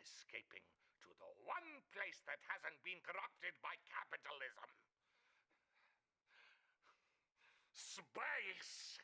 escaping to the one place that hasn't been corrupted by capitalism. Space!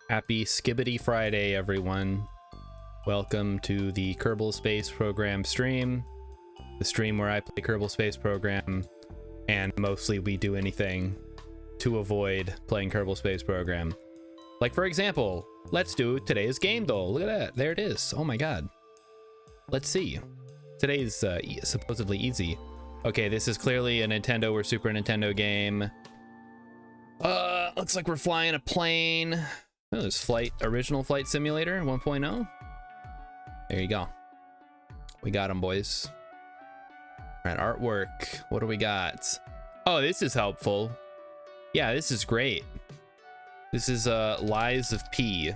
Happy Skibbity Friday, everyone. Welcome to the Kerbal Space Program stream. The stream where I play Kerbal Space Program, and mostly we do anything to avoid playing Kerbal Space Program. Like, for example, let's do today's game, though. Look at that. There it is. Oh my god. Let's see. Today's supposedly easy. Okay, this is clearly a Nintendo or Super Nintendo game. Looks like we're flying a plane. Oh, there's original flight simulator 1.0. There you go. We got them, boys. All right, artwork. What do we got? Oh, this is helpful. Yeah, this is great. This is Lies of P.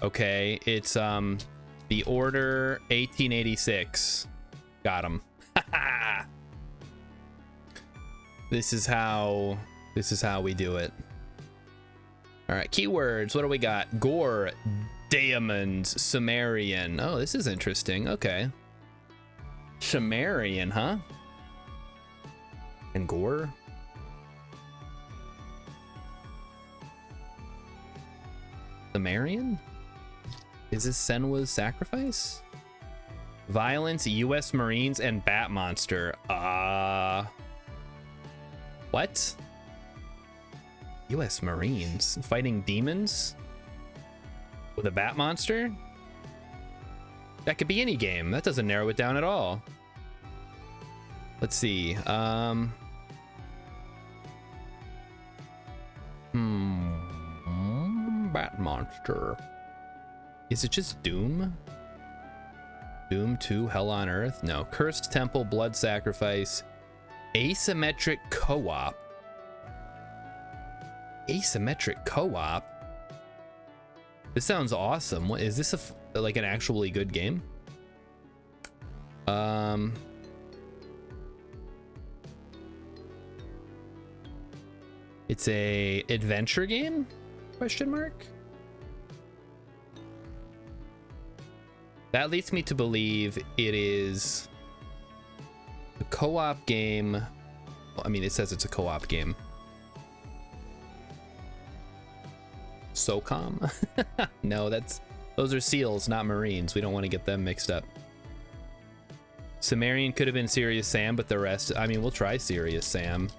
Okay, it's the Order 1886. Got him. This is how we do it. All right, keywords. What do we got? Gore, Diamonds, Sumerian. Oh, this is interesting. Okay. Sumerian, huh? And gore? Sumerian? Is this Senwa's sacrifice? Violence, U.S. Marines, and Bat Monster. What? U.S. Marines fighting demons with a bat monster? That could be any game. That doesn't narrow it down at all. Let's see. Bat monster. Is it just Doom? Doom 2, Hell on Earth? No. Cursed Temple, Blood Sacrifice, Asymmetric Co-op. Asymmetric co-op. This sounds awesome. What is this? Like an actually good game? It's a adventure game? Question mark. That leads me to believe it is a co-op game. Well, I mean, it says it's a co-op game. SOCOM? No, those are SEALs, not Marines. We don't want to get them mixed up. Sumerian could have been Serious Sam, but the rest, I mean, we'll try Serious Sam.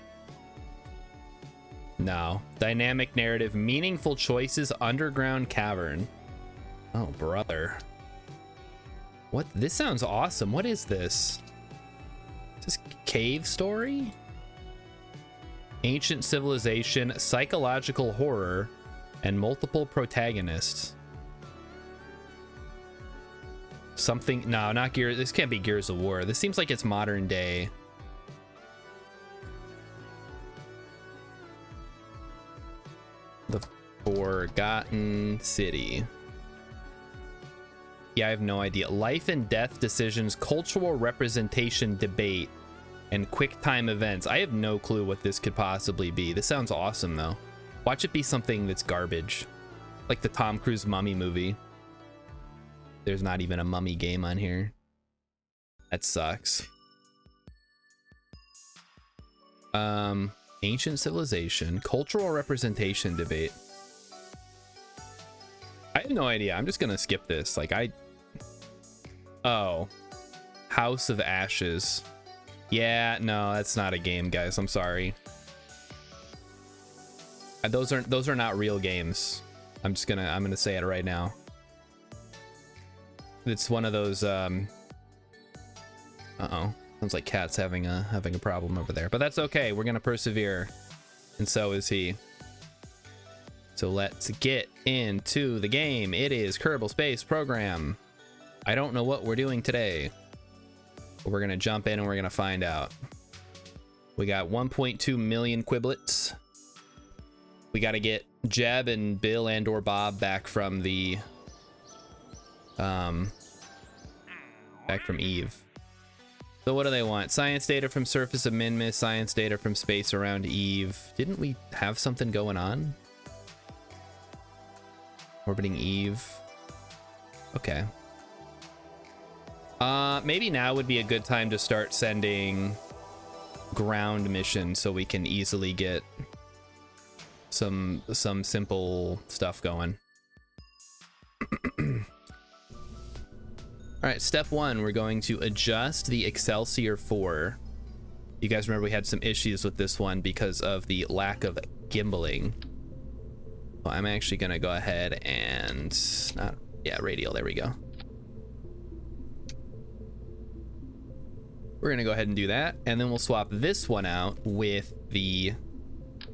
No. Dynamic narrative, meaningful choices, underground cavern. Oh, brother. What? This sounds awesome. What is this? Is this cave story? Ancient civilization, psychological horror, and multiple protagonists. Something, no, not Gears. This can't be Gears of War. This seems like it's modern day. The Forgotten City. Yeah, I have no idea. Life and death decisions, cultural representation debate, and quick time events. I have no clue what this could possibly be. This sounds awesome though. Watch it be something that's garbage. Like the Tom Cruise Mummy movie. There's not even a mummy game on here. That sucks. Ancient civilization, cultural representation debate. I have no idea. I'm just gonna skip this. Like oh, House of Ashes. Yeah, no, that's not a game, guys. I'm sorry. Those are not real games. I'm gonna say it right now. It's one of those uh-oh. Sounds like Cat's having a problem over there. But that's okay. We're gonna persevere. And so is he. So let's get into the game. It is Kerbal Space Program. I don't know what we're doing today. But we're gonna jump in and we're gonna find out. We got 1.2 million quiblets. We gotta get Jeb and Bill and or Bob back from the back from Eve. So what do they want? Science data from surface of Minmus, science data from space around Eve. Didn't we have something going on? Orbiting Eve. Okay. Maybe now would be a good time to start sending ground missions so we can easily get some simple stuff going. All right, step one, we're going to adjust the Excelsior 4. You guys remember we had some issues with this one because of the lack of gimbaling. Well, I'm actually gonna go ahead and radial, there we go. We're gonna go ahead and do that, and then we'll swap this one out with the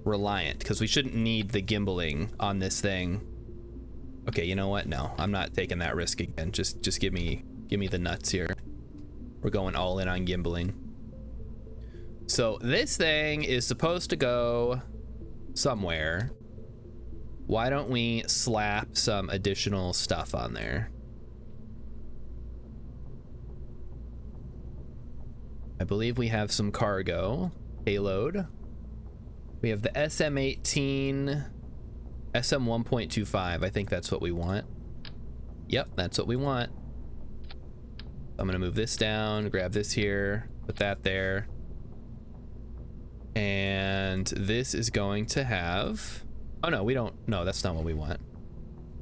Reliant, because we shouldn't need the gimbaling on this thing. Okay, you know what? No, I'm not taking that risk again. Just give me the nuts here. We're going all in on gimbaling. So this thing is supposed to go somewhere. Why don't we slap some additional stuff on there? I believe we have some cargo payload. We have the SM-18 SM-1.25. I think that's what we want. Yep, that's what we want. I'm gonna move this down, grab this here, put that there. And this is going to have, oh no, we don't, no, that's not what we want.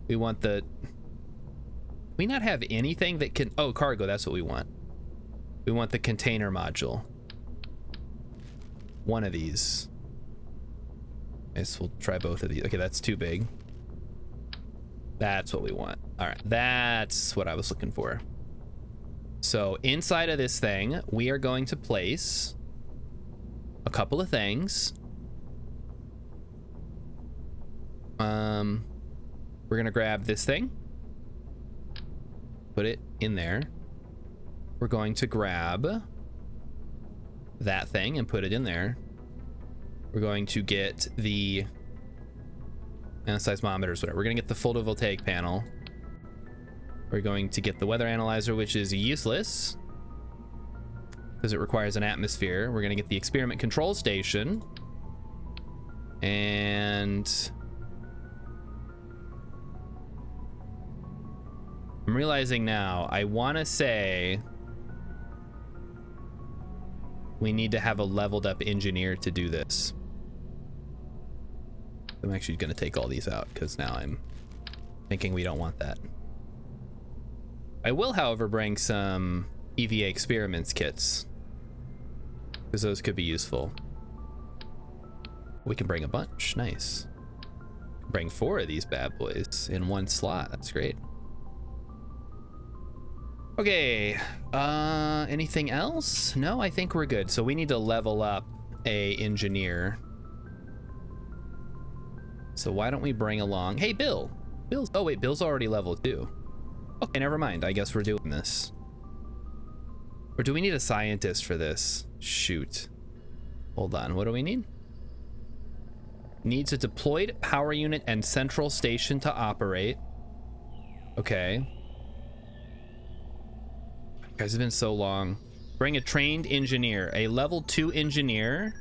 We want the, we not have anything that can, oh, cargo, that's what we want. We want the container module. One of these. I guess we'll try both of these. Okay, that's too big. That's what we want. All right, that's what I was looking for. So inside of this thing, we are going to place a couple of things. We're gonna grab this thing, put it in there. We're going to grab that thing and put it in there. We're going to get the seismometers, whatever. We're gonna get the photovoltaic panel. We're going to get the weather analyzer, which is useless because it requires an atmosphere. We're gonna get the experiment control station. And I'm realizing now, I wanna say we need to have a leveled up engineer to do this. I'm actually gonna take all these out because now I'm thinking we don't want that. I will, however, bring some EVA experiments kits because those could be useful. We can bring a bunch, nice. Bring 4 of these bad boys in one slot, that's great. Okay, anything else? No, I think we're good. So we need to level up a engineer. So why don't we bring along, hey, Bill. Oh wait, Bill's already level 2. Okay, never mind. I guess we're doing this. Or do we need a scientist for this? Shoot. Hold on, what do we need? Needs a deployed power unit and central station to operate. Okay. Guys, it's been so long. Bring a trained engineer. A level 2 engineer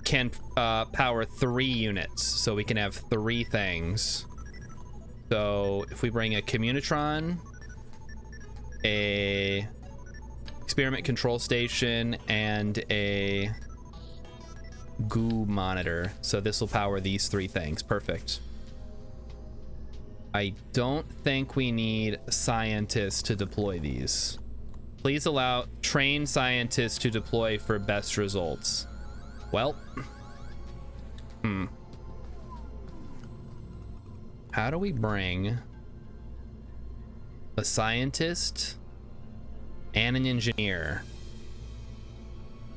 can power 3 units, so we can have 3 things. So if we bring a communitron, a experiment control station, and a goo monitor, so this will power these 3 things. Perfect. I don't think we need scientists to deploy these. Please allow trained scientists to deploy for best results. Well, how do we bring a scientist and an engineer?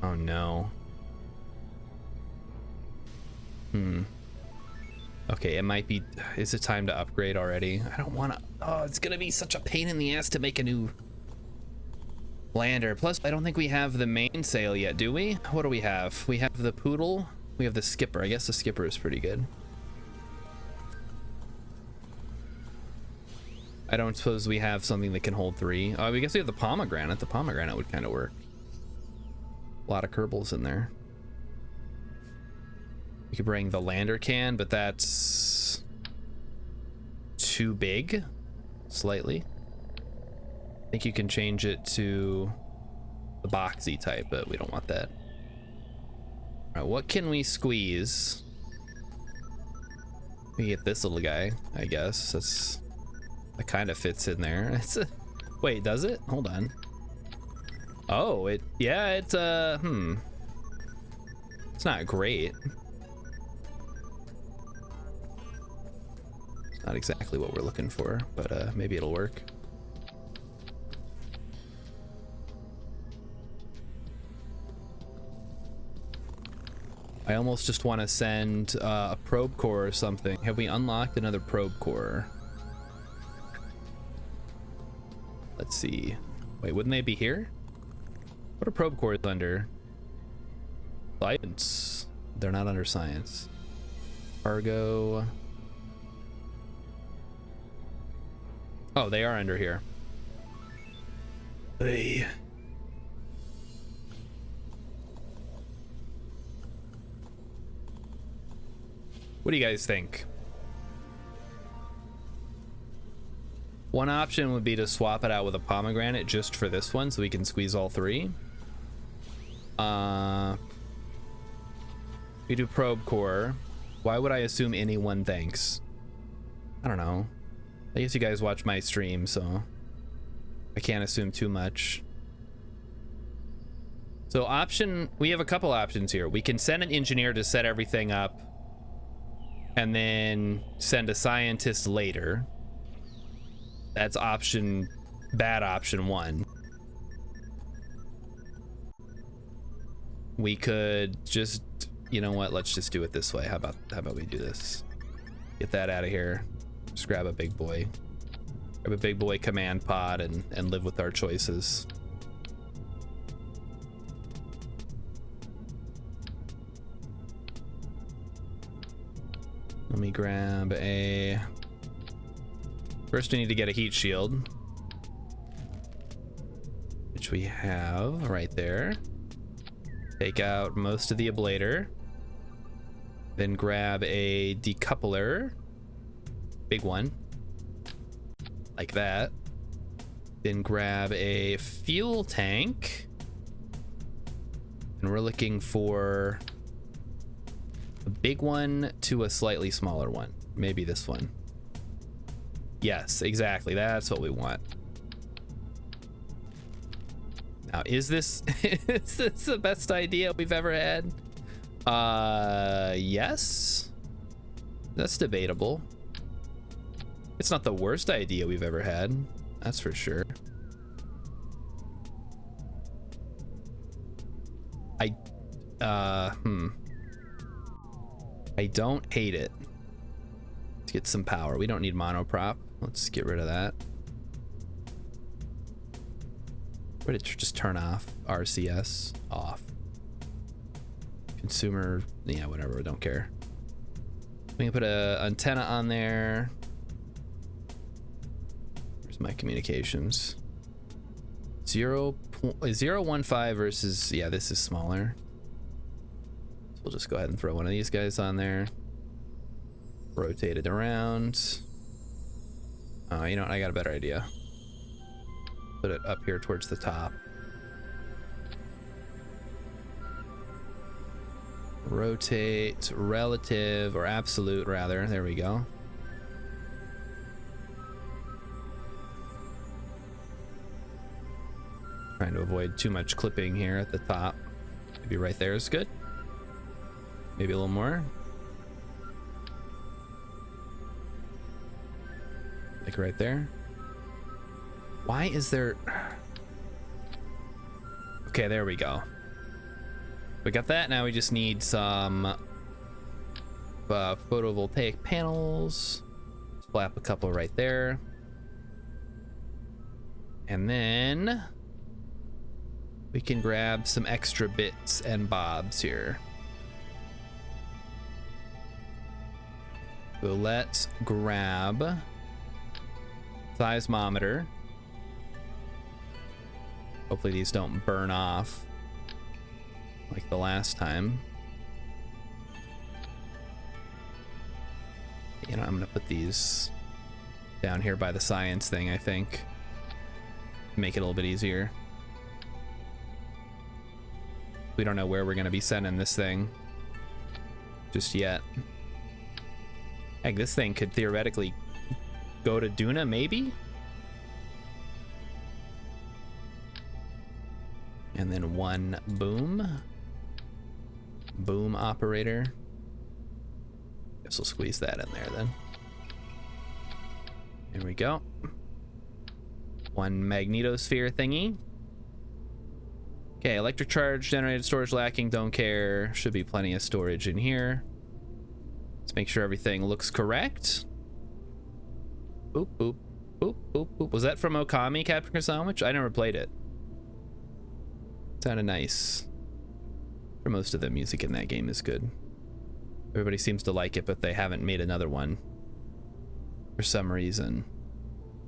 Oh no. Okay, it might be, is it time to upgrade already? I don't want to, oh, it's gonna be such a pain in the ass to make a new lander. Plus, I don't think we have the mainsail yet, do we? What do we have? We have the Poodle, we have the Skipper. I guess the Skipper is pretty good. I don't suppose we have something that can hold 3. I guess we have the Pomegranate. The Pomegranate would kind of work. A lot of Kerbals in there. We could bring the lander can, but that's too big, slightly. I think you can change it to the boxy type, but we don't want that. All right, what can we squeeze? We get this little guy, I guess. That kind of fits in there. Wait, does it? Hold on. Oh, it's it's not great. Not exactly what we're looking for, but maybe it'll work. I almost just want to send a probe core or something. Have we unlocked another probe core? Let's see. Wait, wouldn't they be here? What are probe cores under? Science. They're not under science. Cargo. Oh, they are under here. Hey. What do you guys think? One option would be to swap it out with a pomegranate just for this one so we can squeeze all 3. We do probe core. Why would I assume anyone thinks? I don't know. I guess you guys watch my stream, so I can't assume too much. So we have a couple options here. We can send an engineer to set everything up and then send a scientist later. That's bad option 1. We could just, you know what? Let's just do it this way. How about we do this? Get that out of here. Just grab a big boy. Grab a big boy command pod and live with our choices. Let me grab a... First we need to get a heat shield, which we have right there. Take out most of the ablator. Then grab a decoupler. Big one. Like that. Then grab a fuel tank. And we're looking for a big one to a slightly smaller one. Maybe this one. Yes, exactly. That's what we want. Now, is this the best idea we've ever had? Yes. That's debatable. It's not the worst idea we've ever had. That's for sure. I don't hate it. Let's get some power. We don't need monoprop. Let's get rid of that. Where did it just turn off? RCS off. Consumer, yeah, whatever. Don't care. We can put a antenna on there. Where's my communications? 0.015 versus, yeah, this is smaller. So we'll just go ahead and throw one of these guys on there. Rotate it around. You know what? I got a better idea. Put it up here towards the top. Rotate relative, or absolute rather. There we go. Trying to avoid too much clipping here at the top. Maybe right there is good. Maybe a little more. Like right there. Why is there... Okay, there we go. We got that. Now we just need some photovoltaic panels. Flap a couple right there. And then we can grab some extra bits and bobs here. So let's grab seismometer. Hopefully these don't burn off like the last time. You know, I'm gonna put these down here by the science thing, I think. Make it a little bit easier. We don't know where we're gonna be sending this thing just yet. Heck, this thing could theoretically go to Duna, maybe? And then one boom. Boom operator. Guess we'll squeeze that in there then. There we go. One magnetosphere thingy. Okay, electric charge generated, storage lacking, don't care. Should be plenty of storage in here. Let's make sure everything looks correct. Boop, boop, boop, boop, boop. Was that from Okami, Captain Sandwich? I never played it. Sounded nice. For most of the music in that game is good. Everybody seems to like it, but they haven't made another one for some reason.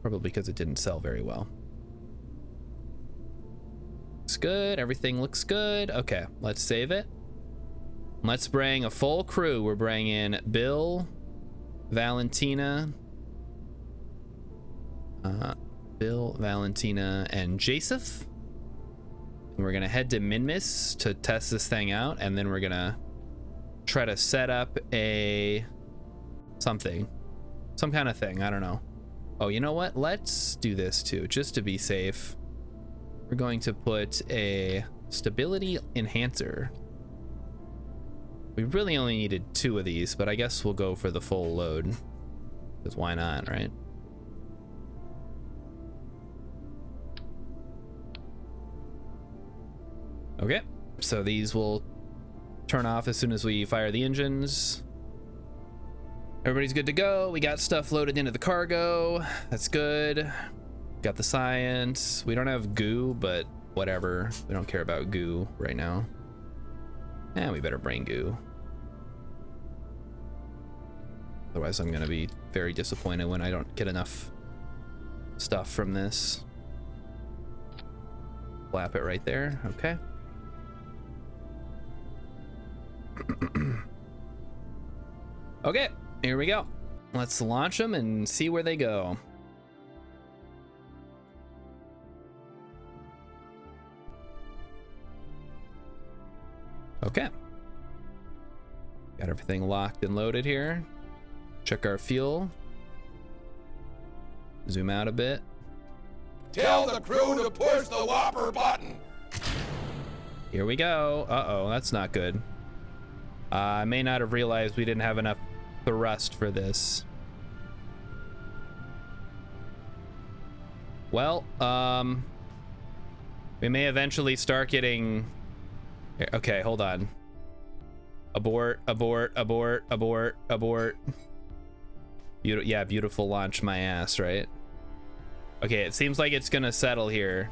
Probably because it didn't sell very well. Looks good. Everything looks good. Okay, let's save it. Let's bring a full crew. We're bringing Bill, Valentina, and Joseph. We're gonna head to Minmus to test this thing out, and then we're gonna try to set up some kind of thing. I don't know. Oh, you know what? Let's do this too, just to be safe. We're going to put a stability enhancer. We really only needed 2 of these, but I guess we'll go for the full load. Because why not, right? Okay, so these will turn off as soon as we fire the engines. Everybody's good to go. We got stuff loaded into the cargo. That's good. Got the science. We don't have goo, but whatever. We don't care about goo right now. And we better bring goo. Otherwise, I'm gonna be very disappointed when I don't get enough stuff from this. Flap it right there. Okay. Okay, here we go. Let's launch them and see where they go. Okay. Got everything locked and loaded here. Check our fuel. Zoom out a bit. Tell the crew to push the whopper button. Here we go. Uh-oh, that's not good. I may not have realized we didn't have enough thrust for this. Well, we may eventually start getting... Okay, hold on. Abort, abort, abort, abort, abort. Yeah, beautiful launch my ass, right? Okay, it seems like it's gonna settle here.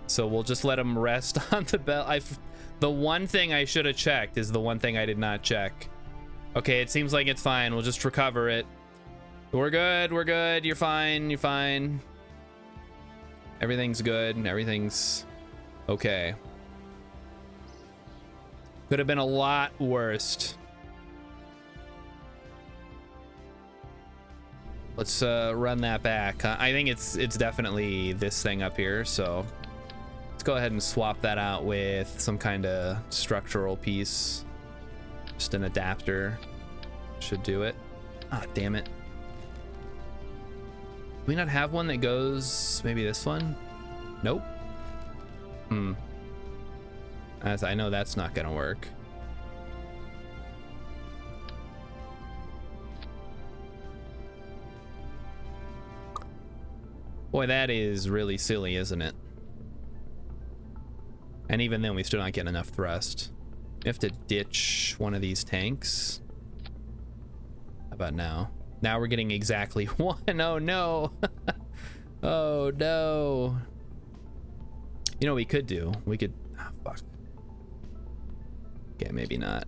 So we'll just let him rest on the bell. The one thing I should have checked is the one thing I did not check. Okay, it seems like it's fine. We'll just recover it. We're good, we're good. You're fine, you're fine. Everything's good, everything's okay. Could have been a lot worse. Let's run that back. I think it's definitely this thing up here, so let's go ahead and swap that out with some kind of structural piece. Just an adapter should do it. Ah, damn it. Do we not have one that goes maybe this one? Nope. As I know that's not gonna work. Boy, that is really silly, isn't it? And even then, we still not getting enough thrust. We have to ditch one of these tanks. How about now? Now we're getting exactly one. Oh no. Oh no. You know what we could do? We could... Oh, fuck. Okay, maybe not.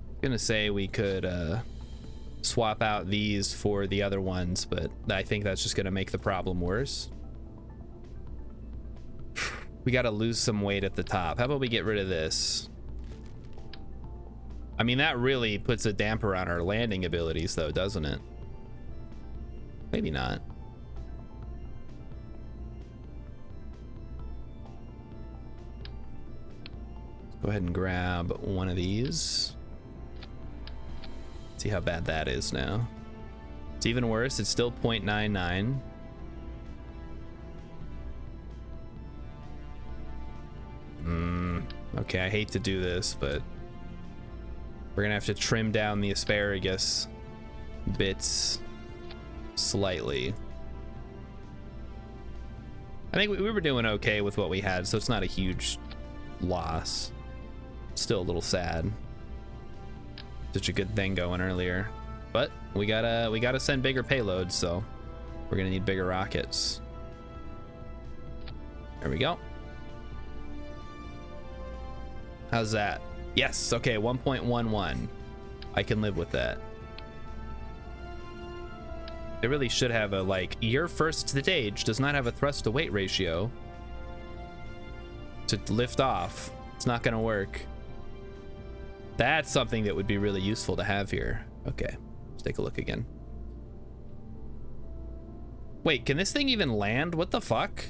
I'm gonna say we could swap out these for the other ones, but I think that's just gonna make the problem worse. We gotta lose some weight at the top. How about we get rid of this? I mean, that really puts a damper on our landing abilities though, doesn't it? Maybe not. Let's go ahead and grab one of these. See how bad that is now. It's even worse. It's still 0.99. Okay, I hate to do this, but we're gonna have to trim down the asparagus bits slightly. I think we were doing okay with what we had, so it's not a huge loss. Still a little sad. Such a good thing going earlier, but we gotta send bigger payloads, so we're gonna need bigger rockets. There we go. How's that? Yes, okay, 1.11. I can live with that. They really should have a, like, your first stage does not have a thrust to weight ratio to lift off. It's not gonna work. That's something that would be really useful to have here. Okay, let's take a look again. Wait, can this thing even land? What the fuck?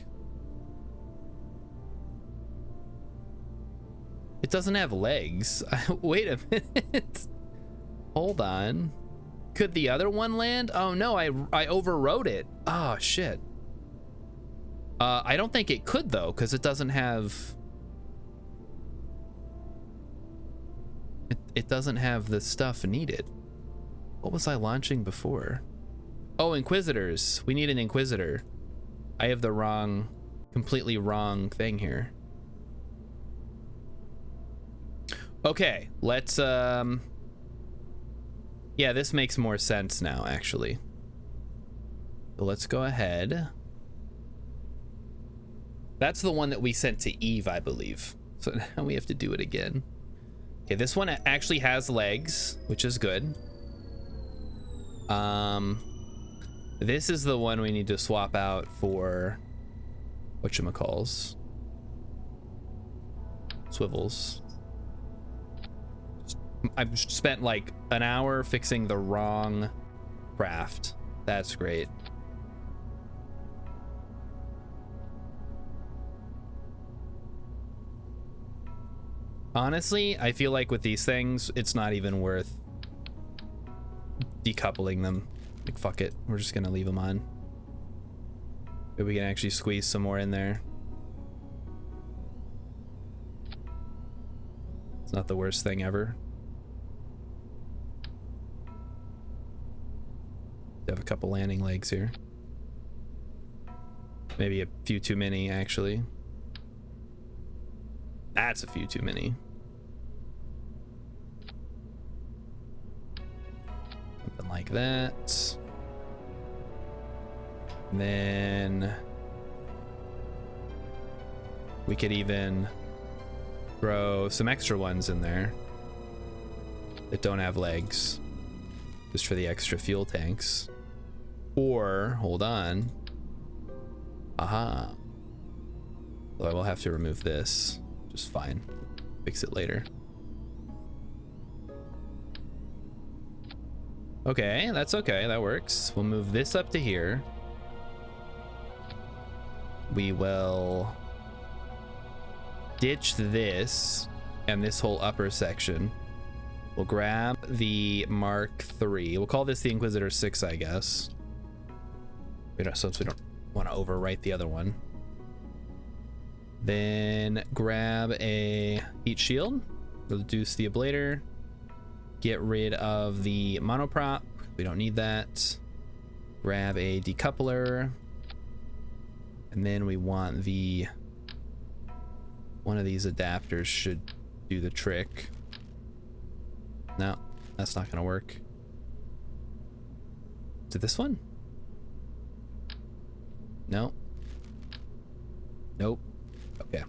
It doesn't have legs. Wait a minute. Hold on. Could the other one land? Oh no, I overrode it. Oh shit. I don't think it could though, because it doesn't have... It doesn't have the stuff needed. What was I launching before? Oh, Inquisitors. We need an Inquisitor. I have the wrong, completely wrong thing here. Okay, let's yeah, this makes more sense now, actually. So let's go ahead. That's the one that we sent to Eve, I believe. So now we have to do it again. Okay, this one actually has legs, which is good. This is the one we need to swap out for whatchamacalls. Swivels. I've spent like an hour fixing the wrong craft. That's great. Honestly, I feel like with these things, it's not even worth decoupling them. Like, fuck it. We're just gonna leave them on. Maybe we can actually squeeze some more in there. It's not the worst thing ever. Have a couple landing legs here. Maybe a few too many, actually. That's a few too many. Something like that. And then we could even throw some extra ones in there that don't have legs, just for the extra fuel tanks. Or, hold on. Aha. Well, I will have to remove this. Just fine. Fix it later. Okay, that's okay. That works. We'll move this up to here. We will ditch this and this whole upper section. We'll grab the Mark III. We'll call this the Inquisitor 6, I guess. Since we don't want to overwrite the other one. Then grab a heat shield, reduce the ablator, get rid of the monoprop. We don't need that. Grab a decoupler. And then we want the... one of these adapters should do the trick. No, that's not gonna work. Is it this one? No. Nope. Okay.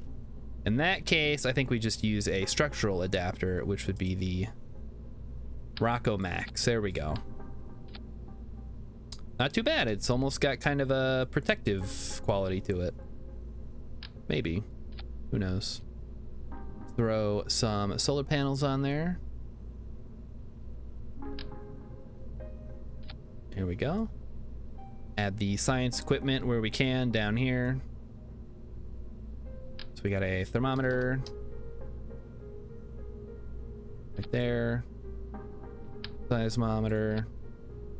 In that case, I think we just use a structural adapter, which would be the Rocco Max. There we go. Not too bad. It's almost got kind of a protective quality to it. Maybe. Who knows? Throw some solar panels on there. Here we go. Add the science equipment where we can down here. So we got a thermometer right there. Seismometer.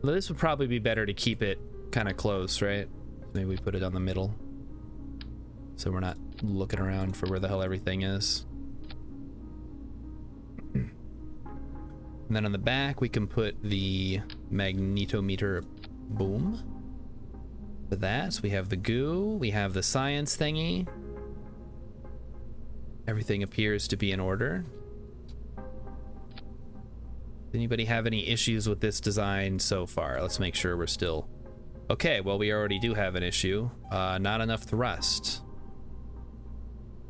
Well, this would probably be better to keep it kind of close, right? Maybe we put it on the middle so we're not looking around for where the hell everything is. And then on the back we can put the magnetometer. Boom. For that, we have the goo, we have the science thingy. Everything appears to be in order. Anybody have any issues with this design so far? Let's make sure we're still... Okay, well, we already do have an issue. Not enough thrust.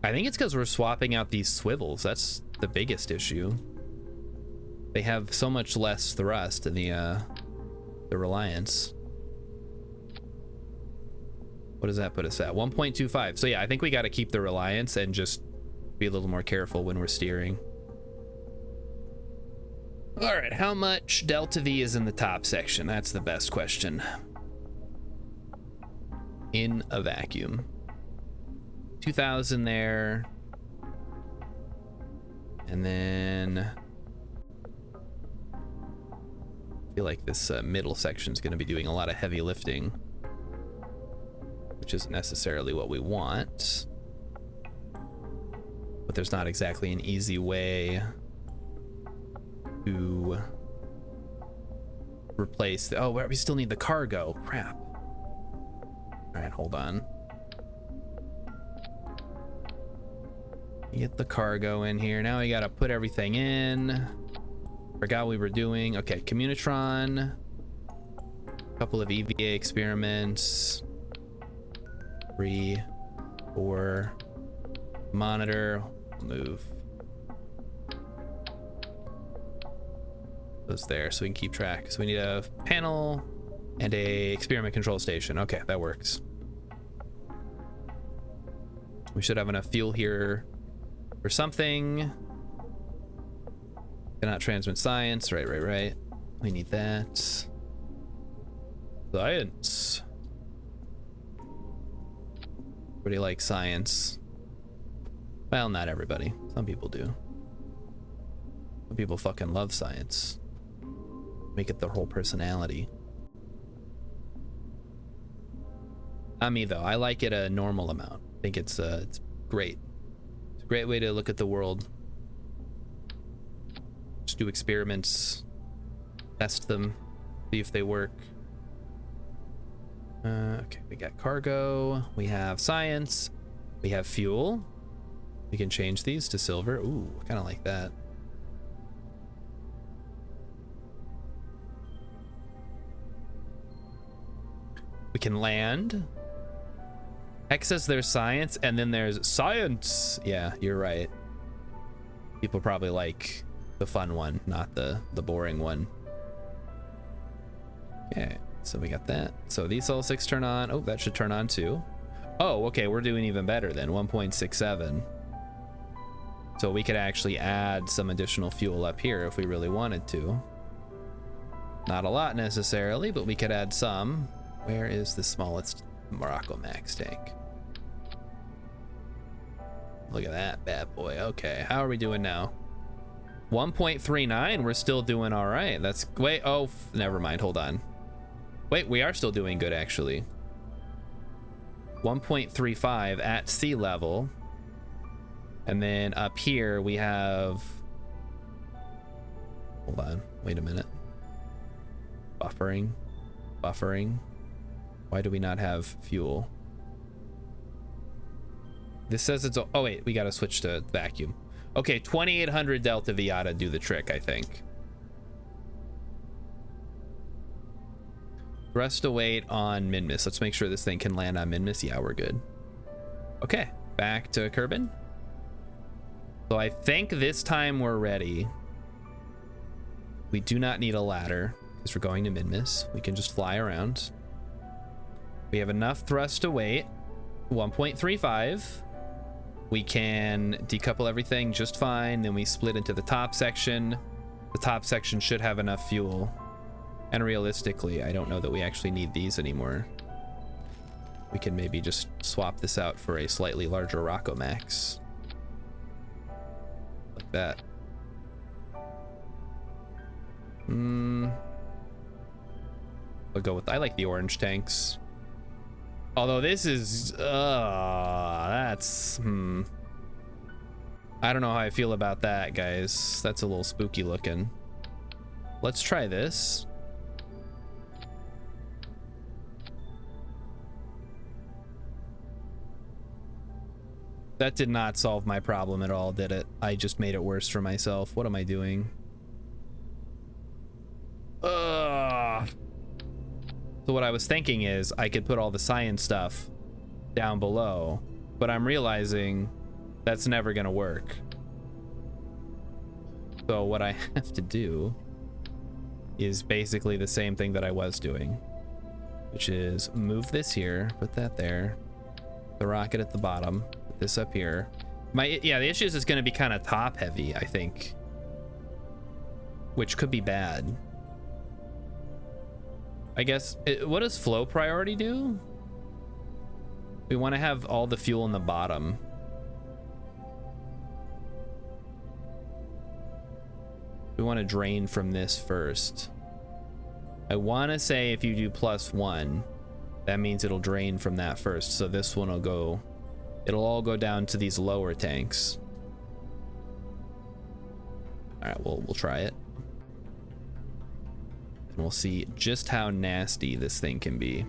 I think it's because we're swapping out these swivels. That's the biggest issue. They have so much less thrust in the Reliance. What does that put us at? 1.25. So yeah, I think we got to keep the Reliance and just be a little more careful when we're steering. All right, how much Delta V is in the top section? That's the best question. In a vacuum. 2,000 there. And then... I feel like this middle section is going to be doing a lot of heavy lifting, which isn't necessarily what we want. But there's not exactly an easy way to replace the... Oh, we still need the cargo. Crap. All right, hold on. Get the cargo in here. Now we got to put everything in. Forgot we were doing. Okay, Communitron. A couple of EVA experiments. 3, 4. Monitor. Move those there so we can keep track. So we need a panel and a experiment control station. Okay, that works. We should have enough fuel here for something. Cannot transmit science. Right. We need that. Science. Everybody likes science. Well, not everybody. Some people do. Some people fucking love science. Make it their whole personality. Not me though. I like it a normal amount. I think it's great. It's a great way to look at the world. Just do experiments, test them, see if they work. Okay, we got cargo, we have science, we have fuel, We can change these to silver. Ooh, kind of like that. We can land. X says there's science, and then there's science. Yeah, you're right. People probably like the fun one, not the boring one. Okay, so we got that. So these all 6 turn on. Oh, that should turn on too. Oh, okay, we're doing even better then. 1.67. So we could actually add some additional fuel up here if we really wanted to. Not a lot necessarily, but we could add some. Where is the smallest Morocco Max tank? Look at that bad boy. Okay, how are we doing now? 1.39. We're still doing all right. That's wait. Oh, never mind. Hold on. Wait, we are still doing good actually. 1.35 at sea level, and then up here we have. Hold on. Wait a minute. Buffering. Why do we not have fuel? This says it's, oh wait, we gotta switch to vacuum. Okay, 2800 Delta V ought to do the trick, I think. Thrust await on Minmus. Let's make sure this thing can land on Minmus. Yeah, we're good. Okay, back to Kerbin. So I think this time we're ready. We do not need a ladder because we're going to Minmus. We can just fly around. We have enough thrust to weight, 1.35. We can decouple everything just fine. Then we split into the top section. The top section should have enough fuel. And realistically, I don't know that we actually need these anymore. We can maybe just swap this out for a slightly larger Rocco Max. Like that. I'll go with, I like the orange tanks. Although this is, that's, I don't know how I feel about that, guys. That's a little spooky looking. Let's try this. That did not solve my problem at all, did it? I just made it worse for myself. What am I doing? So what I was thinking is I could put all the science stuff down below, but I'm realizing that's never gonna work. So what I have to do is basically the same thing that I was doing, which is move this here, put that there, the rocket at the bottom, put this up here. Yeah, the issue is it's gonna be kind of top heavy, I think, which could be bad. I guess, what does flow priority do? We want to have all the fuel in the bottom. We want to drain from this first. I want to say if you do +1, that means it'll drain from that first. So this one will go, it'll all go down to these lower tanks. All right, we'll try it. And we'll see just how nasty this thing can be.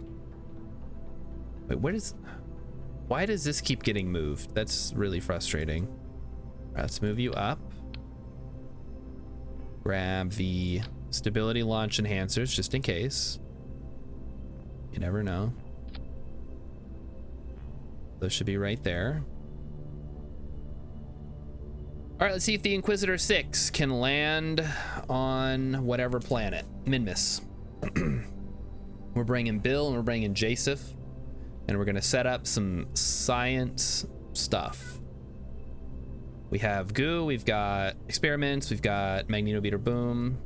Wait, why does this keep getting moved? That's really frustrating. All right, let's move you up. Grab the stability launch enhancers just in case. You never know. Those should be right there. All right, let's see if the Inquisitor 6 can land on whatever planet. Minmus. We're bringing Bill and we're bringing Jacef, and we're gonna set up some science stuff. We have goo, we've got experiments, we've got magnetometer boom.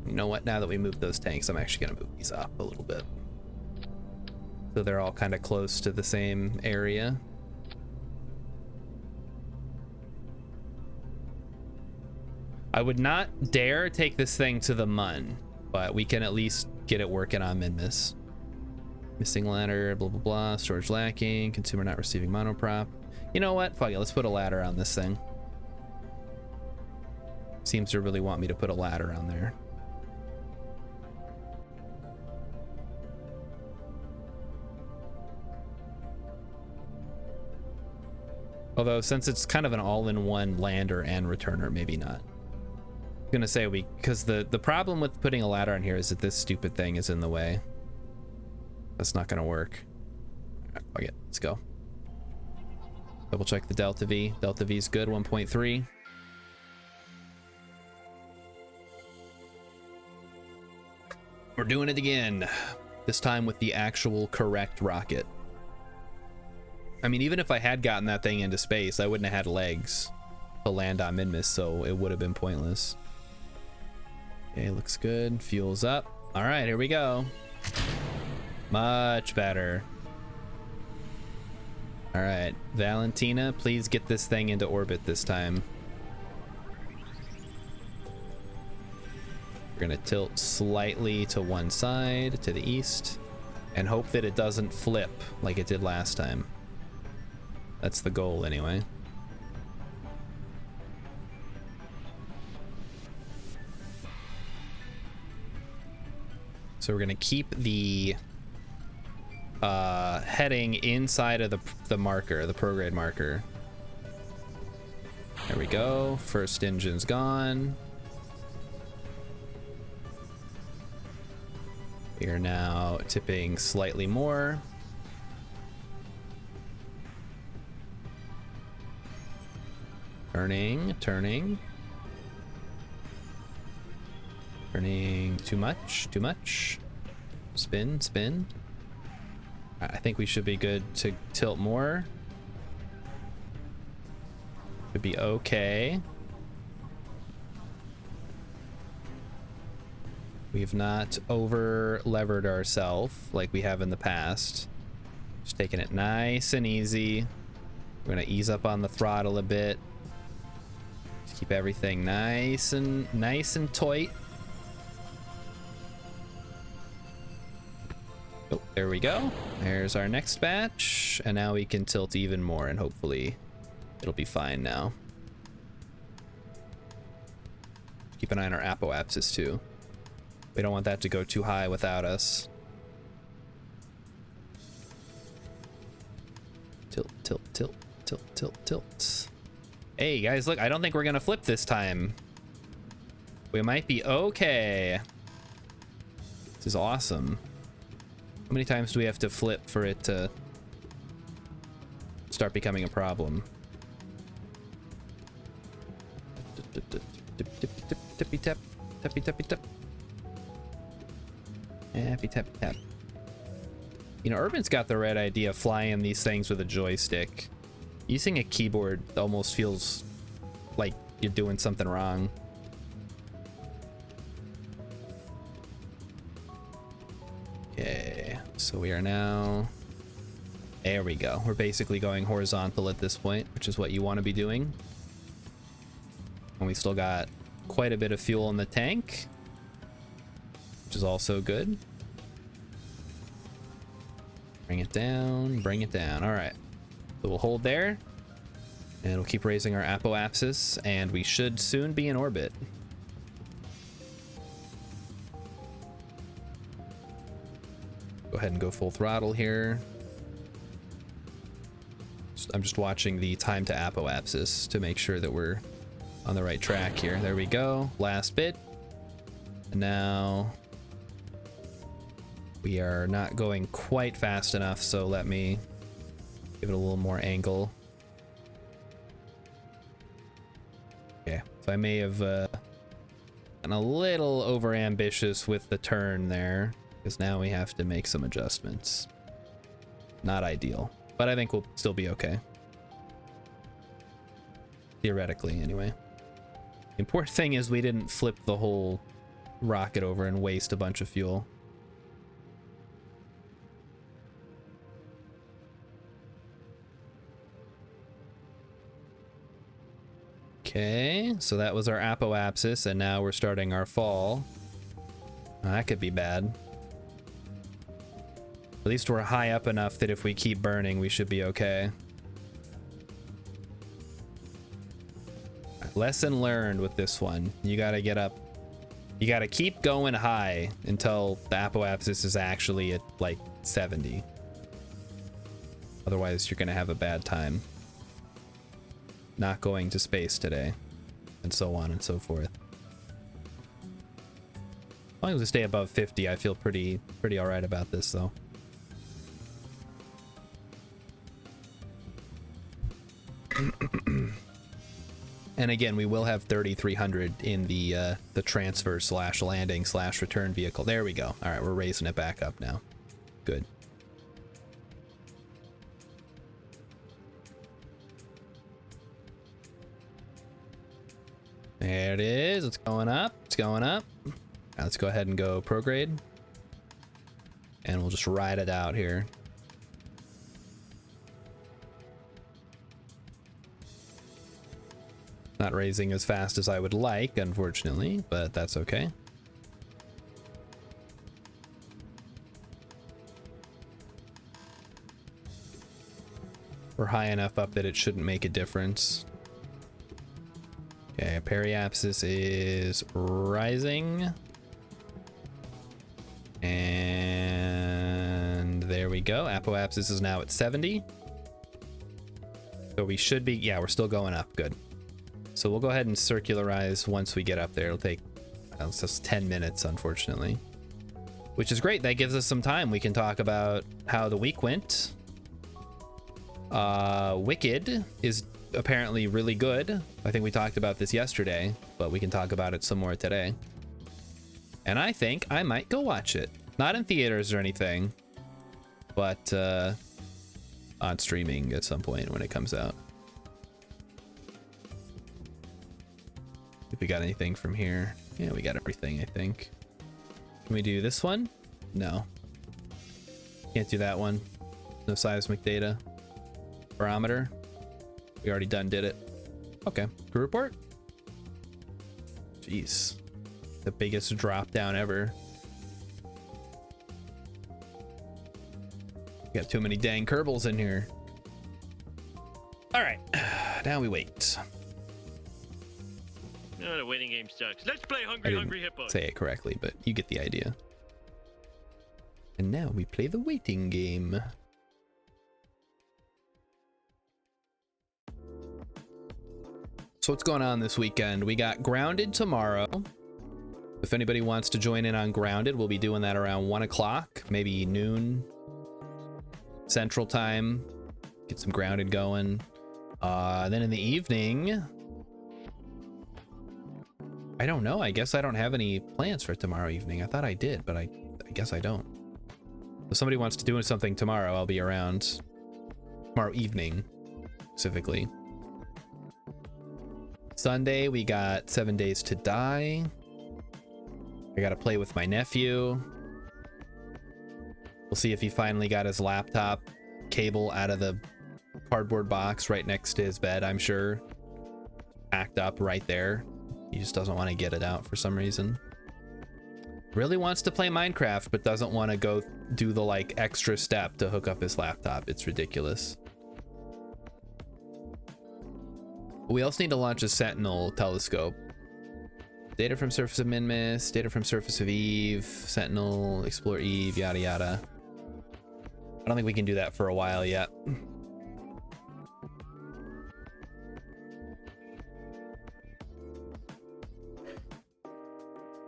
You know what? Now that we moved those tanks, I'm actually gonna move these up a little bit, so they're all kind of close to the same area. I would not dare take this thing to the Mun, but we can at least get it working on Minmus. Missing ladder, blah, blah, blah. Storage lacking. Consumer not receiving monoprop. You know what? Fuck it. Let's put a ladder on this thing. Seems to really want me to put a ladder on there. Although since it's kind of an all-in-one lander and returner, maybe not. I'm gonna say because the problem with putting a ladder on here is that this stupid thing is in the way. That's not gonna work. Right, fuck it, let's go. Double check the Delta V. Delta V is good, 1.3. We're doing it again. This time with the actual correct rocket. I mean, even if I had gotten that thing into space, I wouldn't have had legs to land on Minmus, so it would have been pointless. Okay, looks good. Fuel's up. All right, here we go. Much better. All right, Valentina, please get this thing into orbit this time. We're gonna tilt slightly to one side, to the east, and hope that it doesn't flip like it did last time. That's the goal anyway. So we're gonna keep the heading inside of the marker, the prograde marker. There we go. First engine's gone. We are now tipping slightly more. Turning, turning. Turning too much, too much. Spin, spin. I think we should be good to tilt more. Should be okay. We've not over levered ourselves like we have in the past. Just taking it nice and easy. We're gonna ease up on the throttle a bit. Just keep everything nice and tight. Oh, there we go. There's our next batch. And now we can tilt even more and hopefully it'll be fine now. Keep an eye on our apoapsis too. We don't want that to go too high without us. Tilt, tilt, tilt, tilt, tilt, tilt. Hey guys, look, I don't think we're gonna flip this time. We might be okay. This is awesome. How many times do we have to flip for it to start becoming a problem? Tippy tap, tappy tappy tap. Happy tap tap. You know, Urban's got the right idea flying these things with a joystick. Using a keyboard almost feels like you're doing something wrong. Okay, so we are now... There we go. We're basically going horizontal at this point, which is what you want to be doing. And we still got quite a bit of fuel in the tank, which is also good. Bring it down, bring it down. All right, so we'll hold there and we'll keep raising our apoapsis and we should soon be in orbit. Go ahead and go full throttle here. I'm just watching the time to apoapsis to make sure that we're on the right track here. There we go, last bit. And now we are not going quite fast enough, so let me give it a little more angle. Okay, so I may have gotten a little over ambitious with the turn there, because now we have to make some adjustments. Not ideal, but I think we'll still be okay. Theoretically, anyway. The important thing is we didn't flip the whole rocket over and waste a bunch of fuel. Okay, so that was our apoapsis, and now we're starting our fall. That could be bad. At least we're high up enough that if we keep burning, we should be okay. Lesson learned with this one. You gotta get up. You gotta keep going high until the apoapsis is actually at like 70. Otherwise, you're gonna have a bad time. not going to space today, and so on and so forth. As long as we stay above 50, I feel pretty all right about this, though. And again, we will have 3,300 in the transfer / landing / return vehicle. There we go. All right, we're raising it back up now. Good. There it is. It's going up. It's going up. Now let's go ahead and go prograde. And we'll just ride it out here. Not raising as fast as I would like, unfortunately, but that's okay. We're high enough up that it shouldn't make a difference. Okay, periapsis is rising. And there we go. Apoapsis is now at 70. So we should be, yeah, we're still going up. Good. So we'll go ahead and circularize once we get up there. It'll take, it's just 10 minutes, unfortunately. Which is great. That gives us some time. We can talk about how the week went. Wicked is apparently really good. I think we talked about this yesterday, but we can talk about it some more today. And I think I might go watch it. Not in theaters or anything, but on streaming at some point when it comes out. If we got anything from here. Yeah, we got everything, I think. Can we do this one? No. Can't do that one. No seismic data. Barometer. We already did it. Okay. Crew report. Jeez. The biggest drop down ever. Got too many dang Kerbals in here. All right. Now we wait. No, the waiting game sucks. Let's play Hungry Hippo. Say it correctly, but you get the idea. And now we play the waiting game. So what's going on this weekend? We got Grounded tomorrow. If anybody wants to join in on Grounded, we'll be doing that around 1 o'clock, maybe noon Central Time. Get some Grounded going. Then in the evening, I don't know. I guess I don't have any plans for tomorrow evening. I thought I did, but I guess I don't. If somebody wants to do something tomorrow, I'll be around tomorrow evening, specifically. Sunday, we got 7 Days to Die. I gotta play with my nephew. We'll see if he finally got his laptop cable out of the cardboard box right next to his bed, I'm sure. Packed up right there. He just doesn't want to get it out for some reason. Really wants to play Minecraft, but doesn't want to go do the like extra step to hook up his laptop. It's ridiculous. We also need to launch a Sentinel telescope. Data from surface of Minmus, data from surface of Eve, Sentinel, explore Eve, yada yada. I don't think we can do that for a while yet.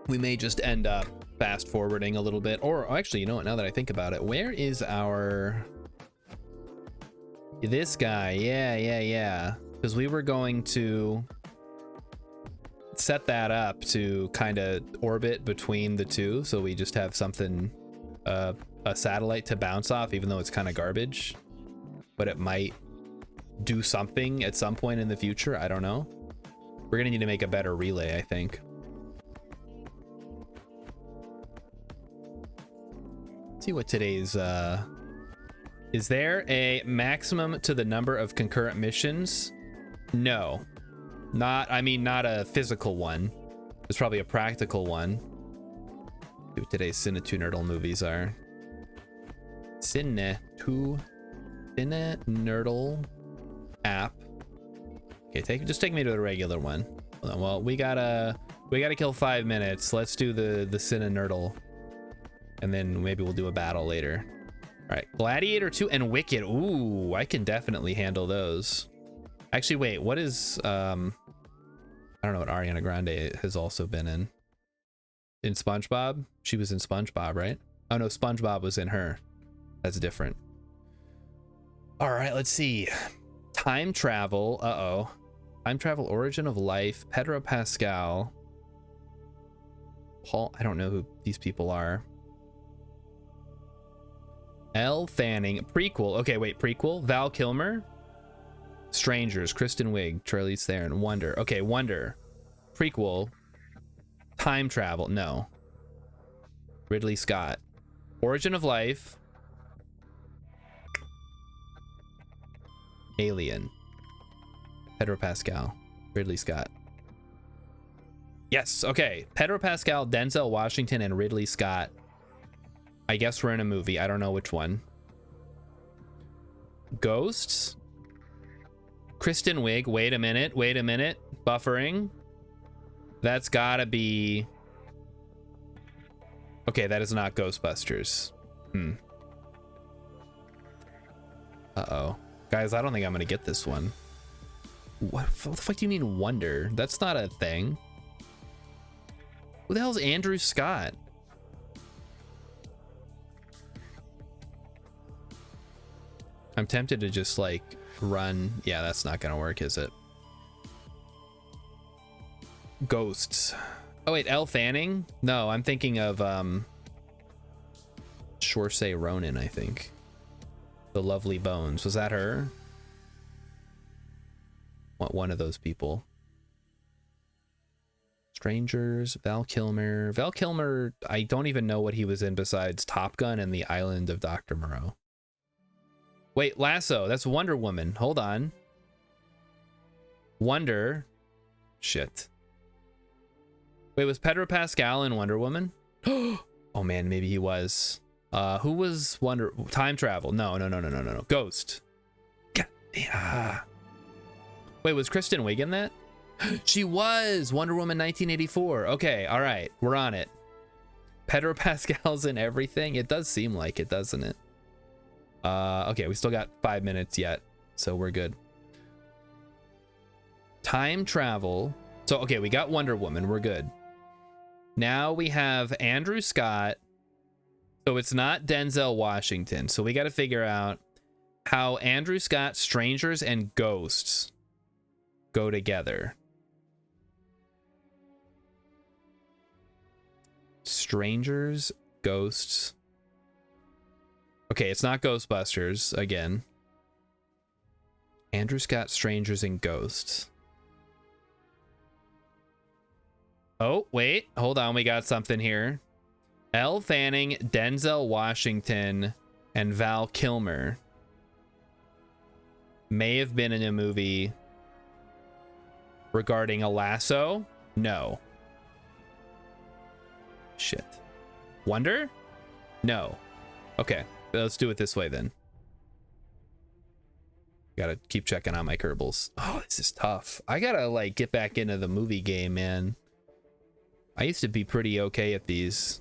We may just end up fast forwarding a little bit, or actually, you know what, now that I think about it, where is our, this guy? Yeah, because we were going to set that up to kind of orbit between the two, so we just have something, a satellite to bounce off, even though it's kind of garbage, but it might do something at some point in the future. I don't know. We're gonna need to make a better relay, I think. See what today's is there a maximum to the number of concurrent missions? No, not a physical one. There's probably a practical one. See what today's Cine2Nerdle movies are. Cine2Nerdle app. Okay, just take me to the regular one. Hold on, well, we gotta kill 5 minutes. Let's do the Cine2Nerdle. And then maybe we'll do a battle later. All right, Gladiator 2 and Wicked. Ooh, I can definitely handle those. Actually, wait, what is I don't know what Ariana Grande has also been in. In SpongeBob? She was in SpongeBob, right? Oh no, SpongeBob was in her. That's different. All right, let's see. Time travel. Uh-oh. Time travel, origin of life, Pedro Pascal. Paul, I don't know who these people are. Elle Fanning, prequel. Okay, wait, prequel. Val Kilmer. Strangers, Kristen Wiig, Charlize Theron, Wonder. Okay, Wonder. Prequel. Time travel, no. Ridley Scott. Origin of life. Alien. Pedro Pascal. Ridley Scott. Yes, okay. Pedro Pascal, Denzel Washington, and Ridley Scott. I guess we're in a movie. I don't know which one. Ghosts. Kristen Wiig. Wait a minute. Wait a minute. Buffering. That's gotta be... Okay, that is not Ghostbusters. Uh-oh. Guys, I don't think I'm gonna get this one. What the fuck do you mean Wonder? That's not a thing. Who the hell's Andrew Scott? I'm tempted to just like run. Yeah, that's not gonna work, is it? Ghosts. Oh wait, Elle Fanning? No, I'm thinking of Saoirse Ronan, I think. The Lovely Bones. Was that her? What, one of those people? Strangers, Val Kilmer. Val Kilmer, I don't even know what he was in besides Top Gun and The Island of Dr. Moreau. Wait, Lasso. That's Wonder Woman. Hold on. Wonder. Shit. Wait, was Pedro Pascal in Wonder Woman? Oh man, maybe he was. Who was Wonder... Time travel. No. Ghost. God, yeah. Wait, was Kristen Wiig in that? She was Wonder Woman 1984. Okay, all right. We're on it. Pedro Pascal's in everything. It does seem like it, doesn't it? Okay, we still got 5 minutes yet, so we're good. Time travel. So, okay, we got Wonder Woman. We're good. Now we have Andrew Scott. So it's not Denzel Washington. So we got to figure out how Andrew Scott, Strangers, and Ghosts go together. Strangers, Ghosts. Okay, it's not Ghostbusters again. Andrew Scott, Strangers, and Ghosts. Oh, wait. Hold on. We got something here. Elle Fanning, Denzel Washington, and Val Kilmer may have been in a movie regarding a lasso. No. Shit. Wonder? No. Okay. Let's do it this way then. Gotta keep checking on my Kerbals. Oh, this is tough. I gotta like get back into the movie game, man. I used to be pretty okay at these.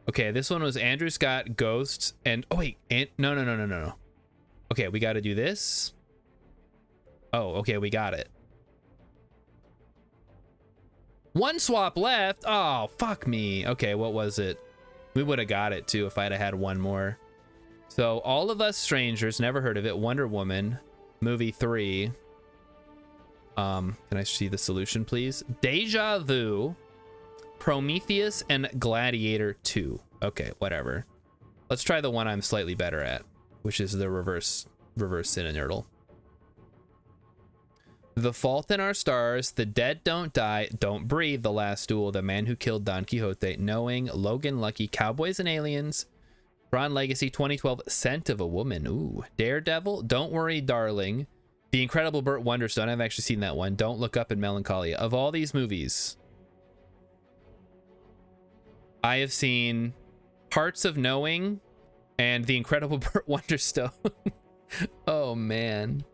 Okay, this one was Andrew Scott, Ghosts, and oh wait, no. Okay, we gotta do this. Oh, okay, we got it. One swap left. Oh, fuck me. Okay, what was it? We would have got it too if I'd have had one more. So, All of Us Strangers, never heard of it. Wonder Woman, movie 3. Can I see the solution, please? Deja Vu, Prometheus, and Gladiator 2. Okay, whatever. Let's try the one I'm slightly better at, which is the reverse Cinenerdle. The Fault in Our Stars, The Dead Don't Die, Don't Breathe, The Last Duel, The Man Who Killed Don Quixote, Knowing, Logan Lucky, Cowboys and Aliens, Tron Legacy 2012, Scent of a Woman, ooh, Daredevil, Don't Worry Darling, The Incredible Burt Wonderstone, I've actually seen that one, Don't Look Up in Melancholia. Of all these movies, I have seen Parts of Knowing and The Incredible Burt Wonderstone. Oh man.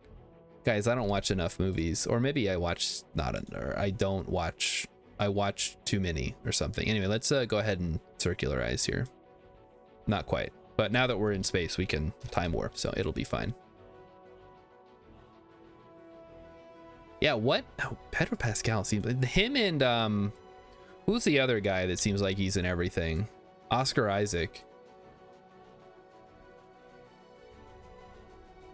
Guys, I don't watch enough movies, or maybe I watch or I don't watch. I watch too many or something. Anyway, let's go ahead and circularize here. Not quite, but now that we're in space, we can time warp, so it'll be fine. Yeah, what? Oh, Pedro Pascal seems him and who's the other guy that seems like he's in everything? Oscar Isaac.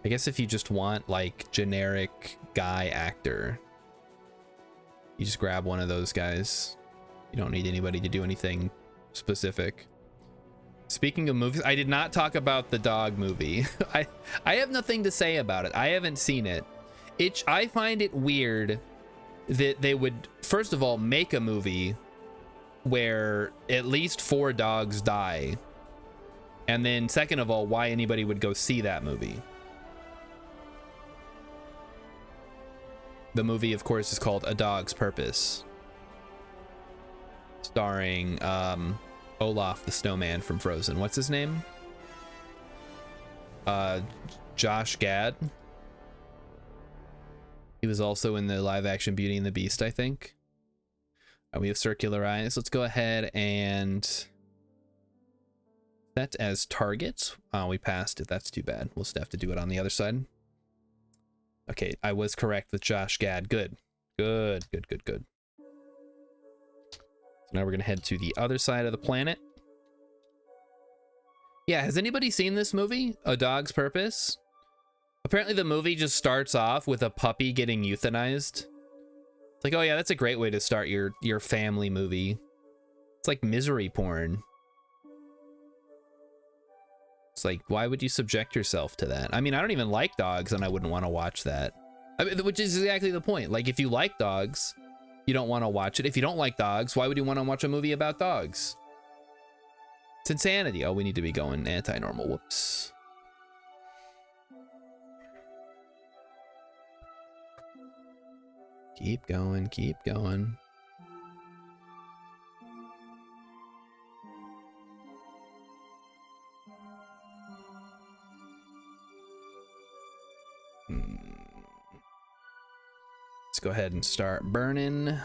I guess if you just want like generic guy actor, you just grab one of those guys. You don't need anybody to do anything specific. Speaking of movies, I did not talk about the dog movie. I have nothing to say about it. I haven't seen it. I find it weird that they would, first of all, make a movie where at least 4 dogs die. And then second of all, why anybody would go see that movie. The movie, of course, is called A Dog's Purpose, starring Olaf the Snowman from Frozen. What's his name? Josh Gad. He was also in the live action Beauty and the Beast, I think. We have circular eyes. Let's go ahead and set as targets. Oh, we passed it. That's too bad. We'll just have to do it on the other side. Okay, I was correct with Josh Gad. Good. Good. So now we're going to head to the other side of the planet. Yeah, has anybody seen this movie? A Dog's Purpose? Apparently the movie just starts off with a puppy getting euthanized. It's like, oh yeah, that's a great way to start your family movie. It's like misery porn. It's like, why would you subject yourself to that? I mean, I don't even like dogs and I wouldn't want to watch that. I mean, which is exactly the point. Like, if you like dogs, you don't want to watch it. If you don't like dogs, why would you want to watch a movie about dogs? It's insanity. Oh, we need to be going anti-normal. Whoops. Keep going. Let's go ahead and start burning.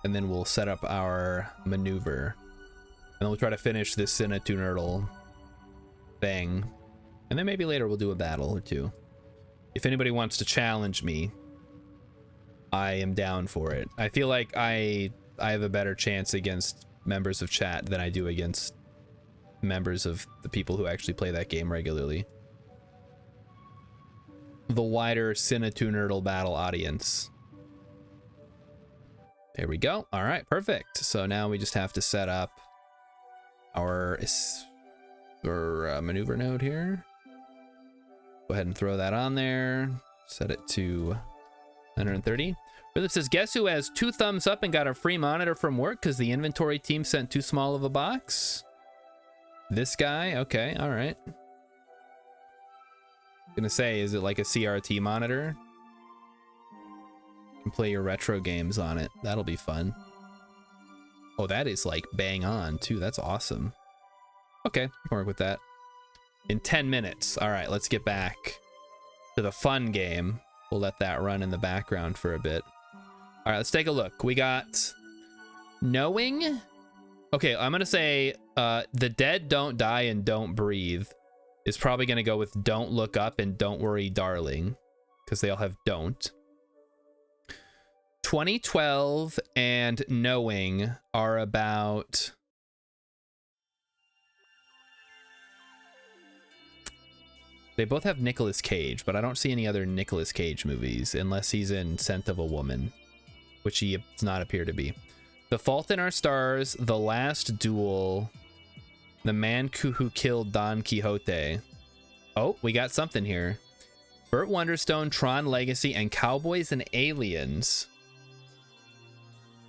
And then we'll set up our maneuver. And then we'll try to finish this Sinatunertle thing. And then maybe later we'll do a battle or two. If anybody wants to challenge me, I am down for it. I feel like I have a better chance against members of chat than I do against members of the people who actually play that game regularly. The wider Sinatunertle battle audience. There we go. All right, perfect. So now we just have to set up our maneuver node here. Go ahead and throw that on there. Set it to 130. Philip says, guess who has 2 thumbs up and got a free monitor from work because the inventory team sent too small of a box? This guy? Okay, all right. Gonna say, is it like a CRT monitor? You can play your retro games on it. That'll be fun. Oh, that is like bang on too. That's awesome. Okay, I can work with that. In 10 minutes. All right, let's get back to the fun game. We'll let that run in the background for a bit. All right, let's take a look. We got knowing. Okay, I'm gonna say the dead don't die and don't breathe is probably gonna go with don't look up and don't worry, darling, because they all have don't. 2012 and knowing are about they both have Nicolas Cage, but I don't see any other Nicolas Cage movies unless he's in Scent of a Woman, which he does not appear to be. The Fault in Our Stars, The Last Duel, The Man Who Killed Don Quixote. Oh, we got something here. Burt Wonderstone, Tron Legacy, and Cowboys and Aliens.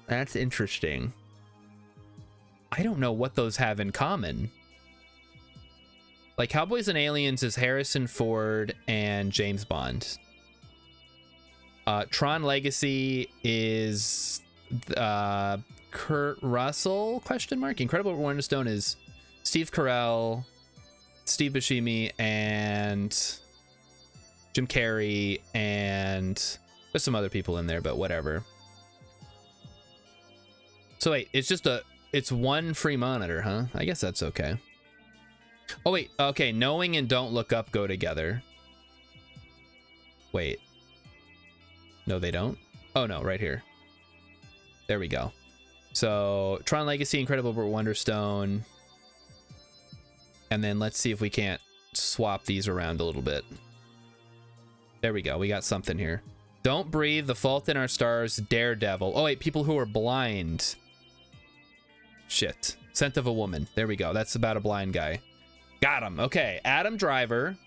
That's interesting. I don't know what those have in common. Like, Cowboys and Aliens is Harrison Ford and James Bond. Tron Legacy is Kurt Russell, question mark. Incredible Wonderstone is Steve Carell, Steve Buscemi, and Jim Carrey, and there's some other people in there, but whatever. So wait, it's one free monitor, huh? I guess that's okay. Oh wait, okay, knowing and don't look up go together. Wait. No, they don't. Oh no, right here. There we go. So Tron Legacy, Incredible Wonderstone. And then let's see if we can't swap these around a little bit. There we go. We got something here. Don't Breathe, The Fault in Our Stars, Daredevil. Oh wait, people who are blind. Shit. Scent of a Woman. There we go. That's about a blind guy. Got him. Okay. Adam Driver.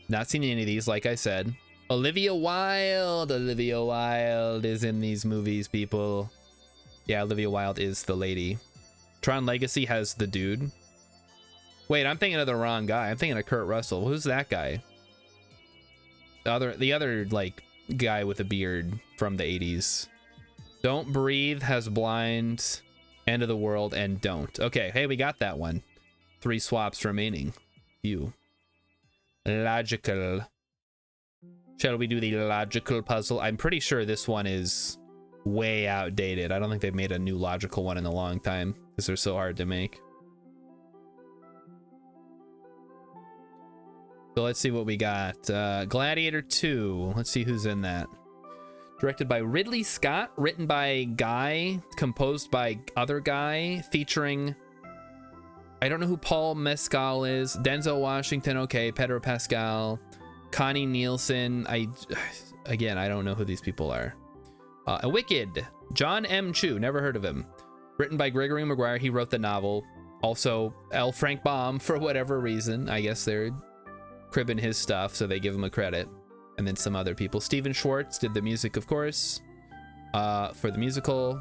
Not seen any of these, like I said. Olivia Wilde. Olivia Wilde is in these movies, people. Yeah, Olivia Wilde is the lady. Tron Legacy has the dude. Wait, I'm thinking of the wrong guy. I'm thinking of Kurt Russell. Who's that guy? The other like guy with a beard from the 80s. Don't Breathe has Blind, End of the World, and Don't. Okay, hey, we got that one. 3 swaps remaining. Phew. Logical. Shall we do the logical puzzle? I'm pretty sure this one is way outdated. I don't think they've made a new logical one in a long time because they're so hard to make. So let's see what we got. Gladiator 2. Let's see who's in that. Directed by Ridley Scott, written by Guy, composed by other guy, featuring... I don't know who Paul Mescal is. Denzel Washington, okay. Pedro Pascal. Connie Nielsen. Again, I don't know who these people are. A Wicked. John M. Chu. Never heard of him. Written by Gregory Maguire. He wrote the novel. Also, L. Frank Baum, for whatever reason. I guess they're cribbing his stuff, so they give him a credit. And then some other people. Steven Schwartz did the music, of course, for the musical.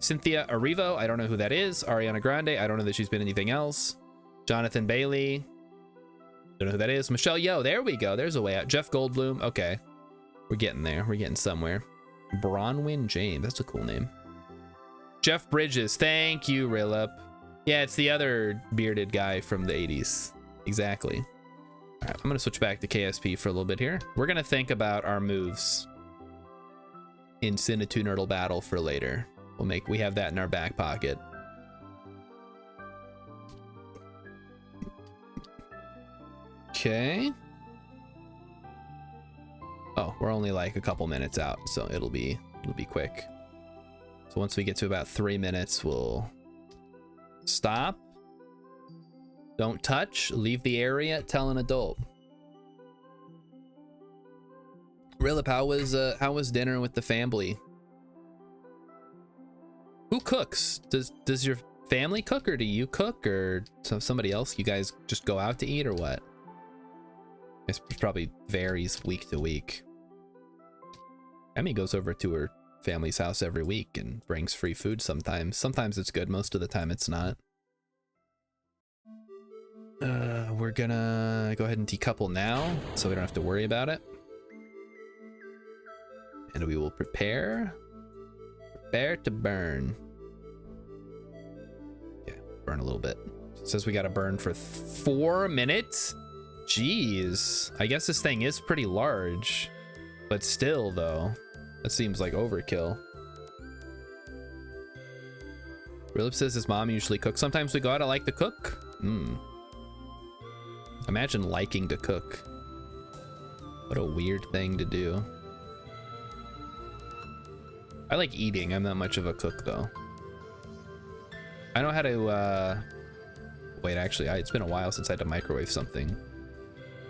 Cynthia Erivo, I don't know who that is. Ariana Grande, I don't know that she's been anything else. Jonathan Bailey, don't know who that is. Michelle Yeoh, there we go. There's a way out. Jeff Goldblum, okay. We're getting there. We're getting somewhere. Bronwyn James, that's a cool name. Jeff Bridges, thank you, Rillup. Yeah, it's the other bearded guy from the 80s. Exactly. All right, I'm gonna switch back to KSP for a little bit here. We're gonna think about our moves in Sin-2 Nerdle Battle for later. We have that in our back pocket. Okay. Oh, we're only like a couple minutes out, so it'll be quick. So once we get to about 3 minutes, we'll stop. Don't touch. Leave the area. Tell an adult. Rillup, how was dinner with the family? Who cooks? Does your family cook, or do you cook, or somebody else? You guys just go out to eat, or what? It probably varies week to week. Emmy goes over to her family's house every week and brings free food sometimes. Sometimes it's good, most of the time it's not. We're gonna go ahead and decouple now, so we don't have to worry about it. And we will prepare to burn. Yeah, burn a little bit. It says we gotta burn for 4 minutes. Jeez, I guess this thing is pretty large, but still though, that seems like overkill. Rillup says his mom usually cooks. Sometimes we go out. I like to cook. Imagine liking to cook. What a weird thing to do. I like eating. I'm not much of a cook though. I know how to wait, actually, it's been a while since I had to microwave something.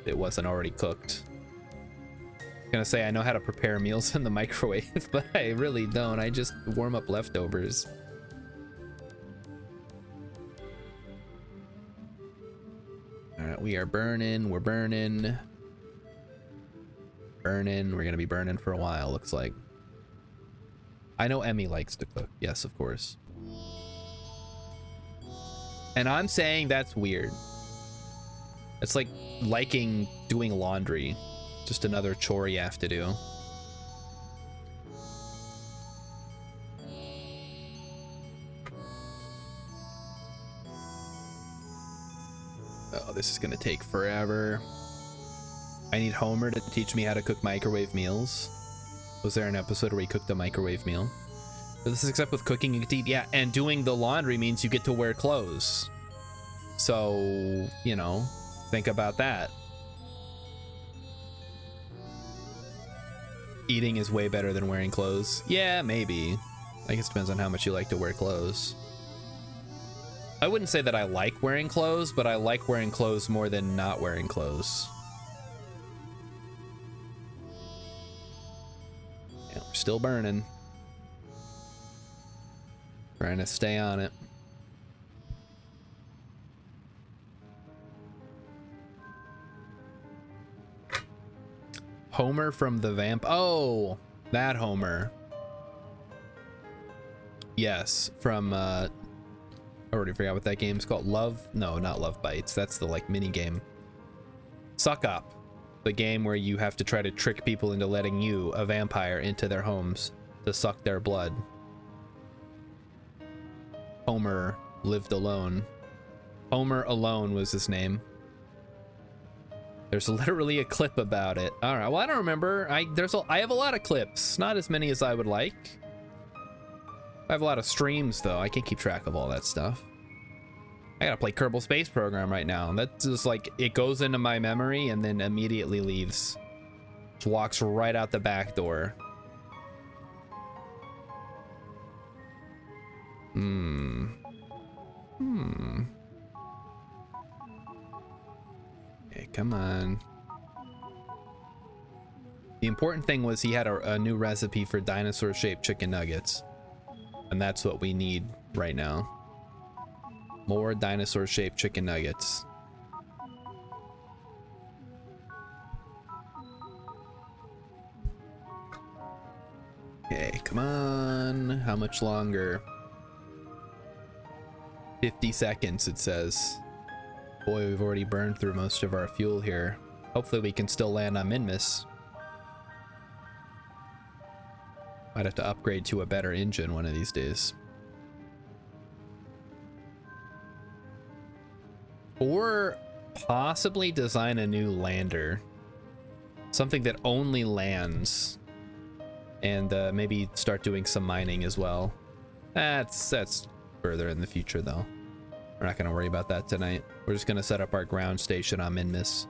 It wasn't already cooked. I'm gonna say I know how to prepare meals in the microwave, but I really don't. I just warm up leftovers. All right, we are burning. We're burning. Burning. We're gonna be burning for a while, looks like. I know Emmy likes to cook. Yes, of course. And I'm saying that's weird. It's like liking doing laundry. Just another chore you have to do. Oh, this is gonna take forever. I need Homer to teach me how to cook microwave meals. Was there an episode where he cooked a microwave meal? But this is except with cooking you get to eat. Yeah, and doing the laundry means you get to wear clothes. So, you know, think about that. Eating is way better than wearing clothes. Yeah, maybe. I guess it depends on how much you like to wear clothes. I wouldn't say that I like wearing clothes, but I like wearing clothes more than not wearing clothes. Yeah, we're still burning. Trying to stay on it. Homer from the Vamp. Oh, that Homer. Yes, from I already forgot what that game's called. Love? No, not Love Bites. That's the like mini game. Suck Up. The game where you have to try to trick people into letting you, a vampire, into their homes to suck their blood. Homer lived alone. Homer Alone was his name. There's literally a clip about it. All right. Well, I don't remember. I have a lot of clips, not as many as I would like. I have a lot of streams though. I can't keep track of all that stuff. I gotta play Kerbal Space Program right now. That's just like, it goes into my memory and then immediately leaves. Just walks right out the back door. Okay, come on. The important thing was he had a new recipe for dinosaur-shaped chicken nuggets. And that's what we need right now. More dinosaur-shaped chicken nuggets. Okay, come on. How much longer? 50 seconds, it says. Boy, we've already burned through most of our fuel here. Hopefully we can still land on Minmus. Might have to upgrade to a better engine one of these days. Or possibly design a new lander. Something that only lands. And maybe start doing some mining as well. That's further in the future though. We're not gonna worry about that tonight. We're just gonna set up our ground station on Minmus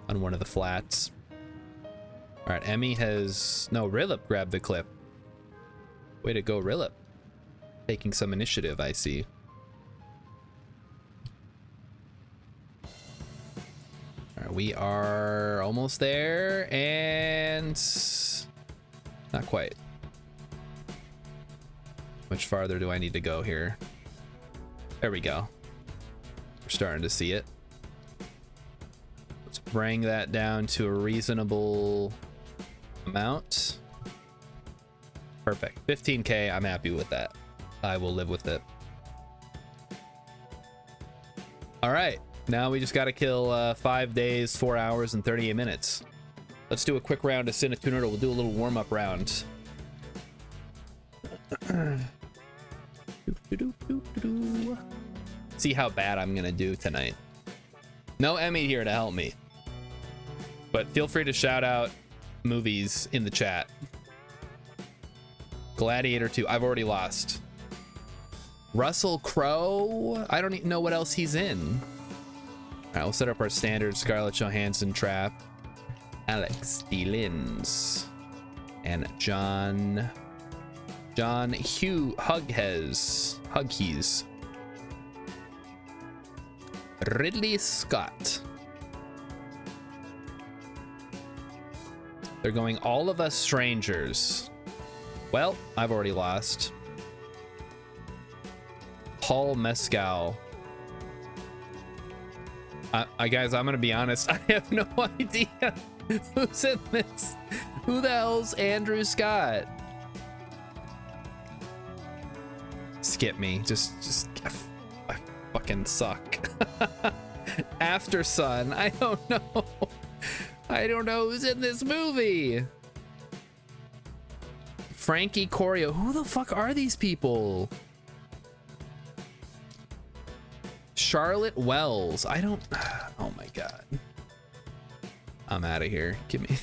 on one of the flats. All right, Emmy has, no, Rilip grabbed the clip. Way to go, Rilip. Taking some initiative, I see. All right, we are almost there, and not quite. Much farther do I need to go here? There we go. We're starting to see it. Let's bring that down to a reasonable amount. Perfect. 15K, I'm happy with that. I will live with it. All right, now we just got to kill 5 days, 4 hours, and 38 minutes. Let's do a quick round of Cinetuner. We'll do a little warm-up round. See how bad I'm gonna do tonight. No Emmy here to help me, but feel free to shout out movies in the chat. Gladiator 2, I've already lost. Russell Crowe, I don't even know what else he's in. All right, we'll set up our standard Scarlett Johansson trap. Alex D. Linz and John Hughes. Ridley Scott. They're going All of Us Strangers. Well, I've already lost. Paul Mescal. Guys, I'm gonna be honest. I have no idea who's in this. Who the hell's Andrew Scott? Skip me. Just I fucking suck. After Sun. I don't know. I don't know who's in this movie. Frankie Corio. Who the fuck are these people? Charlotte Wells. I don't. Oh my god. I'm out of here. Give me.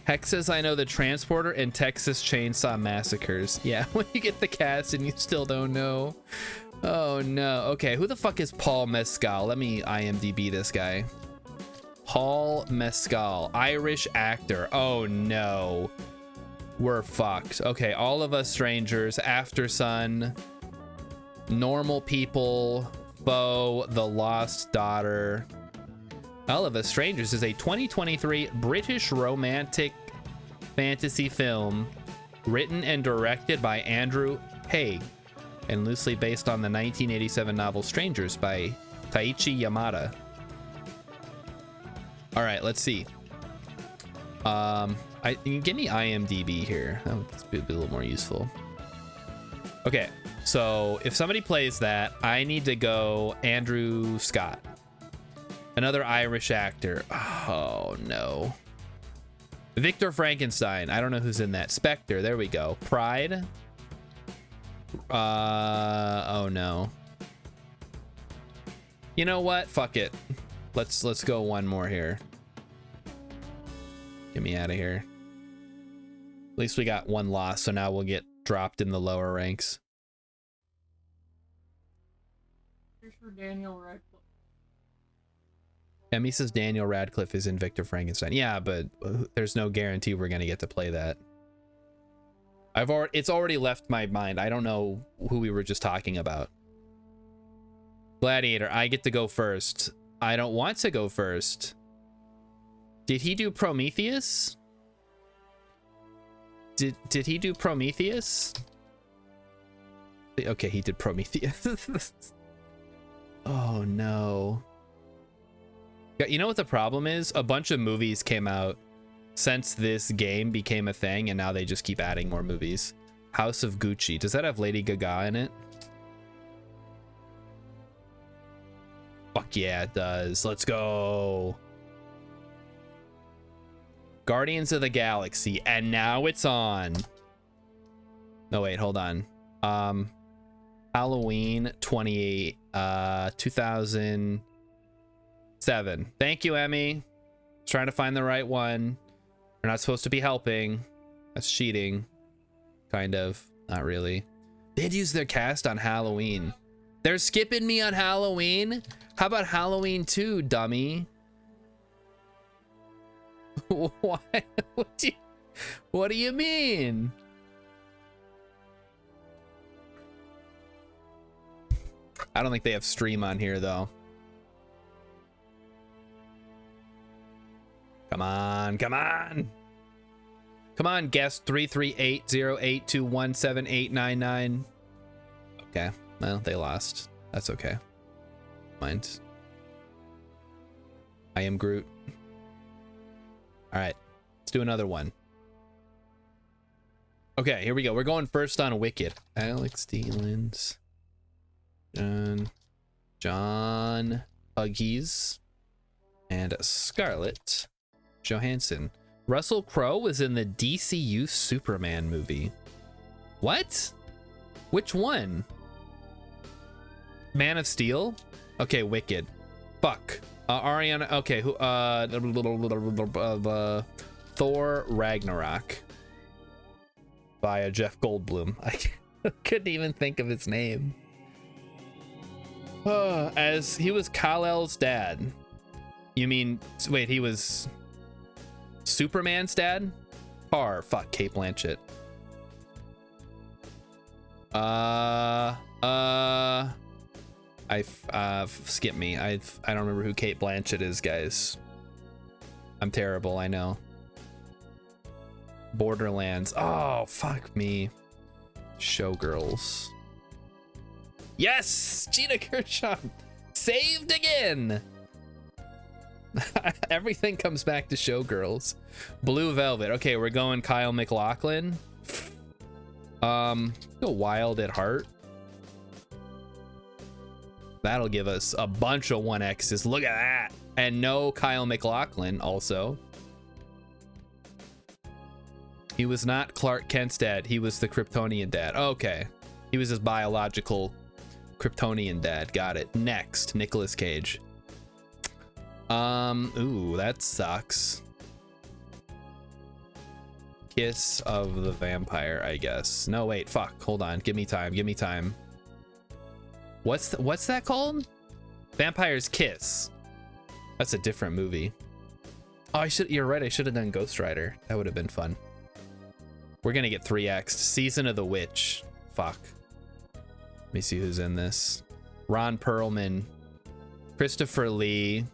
Hex says I know the Transporter and Texas Chainsaw Massacres. Yeah, when you get the cast and you still don't know. Oh no. Okay, who the fuck is Paul Mescal? Let me IMDb this guy. Paul Mescal, Irish actor. Oh no. We're fucked. Okay, All of Us Strangers, After Sun, Normal People, Beau, The Lost Daughter. All of Us Strangers is a 2023 British romantic fantasy film written and directed by Andrew Haig and loosely based on the 1987 novel Strangers by Taichi Yamada. All right, let's see. You can give me IMDb here. That would be a little more useful. Okay, so if somebody plays that, I need to go Andrew Scott. Another Irish actor. Oh, no. Victor Frankenstein. I don't know who's in that. Spectre. There we go. Pride. Oh, no. You know what? Fuck it. Let's go one more here. Get me out of here. At least we got one loss, so now we'll get dropped in the lower ranks. Here's for Daniel Radcliffe. Emmy says Daniel Radcliffe is in Victor Frankenstein. Yeah, but there's no guarantee we're gonna get to play that. It's already left my mind. I don't know who we were just talking about. Gladiator, I get to go first. I don't want to go first. Did he do Prometheus? Did he do Prometheus? Okay, he did Prometheus. Oh no. You know what the problem is? A bunch of movies came out since this game became a thing, and now they just keep adding more movies. House of Gucci. Does that have Lady Gaga in it? Fuck yeah, it does. Let's go. Guardians of the Galaxy, and now it's on. No, wait, hold on. Halloween 2007. Thank you, Emmy. Trying to find the right one. You're not supposed to be helping. That's cheating. Kind of. Not really. They'd use their cast on Halloween. They're skipping me on Halloween? How about Halloween 2, dummy? Why? What do you mean? I don't think they have stream on here though. Come on, come on. Come on, guest 33808217899. Okay, well, they lost. That's okay. Mind. I am Groot. All right, let's do another one. Okay, here we go. We're going first on Wicked. Alex Dealins. John Huggies. And Scarlett Johansson. Russell Crowe was in the DCU Superman movie. What? Which one? Man of Steel? Okay, Wicked. Fuck. Ariana. Okay, who? Thor Ragnarok via Jeff Goldblum. I couldn't even think of his name. As he was Kal-El's dad. You mean? Wait, he was Superman's dad? Fuck, Kate Blanchett. Skip me. I don't remember who Kate Blanchett is, guys. I'm terrible, I know. Borderlands. Oh, fuck me. Showgirls. Yes! Gina Gershon! Saved again! Everything comes back to Showgirls. Blue Velvet. Okay, we're going Kyle MacLachlan. Go Wild at Heart. That'll give us a bunch of 1X's. Look at that. And no Kyle MacLachlan also. He was not Clark Kent's dad. He was the Kryptonian dad. Okay. He was his biological Kryptonian dad. Got it. Next, Nicolas Cage. Ooh, that sucks. Kiss of the Vampire, I guess. No, wait, fuck. Hold on. Give me time. Give me time. What's that called? Vampire's Kiss. That's a different movie. Oh, you're right. I should have done Ghost Rider. That would have been fun. We're gonna get 3x'd. Season of the Witch. Fuck. Let me see who's in this. Ron Perlman. Christopher Lee.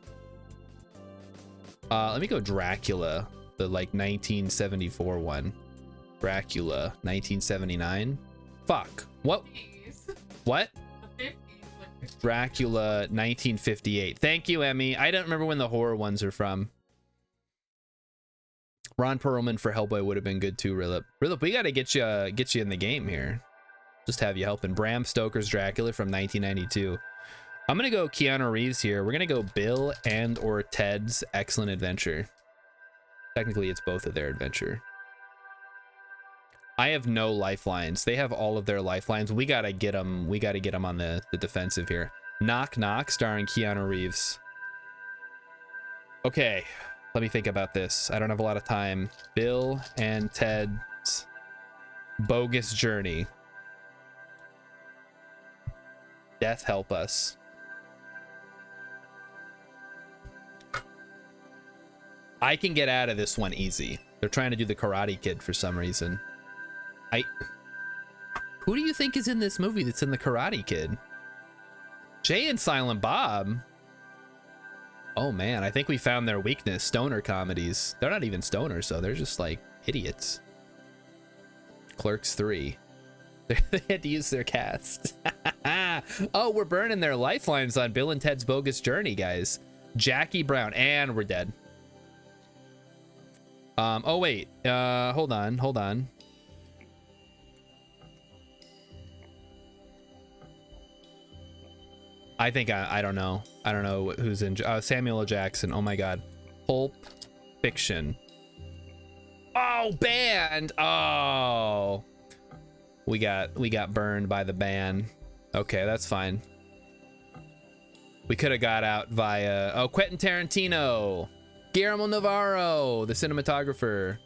Let me go Dracula. The like 1974 one. Dracula 1979. Fuck. What? 50s. What? The 50s. Like Dracula 1958. Thank you, Emmy. I don't remember when the horror ones are from. Ron Perlman for Hellboy would have been good too, Rilip. Rilip, we gotta get you in the game here. Just have you helping. Bram Stoker's Dracula from 1992. I'm gonna go Keanu Reeves here. We're gonna go Bill and or Ted's Excellent Adventure. Technically, it's both of their adventure. I have no lifelines. They have all of their lifelines. We gotta get them. We gotta get them on the defensive here. Knock Knock, starring Keanu Reeves. Okay, let me think about this. I don't have a lot of time. Bill and Ted's Bogus Journey. Death help us. I can get out of this one easy. They're trying to do the Karate Kid for some reason. Who do you think is in this movie that's in the Karate Kid? Jay and Silent Bob. Oh man, I think we found their weakness. Stoner comedies. They're not even stoners, so they're just like idiots. Clerks 3. They had to use their cast. Oh, we're burning their lifelines on Bill and Ted's Bogus Journey, guys. Jackie Brown, and we're dead. Oh wait, hold on. I think I don't know. I don't know who's in. Samuel L. Jackson. Oh my God. Pulp Fiction. Oh, banned. Oh, we got burned by the ban. Okay, that's fine. We could have got out via Quentin Tarantino. Guillermo Navarro, the cinematographer.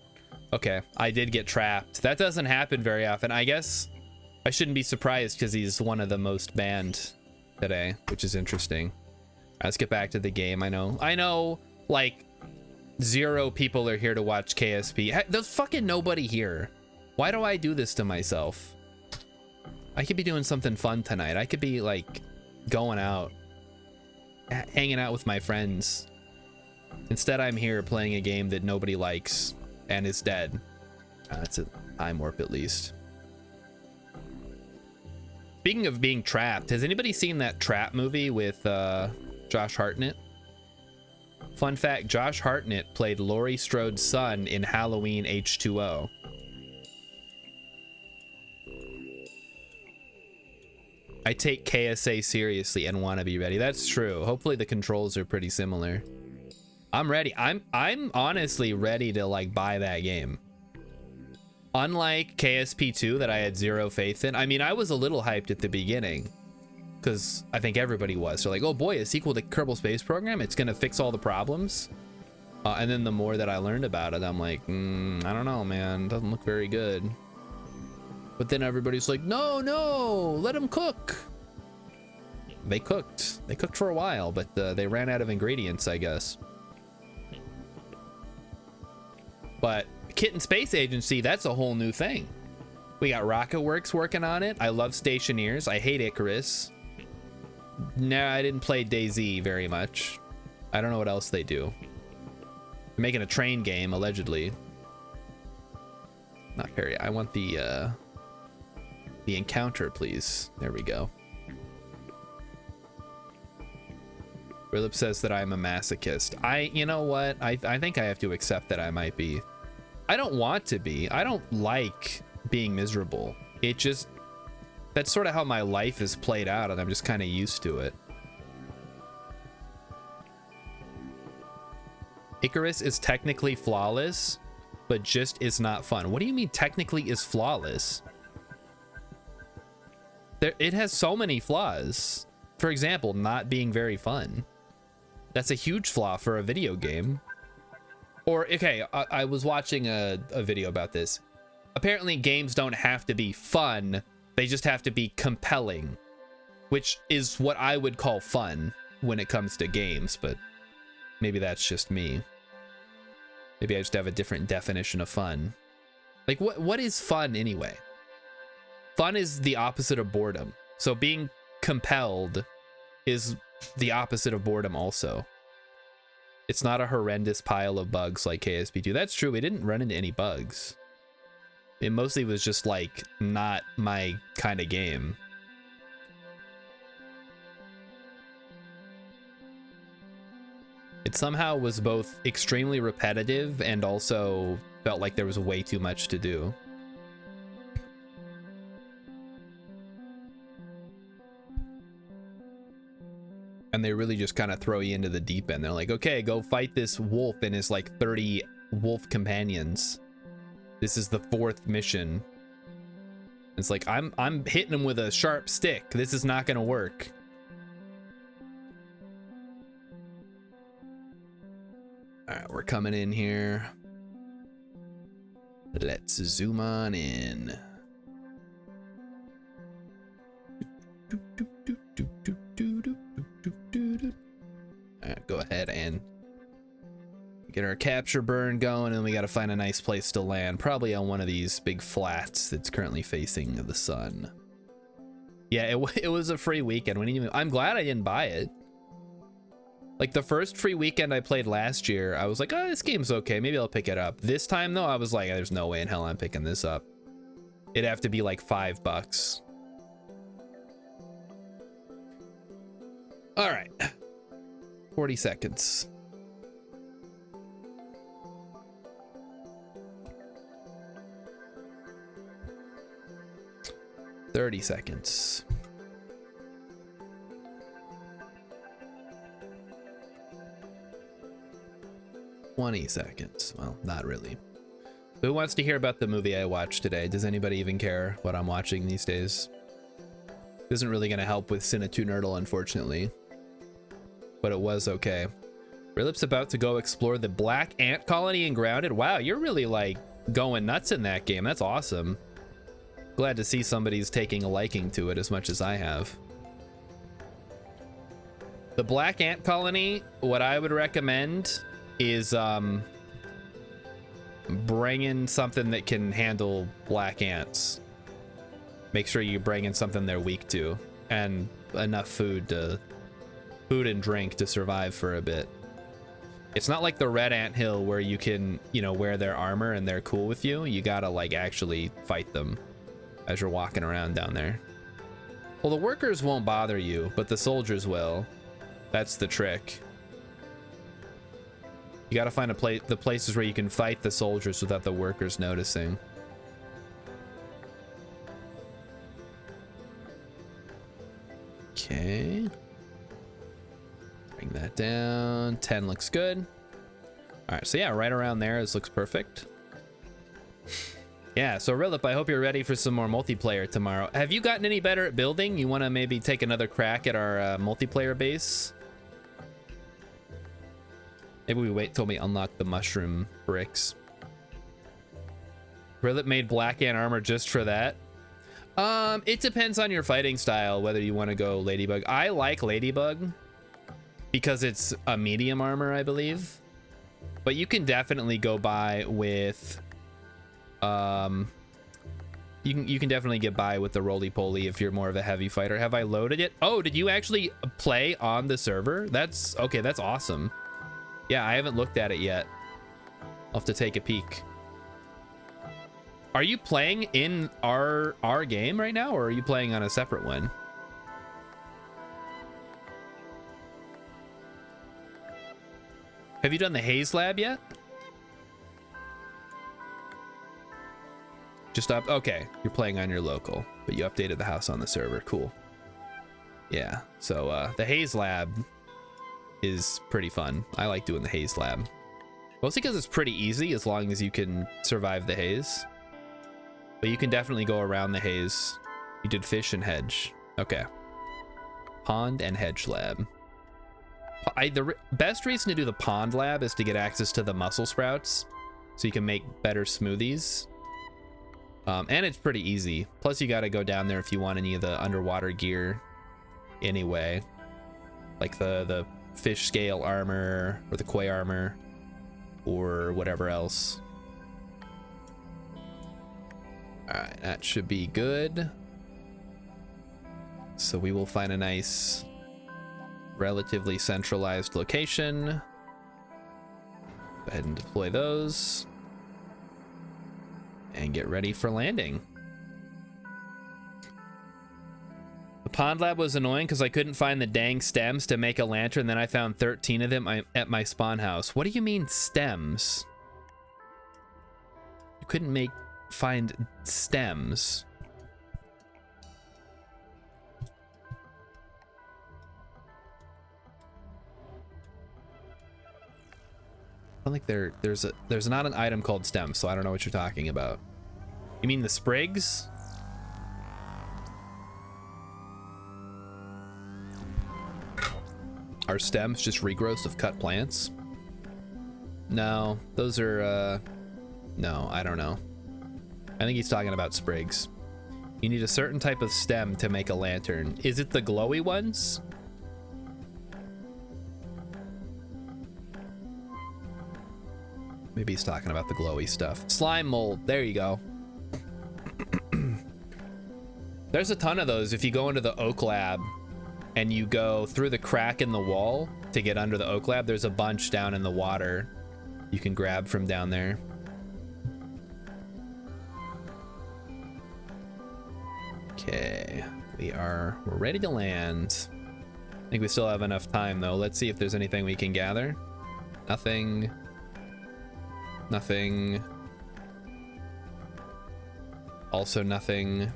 Okay, I did get trapped. That doesn't happen very often. I guess I shouldn't be surprised because he's one of the most banned today, which is interesting. Let's get back to the game. I know, like 0 people are here to watch KSP. There's fucking nobody here. Why do I do this to myself? I could be doing something fun tonight. I could be like going out, hanging out with my friends. Instead, I'm here playing a game that nobody likes and is dead. That's a time warp at least. Speaking of being trapped, has anybody seen that Trap movie with Josh Hartnett? Fun fact, Josh Hartnett played Laurie Strode's son in Halloween H2O. I take KSA seriously and want to be ready. That's true. Hopefully the controls are pretty similar. I'm ready. I'm honestly ready to like buy that game. Unlike KSP 2 that I had 0 faith in. I mean, I was a little hyped at the beginning because I think everybody was. So like, oh boy, a sequel to Kerbal Space Program. It's going to fix all the problems. And then the more that I learned about it, I'm like, I don't know, man. Doesn't look very good. But then everybody's like, no, let them cook. They cooked. They cooked for a while, but they ran out of ingredients, I guess. But Kitten Space Agency, that's a whole new thing. We got Rocket Works working on it. I love Stationeers. I hate Icarus. No, I didn't play DayZ very much. I don't know what else they do. They're making a train game, allegedly. Not Perry. I want the encounter, please. There we go. Rilip says that I'm a masochist. You know what? I think I have to accept that I might be. I don't want to be. I don't like being miserable. It just, that's sort of how my life is played out, and I'm just kind of used to it. Icarus is technically flawless, but just is not fun. What do you mean technically is flawless? It has so many flaws. For example, not being very fun. That's a huge flaw for a video game. Or, okay, I was watching a video about this. Apparently games don't have to be fun, they just have to be compelling, which is what I would call fun when it comes to games, but maybe that's just me. Maybe I just have a different definition of fun. Like, what is fun anyway? Fun is the opposite of boredom. So being compelled is the opposite of boredom also. It's not a horrendous pile of bugs like KSP2. That's true. We didn't run into any bugs. It mostly was just like not my kind of game. It somehow was both extremely repetitive and also felt like there was way too much to do. And they really just kind of throw you into the deep end. They're like, okay, go fight this wolf and his like 30 wolf companions. This is the 4th mission. It's like, I'm hitting him with a sharp stick. This is not gonna work. All right, we're coming in here. Let's zoom on in. All right, go ahead and get our capture burn going, and we got to find a nice place to land, probably on one of these big flats that's currently facing the sun. Yeah, it was a free weekend. I'm glad I didn't buy it. Like the first free weekend I played last year, I was like, oh, this game's okay, maybe I'll pick it up. This time though, I was like, there's no way in hell I'm picking this up. It'd have to be like $5. All right, 40 seconds. $30 seconds. 20 seconds. Well, not really. So who wants to hear about the movie I watched today? Does anybody even care what I'm watching these days? Isn't really going to help with Cine2 Nerdle, unfortunately. But it was okay. Rilip's about to go explore the black ant colony in Grounded. Wow, you're really like going nuts in that game. That's awesome. Glad to see somebody's taking a liking to it as much as I have. The black ant colony, what I would recommend is bring in something that can handle black ants. Make sure you bring in something they're weak to, and enough food and drink to survive for a bit. It's not like the red ant hill where you can, you know, wear their armor and they're cool with you. You gotta like actually fight them as you're walking around down there. Well, the workers won't bother you, but the soldiers will. That's the trick. You gotta find the places where you can fight the soldiers without the workers noticing. Okay. Bring that down. 10 looks good. All right, so yeah, right around there. This looks perfect. Yeah, so Rilip, I hope you're ready for some more multiplayer tomorrow. Have you gotten any better at building? You want to maybe take another crack at our multiplayer base? Maybe we wait till we unlock the mushroom bricks. Rilip made black ant armor just for that. It depends on your fighting style, whether you want to go Ladybug. I like Ladybug because it's a medium armor, I believe. But you can definitely go by with... You can definitely get by with the roly-poly if you're more of a heavy fighter. Have I loaded it? Oh, did you actually play on the server? That's... okay, that's awesome. Yeah, I haven't looked at it yet. I'll have to take a peek. Are you playing in our game right now, or are you playing on a separate one? Have you done the Haze Lab yet? Just up. Okay, you're playing on your local, but you updated the house on the server. Cool. Yeah, so the Haze Lab is pretty fun. I like doing the Haze Lab. Mostly because it's pretty easy as long as you can survive the haze. But you can definitely go around the haze. You did fish and hedge. Okay. Pond and hedge lab. The best reason to do the pond lab is to get access to the mussel sprouts, so you can make better smoothies. And it's pretty easy. Plus you got to go down there if you want any of the underwater gear anyway. Like the fish scale armor or the koi armor. or whatever else. All right, that should be good. So we will find a nice, relatively centralized location. Go ahead and deploy those. And get ready for landing. The pond lab was annoying because I couldn't find the dang stems to make a lantern. Then I found 13 of them at my spawn house. What do you mean stems? You couldn't find stems. I don't think there's not an item called stems, so I don't know what you're talking about. You mean the sprigs? Are stems just regrowths of cut plants? No, those are, no, I don't know. I think he's talking about sprigs. You need a certain type of stem to make a lantern. Is it the glowy ones? Maybe he's talking about the glowy stuff. Slime mold, there you go. There's a ton of those. If you go into the oak lab and you go through the crack in the wall to get under the oak lab, there's a bunch down in the water you can grab from down there. Okay, we're ready to land. I think we still have enough time though. Let's see if there's anything we can gather. Nothing. Nothing. Also nothing.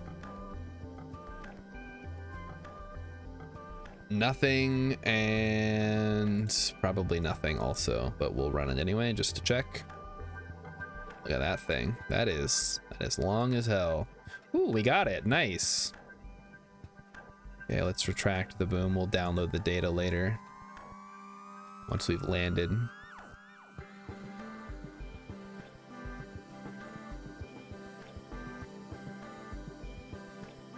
Nothing, and probably nothing also, but we'll run it anyway just to check. Look at that thing. That is long as hell. Ooh, we got it. Nice. Okay, let's retract the boom. We'll download the data later once we've landed.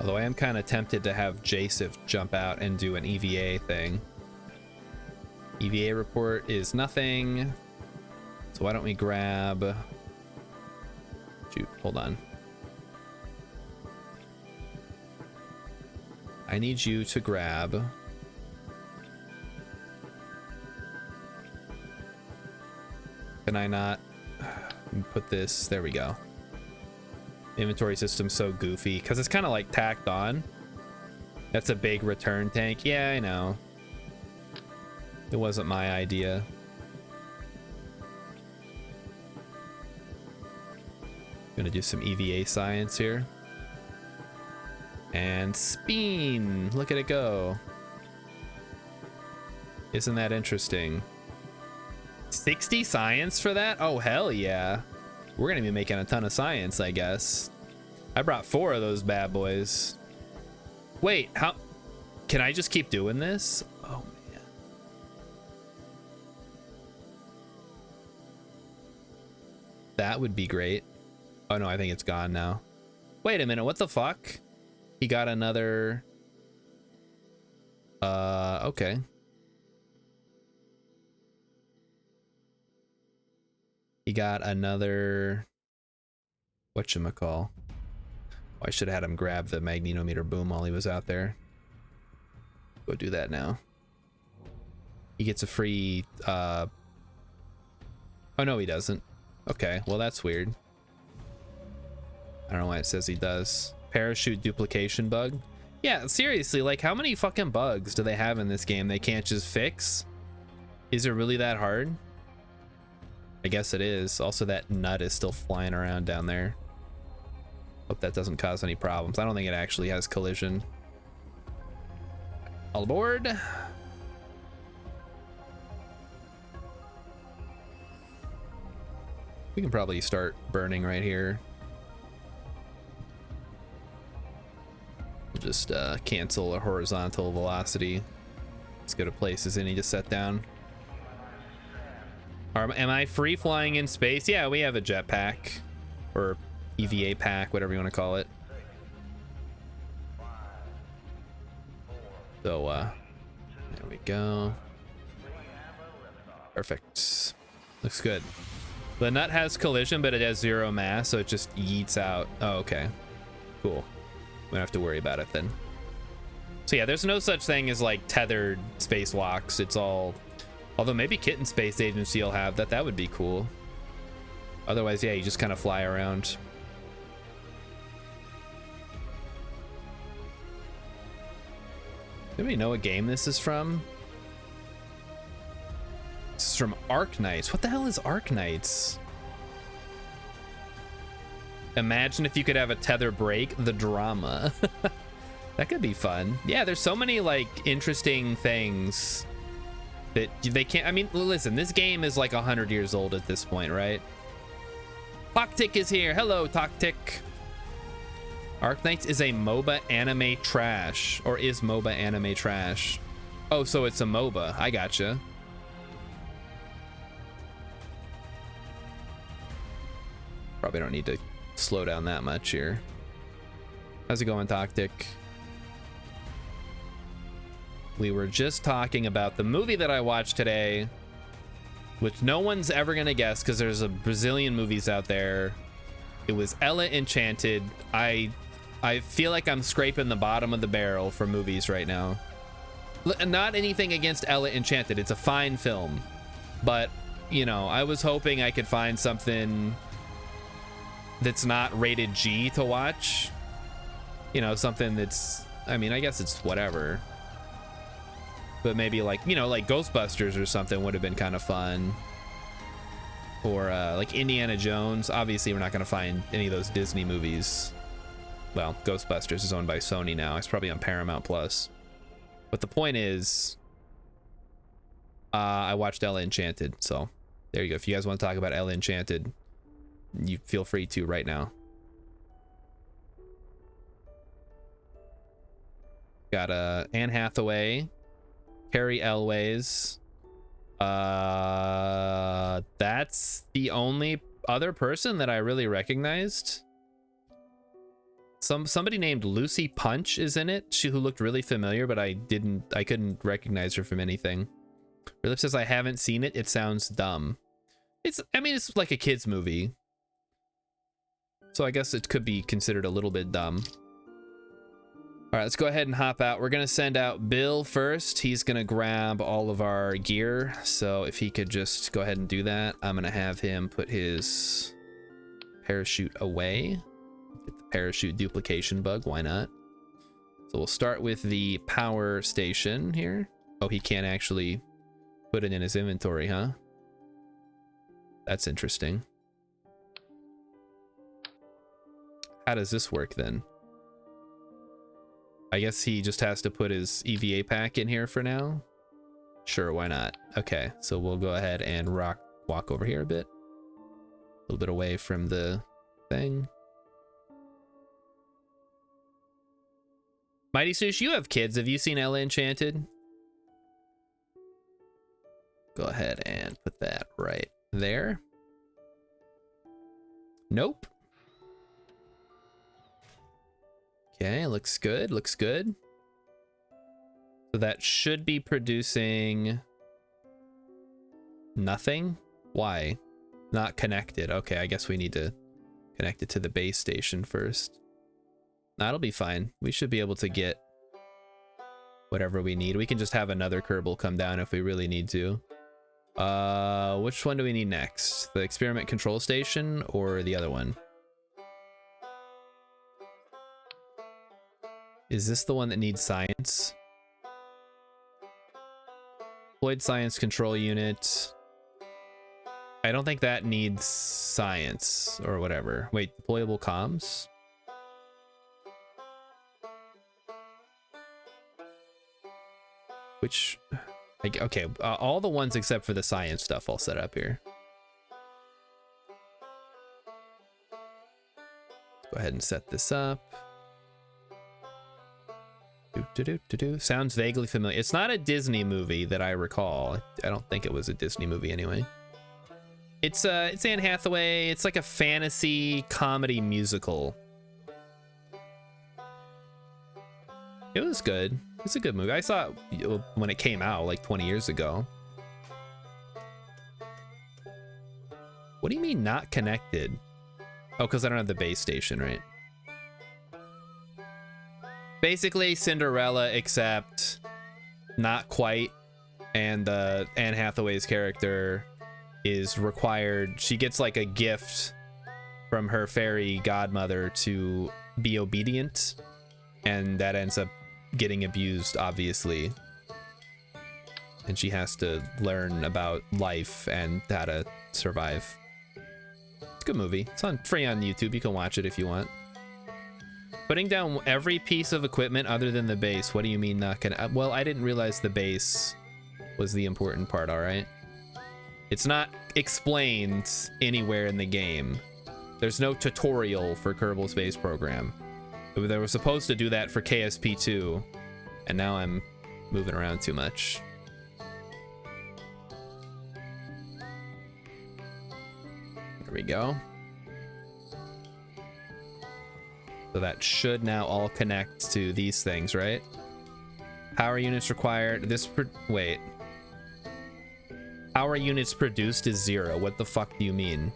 Although I am kind of tempted to have Jacif jump out and do an EVA thing. EVA report is nothing. So why don't we grab... Shoot, hold on. I need you to grab... Can I not put this... There we go. Inventory system's so goofy because it's kind of like tacked on. That's a big return tank. Yeah, I know. It wasn't my idea. Gonna do some EVA science here. And spin. Look at it go. Isn't that interesting? 60 science for that? Oh, hell yeah. We're gonna be making a ton of science, I guess. I brought 4 of those bad boys. Wait, how? Can I just keep doing this? Oh, man. That would be great. Oh, no, I think it's gone now. Wait a minute, what the fuck? He got another... okay. He got another... Whatchamacall? Oh, I should have had him grab the magnetometer boom while he was out there. Go do that now. He gets a free... Oh, no, he doesn't. Okay, well, that's weird. I don't know why it says he does. Parachute duplication bug? Yeah, seriously, like, how many fucking bugs do they have in this game they can't just fix? Is it really that hard? I guess it is. Also, that nut is still flying around down there. Hope that doesn't cause any problems. I don't think it actually has collision. All aboard. We can probably start burning right here. We'll just cancel a horizontal velocity. Let's go to places I need to set down. Am I free flying in space? Yeah, we have a jetpack or EVA pack, whatever you want to call it. So, there we go. Perfect. Looks good. The nut has collision, but it has 0 mass, so it just yeets out. Oh, okay. Cool. We don't have to worry about it then. So yeah, there's no such thing as like tethered spacewalks. It's all... Although maybe Kitten Space Agency will have that. That would be cool. Otherwise, yeah, you just kind of fly around. Anybody know what game this is from? This is from Arknights. What the hell is Arknights? Imagine if you could have a tether break, the drama. That could be fun. Yeah, there's so many like interesting things that they can't. I mean, listen, this game is like 100 years old at this point, right? Toktik is here. Hello, Toktik. Arknights is a MOBA anime trash, or is MOBA anime trash? Oh, so it's a MOBA. I gotcha. Probably don't need to slow down that much here. How's it going, Toktik? We were just talking about the movie that I watched today, which no one's ever gonna guess because there's a Brazilian movies out there. It was Ella Enchanted. I feel like I'm scraping the bottom of the barrel for movies right now. Not anything against Ella Enchanted. It's a fine film. But, you know, I was hoping I could find something that's not rated G to watch. You know, something that's... I mean, I guess it's whatever. But maybe like, you know, like Ghostbusters or something would have been kind of fun. Or like Indiana Jones. Obviously, we're not going to find any of those Disney movies. Well, Ghostbusters is owned by Sony now. It's probably on Paramount Plus. But the point is, I watched Ella Enchanted. So there you go. If you guys want to talk about Ella Enchanted, you feel free to right now. Got Anne Hathaway, Carrie Elways. That's the only other person that I really recognized. Somebody named Lucy Punch is in it. Who looked really familiar, but I couldn't recognize her from anything. Relip says I haven't seen it. It sounds dumb. I mean, it's like a kid's movie. So I guess it could be considered a little bit dumb. All right, let's go ahead and hop out. We're gonna send out Bill first. He's gonna grab all of our gear. So if he could just go ahead and do that, I'm gonna have him put his parachute away. Get the parachute duplication bug, why not? So we'll start with the power station here. Oh, he can't actually put it in his inventory, huh? That's interesting. How does this work then? I guess he just has to put his EVA pack in here for now. Sure, why not? Okay, so we'll go ahead and walk over here a bit. A little bit away from the thing. Mighty Sush, you have kids. Have you seen Ella Enchanted? Go ahead and put that right there. Nope. Okay, looks good, looks good. So that should be producing nothing. Why? Not connected. Okay, I guess we need to connect it to the base station first. That'll be fine. We should be able to get whatever we need. We can just have another Kerbal come down if we really need to. Which one do we need next? The experiment control station or the other one? Is this the one that needs science? Deployed science control unit. I don't think that needs science or whatever. Wait, deployable comms? Which, like, okay, all the ones except for the science stuff I'll set up here. Go ahead and set this up. Sounds vaguely familiar. It's not a Disney movie that I recall. I don't think it was a Disney movie anyway. It's Anne Hathaway. It's like a fantasy comedy musical. It was good. It's a good movie. I saw it when it came out like 20 years ago. What do you mean not connected? Oh, because I don't have the base station, right? Basically Cinderella, except not quite. And Anne Hathaway's character is required. She gets like a gift from her fairy godmother to be obedient, and that ends up getting abused, obviously. And she has to learn about life and how to survive. It's a good movie. It's free on YouTube. You can watch it if you want. Putting down every piece of equipment other than the base. What do you mean not gonna? Well, I didn't realize the base was the important part, all right? It's not explained anywhere in the game. There's no tutorial for Kerbal Space Program. They were supposed to do that for KSP 2, and now I'm moving around too much. There we go. So that should now all connect to these things, right? Power units required. Wait. Power units produced is 0. What the fuck do you mean?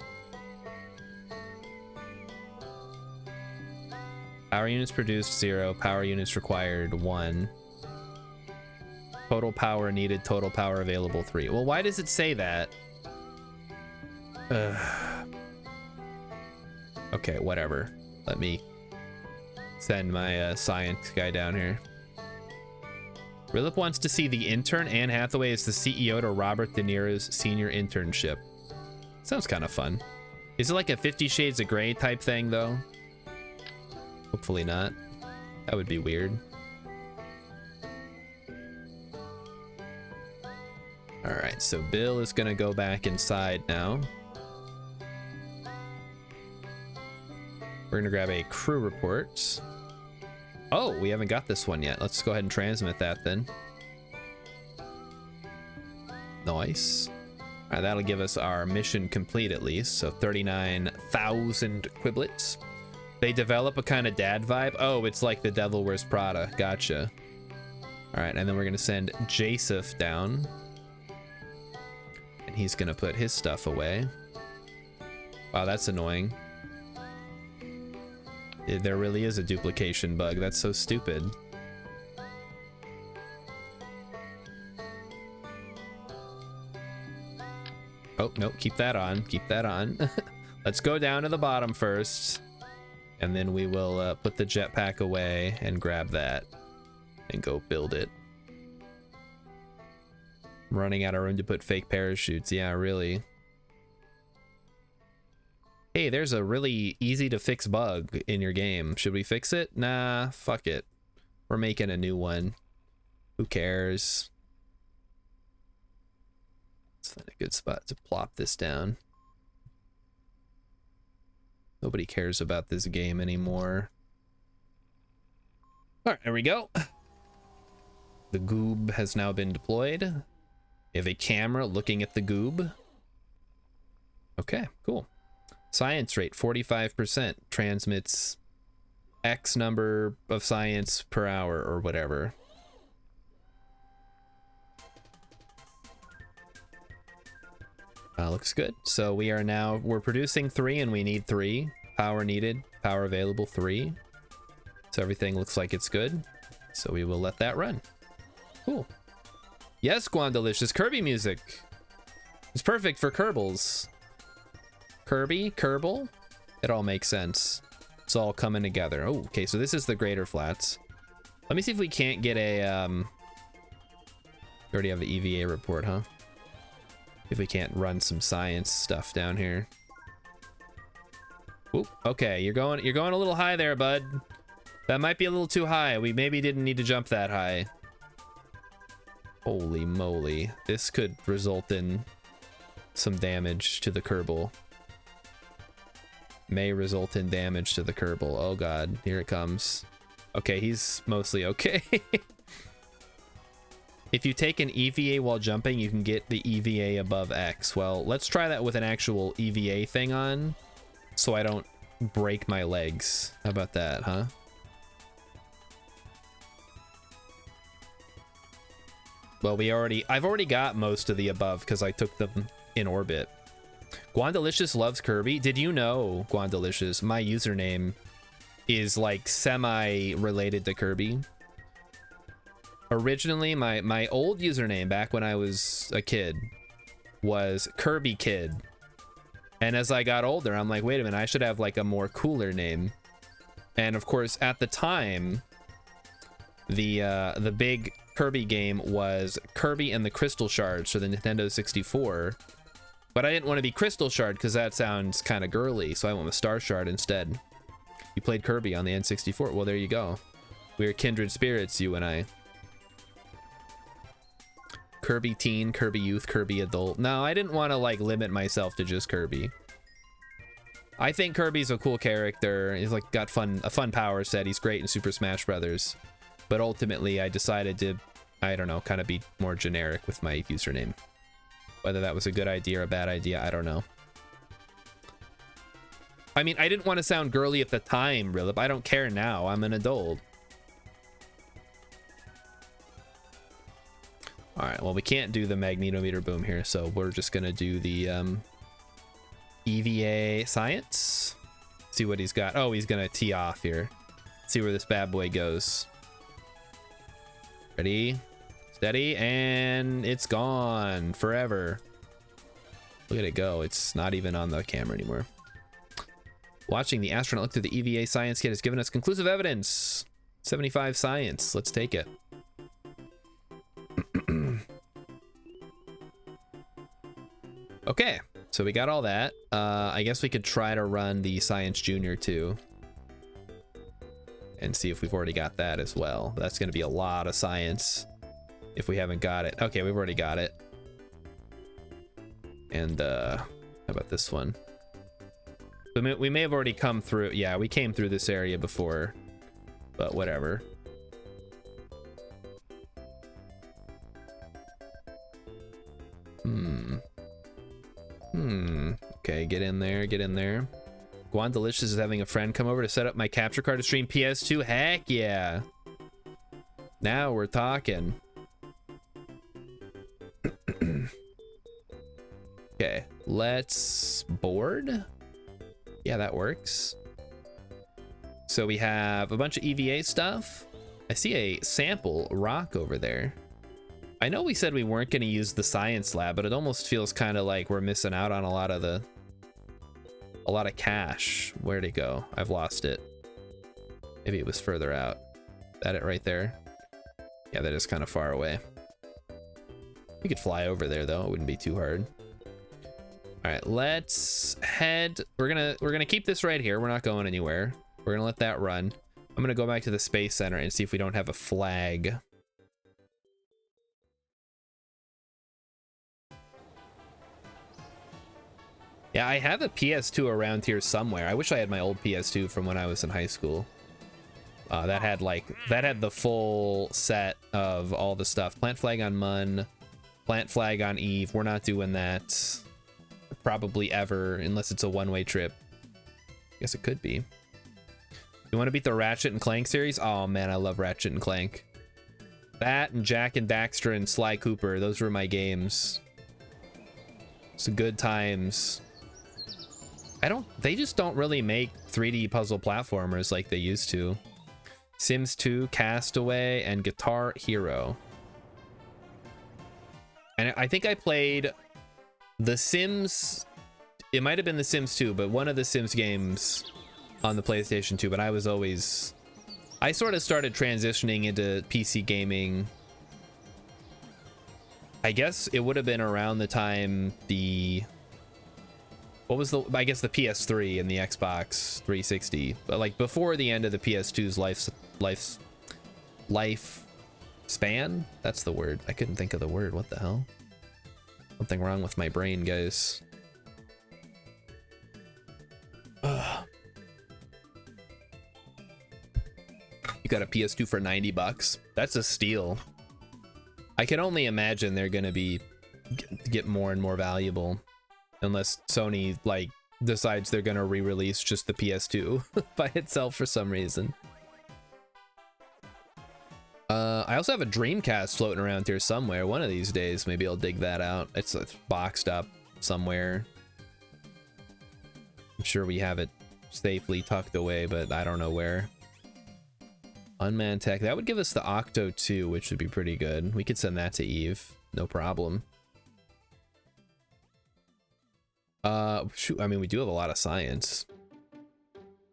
Power units produced 0. Power units required 1. Total power needed. Total power available 3. Well, why does it say that? Okay, whatever. Let me send my science guy down here. Rilip wants to see the intern. Anne Hathaway is the CEO to Robert De Niro's senior internship. Sounds kind of fun. Is it like a 50 Shades of Grey type thing, though? Hopefully not. That would be weird. All right, so Bill is gonna go back inside now. We're gonna grab a crew report. Oh, we haven't got this one yet. Let's go ahead and transmit that then. Nice. All right, that'll give us our mission complete at least. So 39,000 quiblets. They develop a kind of dad vibe. Oh, it's like the Devil Wears Prada. Gotcha. All right, and then we're gonna send Jasif down. And he's gonna put his stuff away. Wow, that's annoying. There really is a duplication bug. That's so stupid. Oh, no, keep that on. Keep that on. Let's go down to the bottom first. And then we will put the jetpack away and grab that and go build it. I'm running out of room to put fake parachutes. Yeah, really. Hey, there's a really easy to fix bug in your game. Should we fix it? Nah, fuck it. We're making a new one. Who cares? Let's find a good spot to plop this down. Nobody cares about this game anymore. All right, there we go. The goob has now been deployed. We have a camera looking at the goob. Okay, cool. Science rate 45%, transmits X number of science per hour or whatever. Looks good. So we're producing 3 and we need 3. Power needed, power available 3. So everything looks like it's good. So we will let that run. Cool. Yes, Guandalicious, Kirby music. It's perfect for Kerbals. Kirby, Kerbal, it all makes sense. It's all coming together. Oh, okay, so this is the Greater Flats. Let me see if we can't get a, we already have the EVA report, huh? If we can't run some science stuff down here. Oop, okay, you're going a little high there, bud. That might be a little too high. We maybe didn't need to jump that high. Holy moly. This could result in some damage to the Kerbal. May result in damage to the Kerbal. Oh god, here it comes. Okay, he's mostly okay. If you take an EVA while jumping, you can get the EVA above X. Well, let's try that with an actual EVA thing on, so I don't break my legs. How about that, huh? Well, I've already got most of the above because I took them in orbit. Guandalicious loves Kirby. Did you know, Guandalicious, my username is like semi-related to Kirby? Originally, my old username back when I was a kid was Kirby Kid. And as I got older, I'm like, wait a minute, I should have like a more cooler name. And of course, at the time, the big Kirby game was Kirby and the Crystal Shards for the Nintendo 64. But I didn't want to be Crystal Shard because that sounds kind of girly, so I went with Star Shard instead. You played Kirby on the N64. Well, there you go. We're kindred spirits, you and I. Kirby Teen, Kirby Youth, Kirby Adult. No, I didn't want to like limit myself to just Kirby. I think Kirby's a cool character. He's like got a fun power set. He's great in Super Smash Brothers. But ultimately, I decided to, I don't know, kind of be more generic with my username. Whether that was a good idea or a bad idea, I don't know. I mean, I didn't want to sound girly at the time, really, but I don't care now. I'm an adult. All right, well, we can't do the magnetometer boom here, so we're just going to do the EVA science. See what he's got. Oh, he's going to tee off here. See where this bad boy goes. Ready, steady, and it's gone forever. Look at it go. It's not even on the camera anymore. Watching the astronaut look through the EVA science kit has given us conclusive evidence. 75 science. Let's take it. Okay, so we got all that. I guess we could try to run the Science Junior too. And see if we've already got that as well. That's going to be a lot of science if we haven't got it. Okay, we've already got it. And how about this one? We may have already come through. Yeah, we came through this area before, but whatever. Okay, get in there, get in there. Guandalicious is having a friend come over to set up my capture card to stream PS2. Heck yeah. Now we're talking. Okay, let's board. Yeah, that works. So we have a bunch of EVA stuff. I see a sample rock over there. I know we said we weren't going to use the science lab, but it almost feels kind of like we're missing out on a lot of cash. Where'd it go? I've lost it. Maybe it was further out. Is that it right there? Yeah, that is kind of far away. We could fly over there though. It wouldn't be too hard. All right, let's head. We're gonna keep this right here. We're not going anywhere. We're gonna let that run. I'm gonna go back to the Space Center and see if we don't have a flag. Yeah, I have a PS2 around here somewhere. I wish I had my old PS2 from when I was in high school. That had the full set of all the stuff. Plant flag on Mun, plant flag on Eve. We're not doing that probably ever unless it's a one-way trip. I guess it could be. You want to beat the Ratchet and Clank series? Oh man, I love Ratchet and Clank. That and Jack and Daxter and Sly Cooper. Those were my games. Some good times. They just don't really make 3D puzzle platformers like they used to. Sims 2, Castaway, and Guitar Hero. And I think I played The Sims. It might have been The Sims 2, but one of the Sims games on the PlayStation 2. But I sort of started transitioning into PC gaming. I guess it would have been around the time I guess the PS3 and the Xbox 360, but like before the end of the PS2's life span. That's the word. I couldn't think of the word. What the hell? Something wrong with my brain, guys. Ugh. You got a PS2 for 90 bucks. That's a steal. I can only imagine they're gonna get more and more valuable. Unless Sony like decides they're gonna re-release just the PS2 by itself for some reason. I also have a Dreamcast floating around here somewhere. One of these days, maybe I'll dig that out. It's boxed up somewhere. I'm sure we have it safely tucked away, but I don't know where. Unmanned tech. That would give us the Octo 2, which would be pretty good. We could send that to Eve. No problem. Shoot, I mean, we do have a lot of science.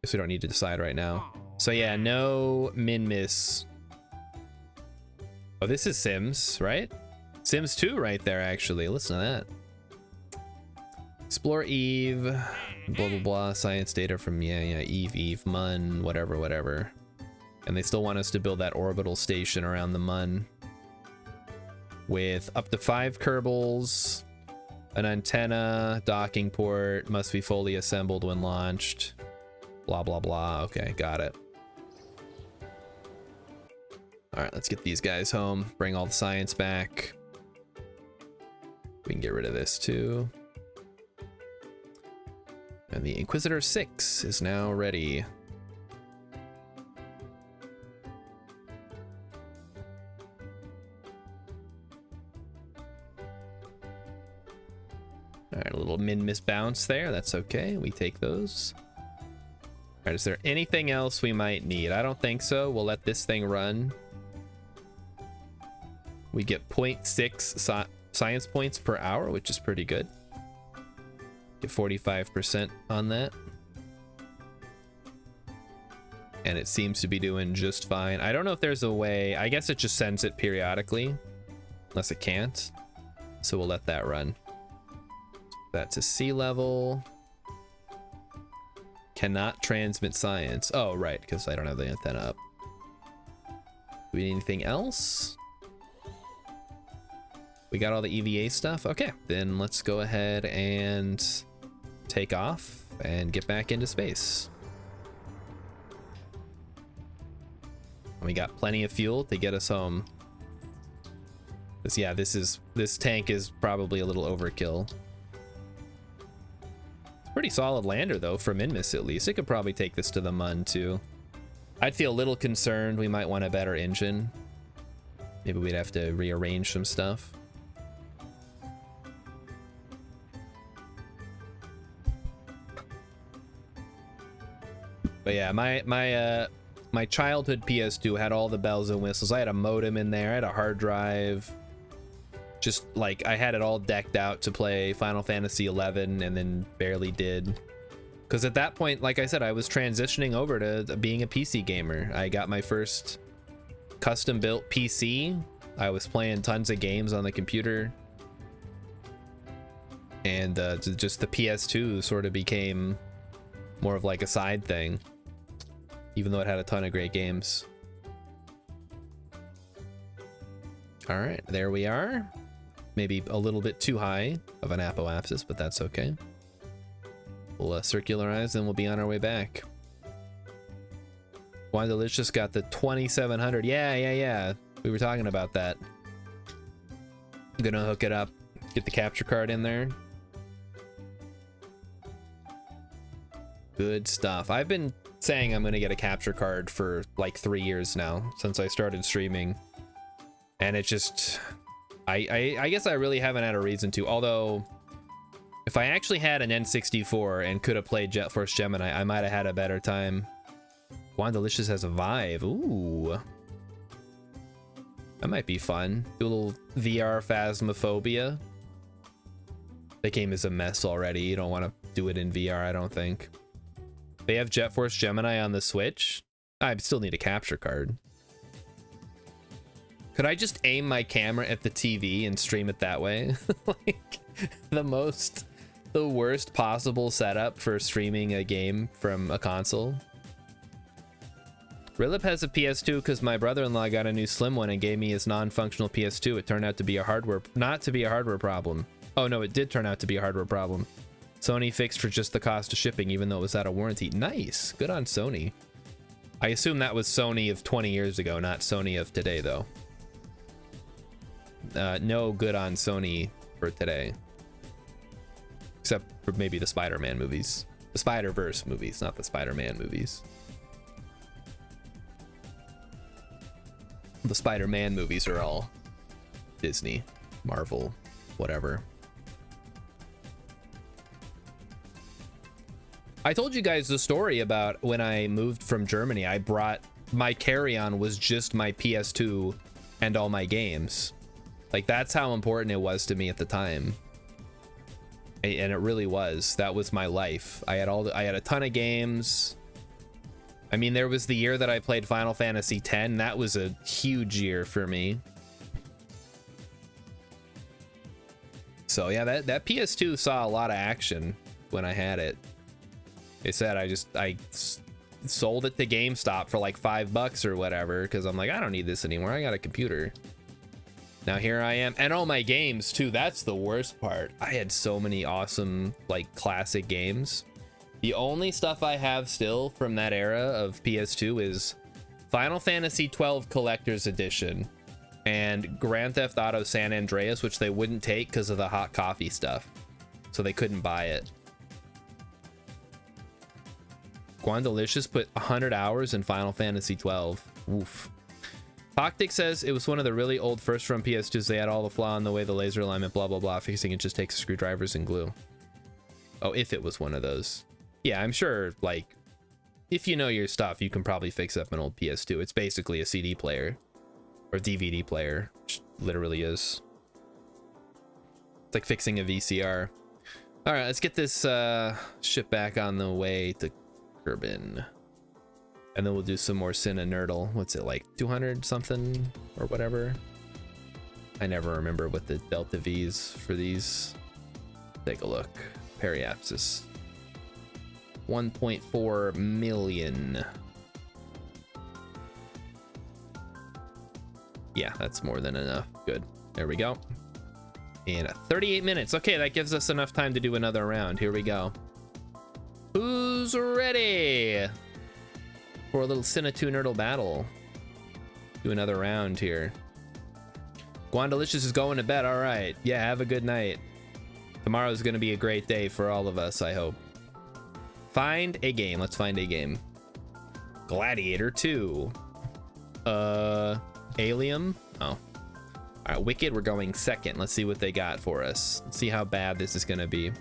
Guess we don't need to decide right now. So yeah, no min-miss. Oh, this is Sims, right? Sims 2 right there, actually. Listen to that. Explore Eve. Blah, blah, blah. Science data from, yeah, Eve, Mun, whatever. And they still want us to build that orbital station around the Mun. With up to 5 Kerbals, an antenna, docking port, must be fully assembled when launched. Blah, blah, blah. Okay, got it. All right, let's get these guys home. Bring all the science back. We can get rid of this too. And the Inquisitor 6 is now ready. All right, a little min-miss bounce there. That's okay. We take those. All right, is there anything else we might need? I don't think so. We'll let this thing run. We get 0.6 science points per hour, which is pretty good. Get 45% on that. And it seems to be doing just fine. I don't know if there's a way. I guess it just sends it periodically. Unless it can't. So we'll let that run. That to sea level. Cannot transmit science. Oh, right, because I don't have the antenna up. Do we need anything else? We got all the EVA stuff? Okay, then let's go ahead and take off and get back into space. We got plenty of fuel to get us home. Because yeah, this tank is probably a little overkill. Pretty solid lander though for min-miss at least. It could probably take this to the Mun too. I'd feel a little concerned. We might want a better engine. Maybe we'd have to rearrange some stuff. But yeah, my childhood PS2 had all the bells and whistles. I had a modem in there. I had a hard drive. Just like I had it all decked out to play Final Fantasy 11 and then barely did. Because at that point, like I said, I was transitioning over to being a PC gamer. I got my first custom built PC. I was playing tons of games on the computer. And just the PS2 sort of became more of like a side thing. Even though it had a ton of great games. All right, there we are. Maybe a little bit too high of an apoapsis, but that's okay. We'll circularize and we'll be on our way back. Wandelicious got the 2700. Yeah. We were talking about that. I'm gonna hook it up, get the capture card in there. Good stuff. I've been saying I'm gonna get a capture card for like 3 years now, since I started streaming. And it just... I guess I really haven't had a reason to, although if I actually had an N64 and could have played Jet Force Gemini, I might have had a better time. Wandelicious has a Vive. Ooh. That might be fun. Do a little VR Phasmophobia. The game is a mess already. You don't want to do it in VR, I don't think. They have Jet Force Gemini on the Switch. I still need a capture card. Could I just aim my camera at the TV and stream it that way? Like the worst possible setup for streaming a game from a console. Rilip has a PS2 because my brother-in-law got a new slim one and gave me his non-functional PS2. It turned out to be not to be a hardware problem. Oh no, it did turn out to be a hardware problem. Sony fixed for just the cost of shipping, even though it was out of warranty. Nice, good on Sony. I assume that was Sony of 20 years ago, not Sony of today though. No good on Sony for today. Except for maybe the Spider-Man movies. The Spider-Verse movies, not the Spider-Man movies. The Spider-Man movies are all Disney, Marvel, whatever. I told you guys the story about when I moved from Germany. I brought my carry-on was just my PS2 and all my games. Like, that's how important it was to me at the time. And it really was. That was my life. I had a ton of games. I mean, there was the year that I played Final Fantasy X. That was a huge year for me. So yeah, that PS2 saw a lot of action when I had it. They said I sold it to GameStop for like $5 or whatever, because I'm like, I don't need this anymore. I got a computer. Now here I am, and all my games too. That's the worst part. I had so many awesome like classic games. The only stuff I have still from that era of PS2 is Final Fantasy 12 Collector's Edition and Grand Theft Auto San Andreas, which they wouldn't take because of the hot coffee stuff, so they couldn't buy it. Guandalicious put 100 hours in Final Fantasy 12. Oof. Toctic says it was one of the really old first run PS2s. They had all the flaw in the way the laser alignment, blah, blah, blah. Fixing it just takes screwdrivers and glue. Oh, if it was one of those. Yeah, I'm sure, like, if you know your stuff, you can probably fix up an old PS2. It's basically a CD player or DVD player, which literally is. It's like fixing a VCR. All right, let's get this ship back on the way to Kerbin. And then we'll do some more Sin and Nerdle. What's it, like 200 something or whatever? I never remember what the delta V's for these. Take a look. Periapsis. 1.4 million. Yeah, that's more than enough. Good. There we go. And 38 minutes. Okay, that gives us enough time to do another round. Here we go. Who's ready for a little Cinna2 Nerdle battle? Do another round here. Guandalicious is going to bed. All right. Yeah, have a good night. Tomorrow's going to be a great day for all of us, I hope. Find a game. Let's find a game. Gladiator 2. Alien. Oh. All right, Wicked, we're going second. Let's see what they got for us. Let's see how bad this is going to be.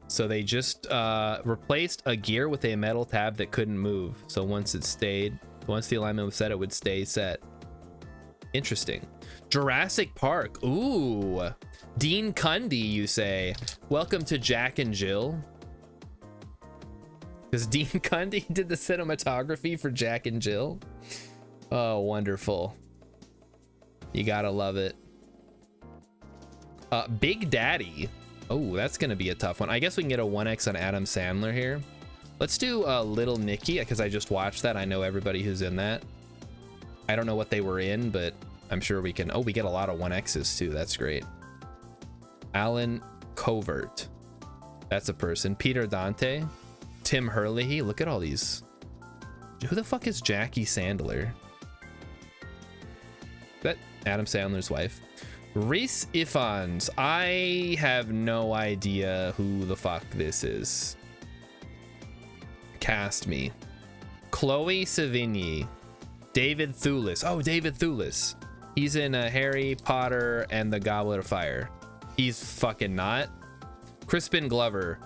So they just replaced a gear with a metal tab that couldn't move. So once the alignment was set, it would stay set. Interesting. Jurassic Park. Ooh. Dean Cundy, you say. Welcome to Jack and Jill. Because Dean Cundy did the cinematography for Jack and Jill. Oh, wonderful. You gotta love it. Big Daddy. Oh, that's gonna be a tough one. I guess we can get a 1x on Adam Sandler here. Let's do Little Nicky, because I just watched that. I know everybody who's in that. I don't know what they were in, but I'm sure we can. Oh, we get a lot of 1x's too. That's great. Alan Covert. That's a person. Peter Dante. Tim Hurley. Look at all these. Who the fuck is Jackie Sandler? That Adam Sandler's wife. Reese Ifans. I have no idea who the fuck this is. Cast me. Chloe Sevigny. David Thewlis. Oh, David Thewlis. He's in Harry Potter and the Goblet of Fire. He's fucking not. Crispin Glover.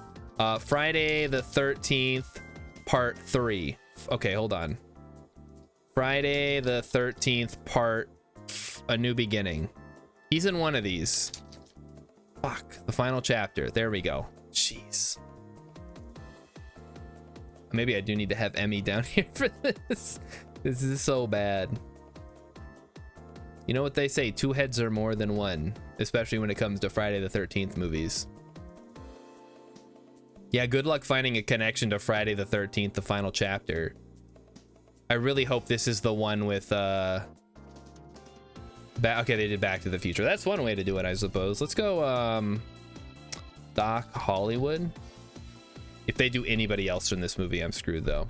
Friday the 13th, part 3. Okay, hold on. Friday the 13th, part A New Beginning. He's in one of these. Fuck, the final chapter. There we go. Jeez. Maybe I do need to have Emmy down here for this. This is so bad. You know what they say, two heads are more than one, especially when it comes to Friday the 13th movies. Yeah, good luck finding a connection to Friday the 13th, the final chapter. I really hope this is the one with okay, they did Back to the Future. That's one way to do it, I suppose. Let's go Doc Hollywood. If they do anybody else from this movie, I'm screwed though.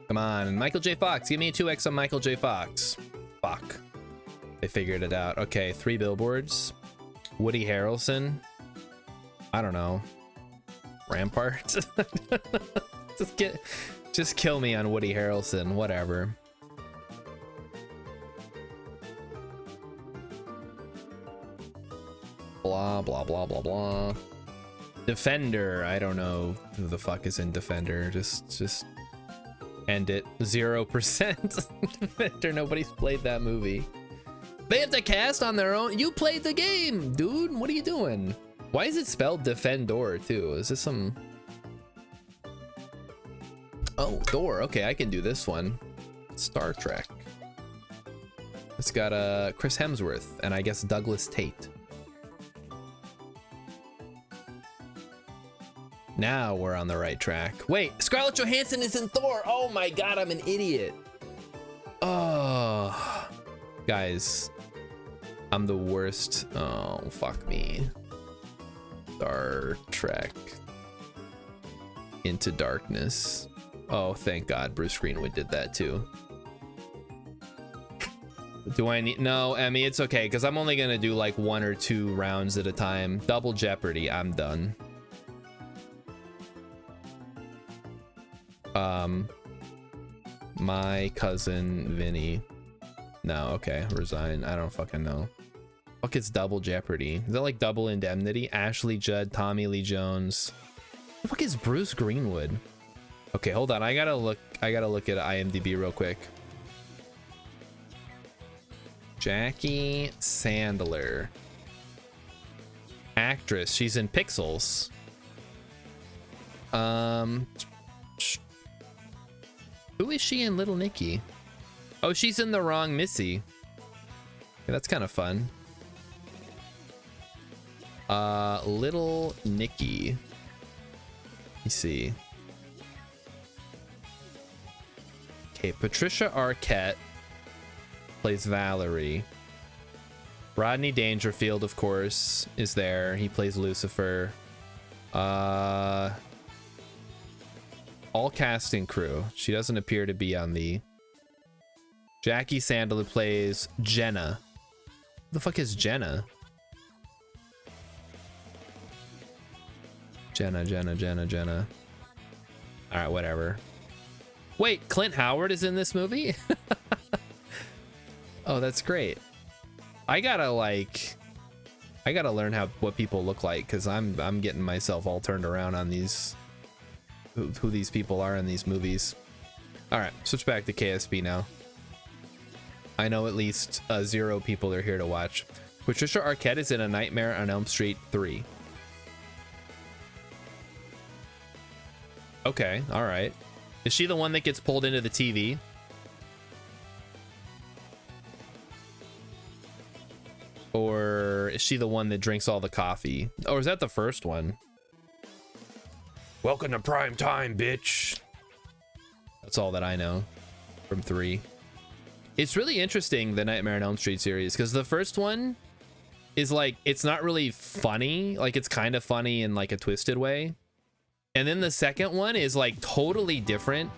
Come on, Michael J. Fox. Give me a 2x on Michael J. Fox. Fuck. They figured it out. Okay, 3 billboards. Woody Harrelson. I don't know. Rampart? Just kill me on Woody Harrelson, whatever. Blah, blah, blah, blah, blah. Defender, I don't know who the fuck is in Defender. Just end it. 0% Defender, nobody's played that movie. They have to cast on their own. You played the game, dude. What are you doing? Why is it spelled Defendor too? Is this some... Oh, Thor. Okay, I can do this one. Star Trek. It's got Chris Hemsworth and I guess Douglas Tate. Now we're on the right track. Wait, Scarlett Johansson is in Thor. Oh my god, I'm an idiot. Oh, guys, I'm the worst. Oh, fuck me. Star Trek Into Darkness. Oh, thank God Bruce Greenwood did that too. Do I need... No, Emmy, it's okay, because I'm only gonna do like 1 or 2 rounds at a time. Double Jeopardy, I'm done. My cousin Vinny. No, okay, resign. I don't fucking know. Fuck, it's Double Jeopardy. Is that like Double Indemnity? Ashley Judd, Tommy Lee Jones. The fuck is Bruce Greenwood? Okay, hold on. I gotta look at IMDb real quick. Jackie Sandler. Actress. She's in Pixels. Who is she in Little Nicky? Oh, she's in The Wrong Missy. Yeah, that's kind of fun. Little Nicky. Let me see. Okay, Patricia Arquette plays Valerie. Rodney Dangerfield, of course, is there. He plays Lucifer. All cast and crew. She doesn't appear to be on the... Jackie Sandler plays Jenna. Who the fuck is Jenna? Jenna. Alright, whatever. Wait, Clint Howard is in this movie? Oh, that's great. I gotta learn what people look like, because I'm getting myself all turned around on these... Who these people are in these movies. All right, switch back to KSP now. I know at least 0 people are here to watch. Patricia Arquette is in A Nightmare on Elm Street 3. Okay, all right. Is she the one that gets pulled into the TV? Or is she the one that drinks all the coffee? Or is that the first one? Welcome to prime time, bitch. That's all that I know from 3. It's really interesting, the Nightmare on Elm Street series, because the first one is like, it's not really funny. Like, it's kind of funny in like a twisted way. And then the second one is like totally different.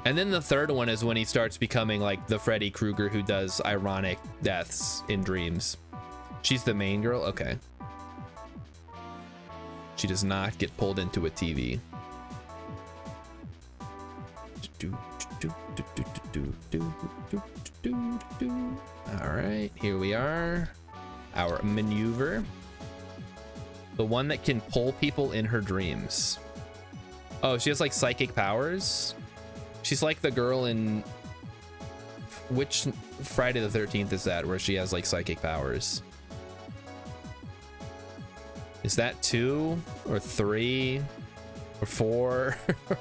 And then the third one is when he starts becoming like the Freddy Krueger who does ironic deaths in dreams. She's the main girl? Okay. She does not get pulled into a TV. All right, here we are. Our maneuver. The one that can pull people in her dreams. Oh, she has like psychic powers. She's like the girl in... Which Friday the 13th is that, where she has like psychic powers? Is that 2 or 3 or 4 or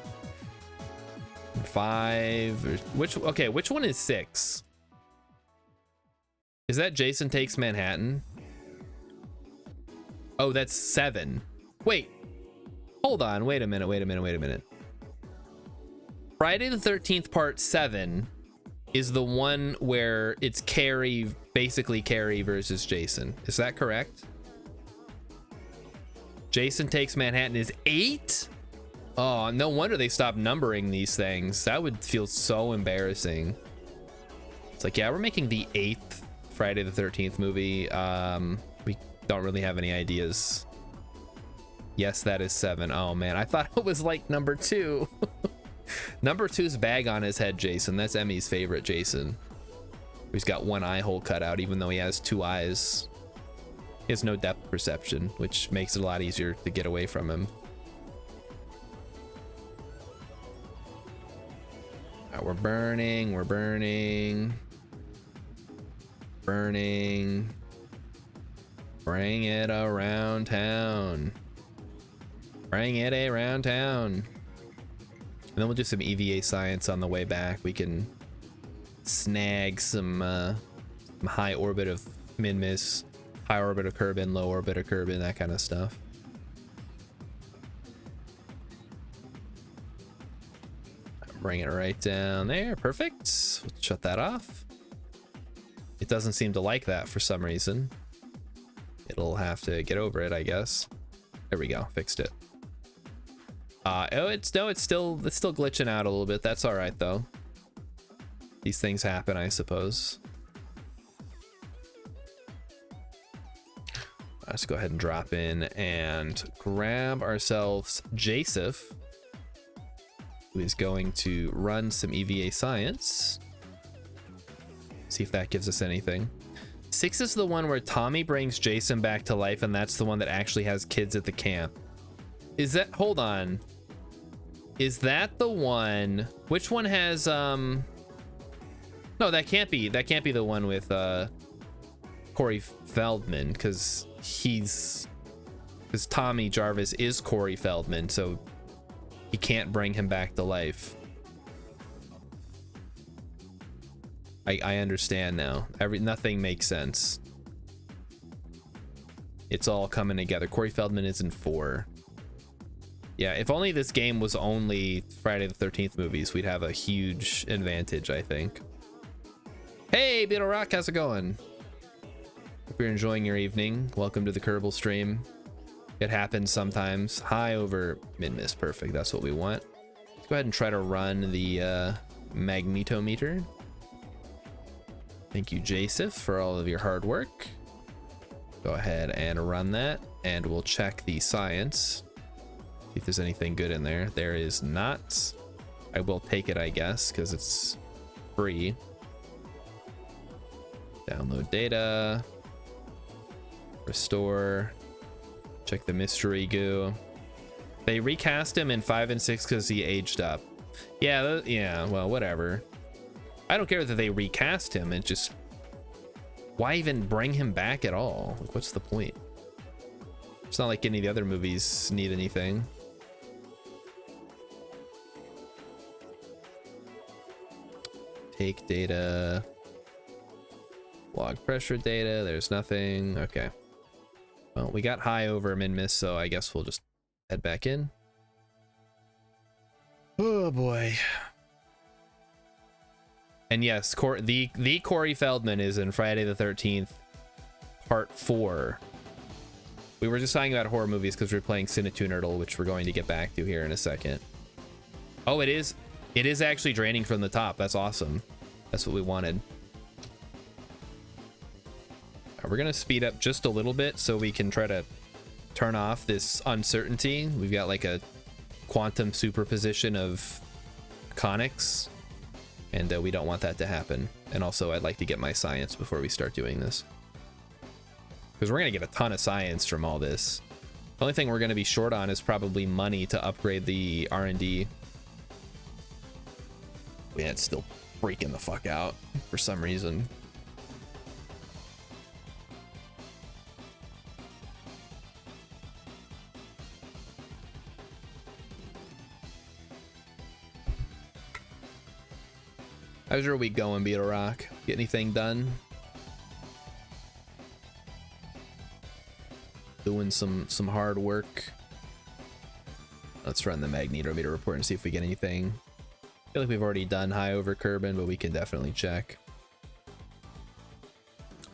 5 or which one is 6? Is that Jason Takes Manhattan? Oh, that's 7. Wait, hold on, wait a minute. Friday the 13th part 7 is the one where it's basically Carrie versus Jason. Is that correct? Jason Takes Manhattan is 8? Oh, no wonder they stopped numbering these things. That would feel so embarrassing. It's like, yeah, we're making the 8th Friday the 13th movie. We don't really have any ideas Yes, that is 7. Oh man, I thought it was like number 2. Number 2's bag on his head, Jason. That's Emmy's favorite Jason. He's got one eye hole cut out, even though he has 2 eyes. He has no depth perception, which makes it a lot easier to get away from him. Right, we're burning, we're burning. Burning. Bring it around town. Bring it around town. And then we'll do some EVA science on the way back. We can snag some high orbit of min-miss, high orbit of Kerbin, low orbit of Kerbin, that kind of stuff. Bring it right down there. Perfect. Let's shut that off. It doesn't seem to like that for some reason. It'll have to get over it, I guess. There we go. Fixed it. Oh, it's still glitching out a little bit. That's all right though. These things happen, I suppose. Let's go ahead and drop in and grab ourselves Joseph, who is going to run some EVA science. See if that gives us anything. 6 is the one where Tommy brings Jason back to life, and that's the one that actually has kids at the camp. Is that, hold on. Is that the one, which one has, no, that can't be the one with, Corey Feldman, because Tommy Jarvis is Corey Feldman, so he can't bring him back to life. I understand now. Nothing makes sense. It's all coming together. Corey Feldman is in 4. Yeah, if only this game was only Friday the 13th movies, we'd have a huge advantage, I think. Hey, Beetle Rock, how's it going? Hope you're enjoying your evening. Welcome to the Kerbal stream. It happens sometimes. High over min-miss, perfect. That's what we want. Let's go ahead and try to run the magnetometer. Thank you, Joseph, for all of your hard work. Go ahead and run that, and we'll check the science. See if there's anything good in there. There is not. I will take it, I guess, because it's free. Download data. Restore. Check the mystery goo. They recast him in 5 and 6 because he aged up. Yeah, yeah, well, whatever. I don't care that they recast him. It just, why even bring him back at all? Like, what's the point? It's not like any of the other movies need anything. Take data. Log pressure data. There's nothing. Okay. Well, we got high over min-miss, so I guess we'll just head back in. Oh boy. And yes, the Corey Feldman is in Friday the 13th, Part 4. We were just talking about horror movies because we're playing Cinetunerdle, which we're going to get back to here in a second. Oh, it is actually draining from the top. That's awesome. That's what we wanted. We're gonna speed up just a little bit so we can try to turn off this uncertainty. We've got like a quantum superposition of conics, and we don't want that to happen. And also, I'd like to get my science before we start doing this, because we're gonna get a ton of science from all this. The only thing we're gonna be short on is probably money to upgrade the R&D. Yeah, it's still freaking the fuck out for some reason. How's your week going, Beetle Rock? Get anything done? Doing some hard work. Let's run the magnetometer report and see if we get anything. I feel like we've already done high over Kerbin, but we can definitely check.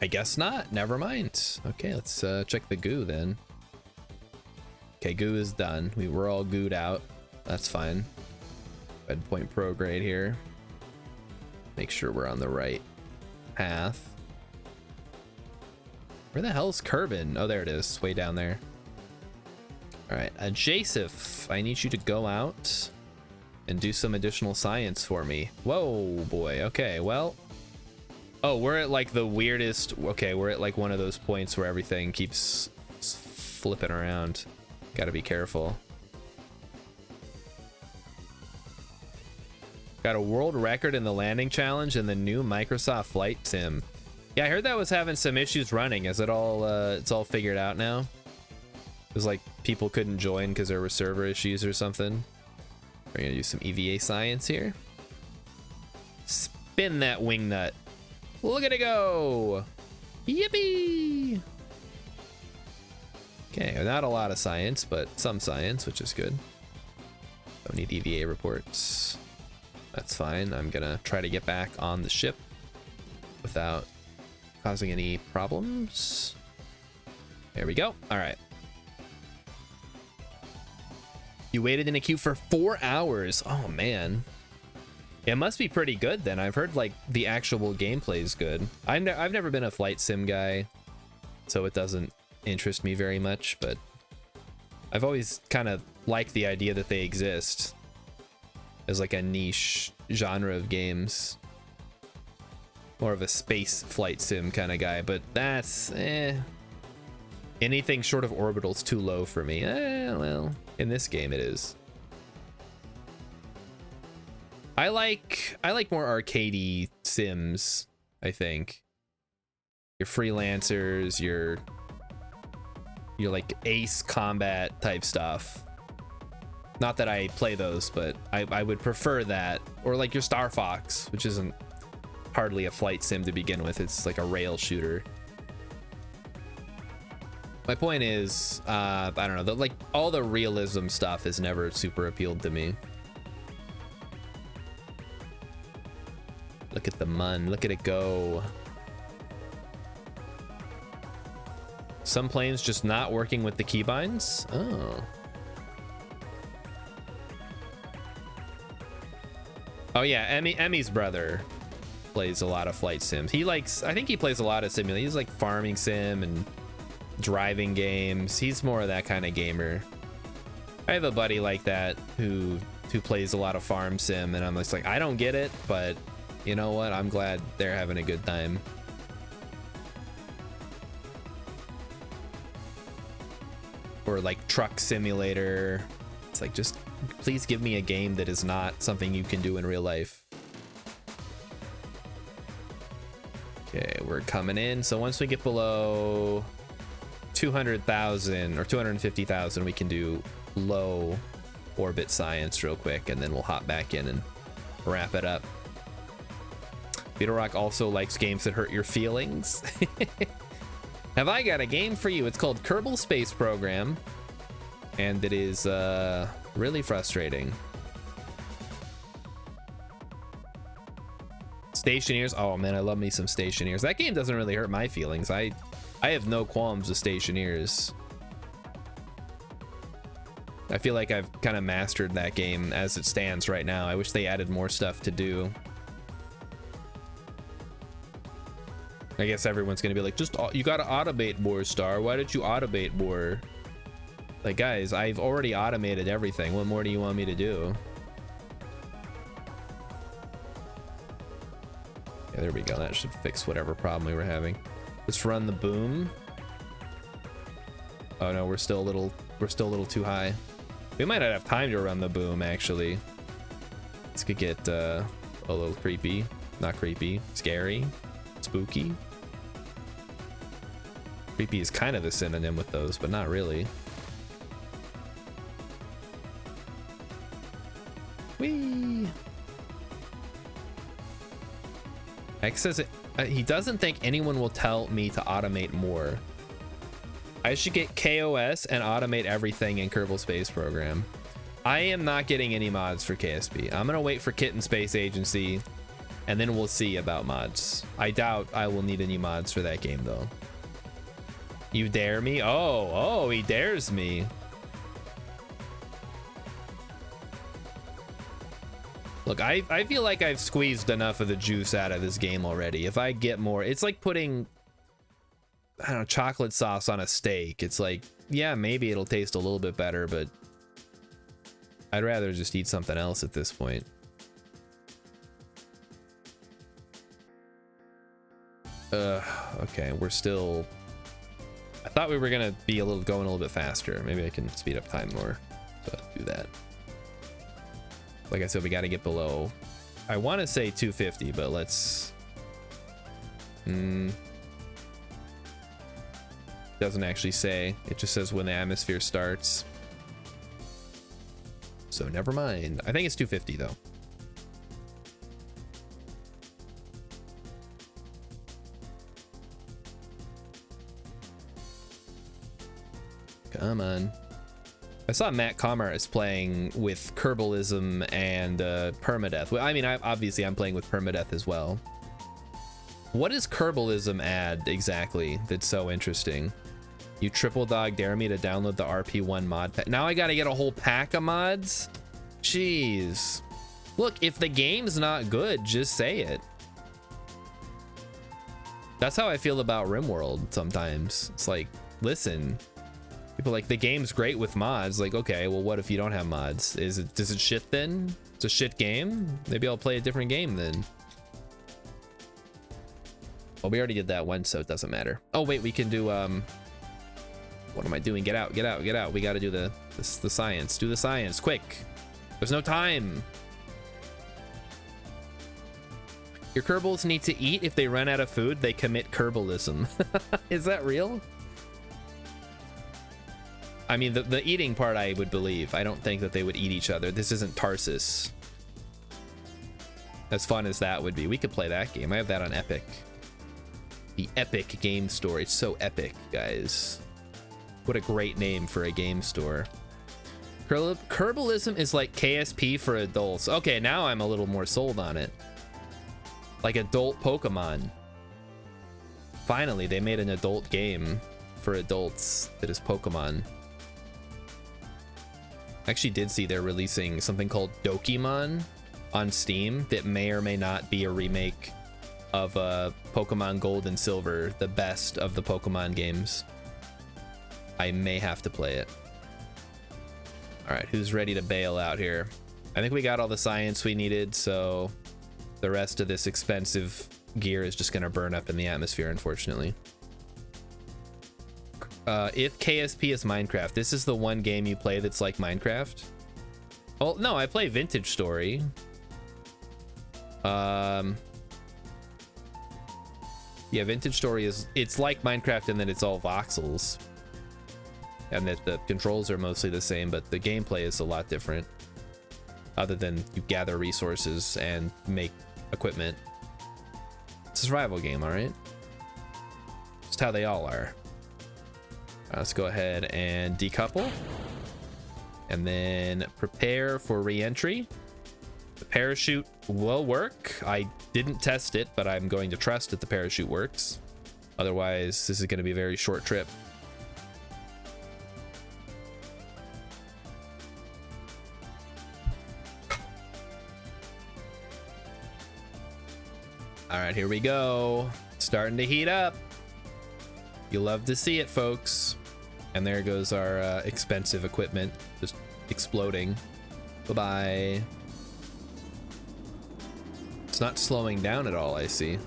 I guess not. Never mind. Okay, let's check the goo then. Okay, goo is done. We were all gooed out. That's fine. Red point prograde here. Make sure we're on the right path. Where the hell's Kerbin? Oh, there it is, way down there. All right, Jacef, I need you to go out and do some additional science for me. Whoa, boy. Okay, well. Oh, we're at like the weirdest. Okay, we're at like one of those points where everything keeps flipping around. Gotta be careful. Got a world record in the landing challenge in the new Microsoft Flight Sim. Yeah, I heard that was having some issues running. Is it all, it's all figured out now? It was like people couldn't join because there were server issues or something. We're gonna do some EVA science here. Spin that wing nut. Look at it go! Yippee! Okay, not a lot of science, but some science, which is good. Don't need EVA reports. That's fine. I'm gonna try to get back on the ship without causing any problems. There we go. All right. You waited in a queue for 4 hours. Oh, man. It must be pretty good then. I've heard like the actual gameplay is good. I've never been a flight sim guy, so it doesn't interest me very much, but I've always kind of liked the idea that they exist as like a niche genre of games. More of a space flight sim kind of guy, but that's anything short of orbital's too low for me. Well, in this game it is. I like more arcadey sims, I think. Your freelancers, your like ace combat type stuff. Not that I play those, but I would prefer that. Or like your Star Fox, which isn't hardly a flight sim to begin with. It's like a rail shooter. My point is, I don't know, like all the realism stuff has never super appealed to me. Look at the mun, look at it go. Some planes just not working with the keybinds. Oh. Oh yeah, Emmy's brother plays a lot of flight sims. He likes, I think he plays a lot of simulators. He's like farming sim and driving games. He's more of that kind of gamer. I have a buddy like that who plays a lot of farm sim, and I'm just like, I don't get it, but you know what? I'm glad they're having a good time. Or like truck simulator. It's like, just please give me a game that is not something you can do in real life. Okay, we're coming in. So once we get below 200,000 or 250,000, we can do low orbit science real quick, and then we'll hop back in and wrap it up. Beetle Rock also likes games that hurt your feelings. Have I got a game for you? It's called Kerbal Space Program, and it is really frustrating. Stationeers. Oh man, I love me some Stationeers. That game doesn't really hurt my feelings. I have no qualms with Stationeers. I feel like I've kind of mastered that game as it stands right now. I wish they added more stuff to do. I guess everyone's gonna be like, just you gotta automate more, Star. Why did you automate more? Like, guys, I've already automated everything. What more do you want me to do? Yeah, there we go. That should fix whatever problem we were having. Let's run the boom. Oh no, we're still a little too high. We might not have time to run the boom, actually. This could get a little creepy. Not creepy, scary, spooky. Creepy is kind of a synonym with those, but not really. Whee! X says it, he doesn't think anyone will tell me to automate more. I should get KOS and automate everything in Kerbal Space Program. I am not getting any mods for KSP. I'm gonna wait for Kitten Space Agency, and then we'll see about mods. I doubt I will need any mods for that game though. You dare me? Oh, he dares me. Look, I feel like I've squeezed enough of the juice out of this game already. If I get more, it's like putting, I don't know, chocolate sauce on a steak. It's like, yeah, maybe it'll taste a little bit better, but I'd rather just eat something else at this point. Okay, we're still... I thought we were gonna be going a little bit faster. Maybe I can speed up time more to do that. Like I said, we got to get below. I want to say 250, but let's. Doesn't actually say. It just says when the atmosphere starts. So never mind. I think it's 250 though. Come on. I saw Matt Comar is playing with Kerbalism and Permadeath. Well, I mean, obviously I'm playing with Permadeath as well. What does Kerbalism add exactly that's so interesting? You triple dog dare me to download the RP1 mod pack. Now I gotta get a whole pack of mods? Jeez. Look, if the game's not good, just say it. That's how I feel about RimWorld sometimes. It's like, listen. People are like, the game's great with mods. Like, okay, well, what if you don't have mods? Does it shit then? It's a shit game? Maybe I'll play a different game then. Well, we already did that once, so it doesn't matter. Oh, wait, we can do, what am I doing? Get out, get out, get out. We gotta do the science. Do the science, quick. There's no time. Your Kerbals need to eat. If they run out of food, they commit Kerbalism. Is that real? I mean, the eating part I would believe. I don't think that they would eat each other. This isn't Tarsus. As fun as that would be. We could play that game. I have that on Epic. The Epic Game Store. It's so epic, guys. What a great name for a game store. Kerbalism is like KSP for adults. Okay, now I'm a little more sold on it. Like adult Pokemon. Finally, they made an adult game for adults that is Pokemon. I actually did see they're releasing something called Dokimon on Steam that may or may not be a remake of Pokemon Gold and Silver, the best of the Pokemon games. I may have to play it. All right, who's ready to bail out here? I think we got all the science we needed, so the rest of this expensive gear is just gonna burn up in the atmosphere, unfortunately. If KSP is Minecraft, this is the one game you play that's like Minecraft? Oh, no, I play Vintage Story. Yeah, Vintage Story it's like Minecraft in that it's all voxels. And that the controls are mostly the same, but the gameplay is a lot different. Other than you gather resources and make equipment. It's a survival game, alright? Just how they all are. Let's go ahead and decouple. And then prepare for re-entry. The parachute will work. I didn't test it, but I'm going to trust that the parachute works. Otherwise, this is going to be a very short trip. All right, here we go. Starting to heat up. You love to see it, folks. And there goes our expensive equipment just exploding. Bye-bye. It's not slowing down at all, I see.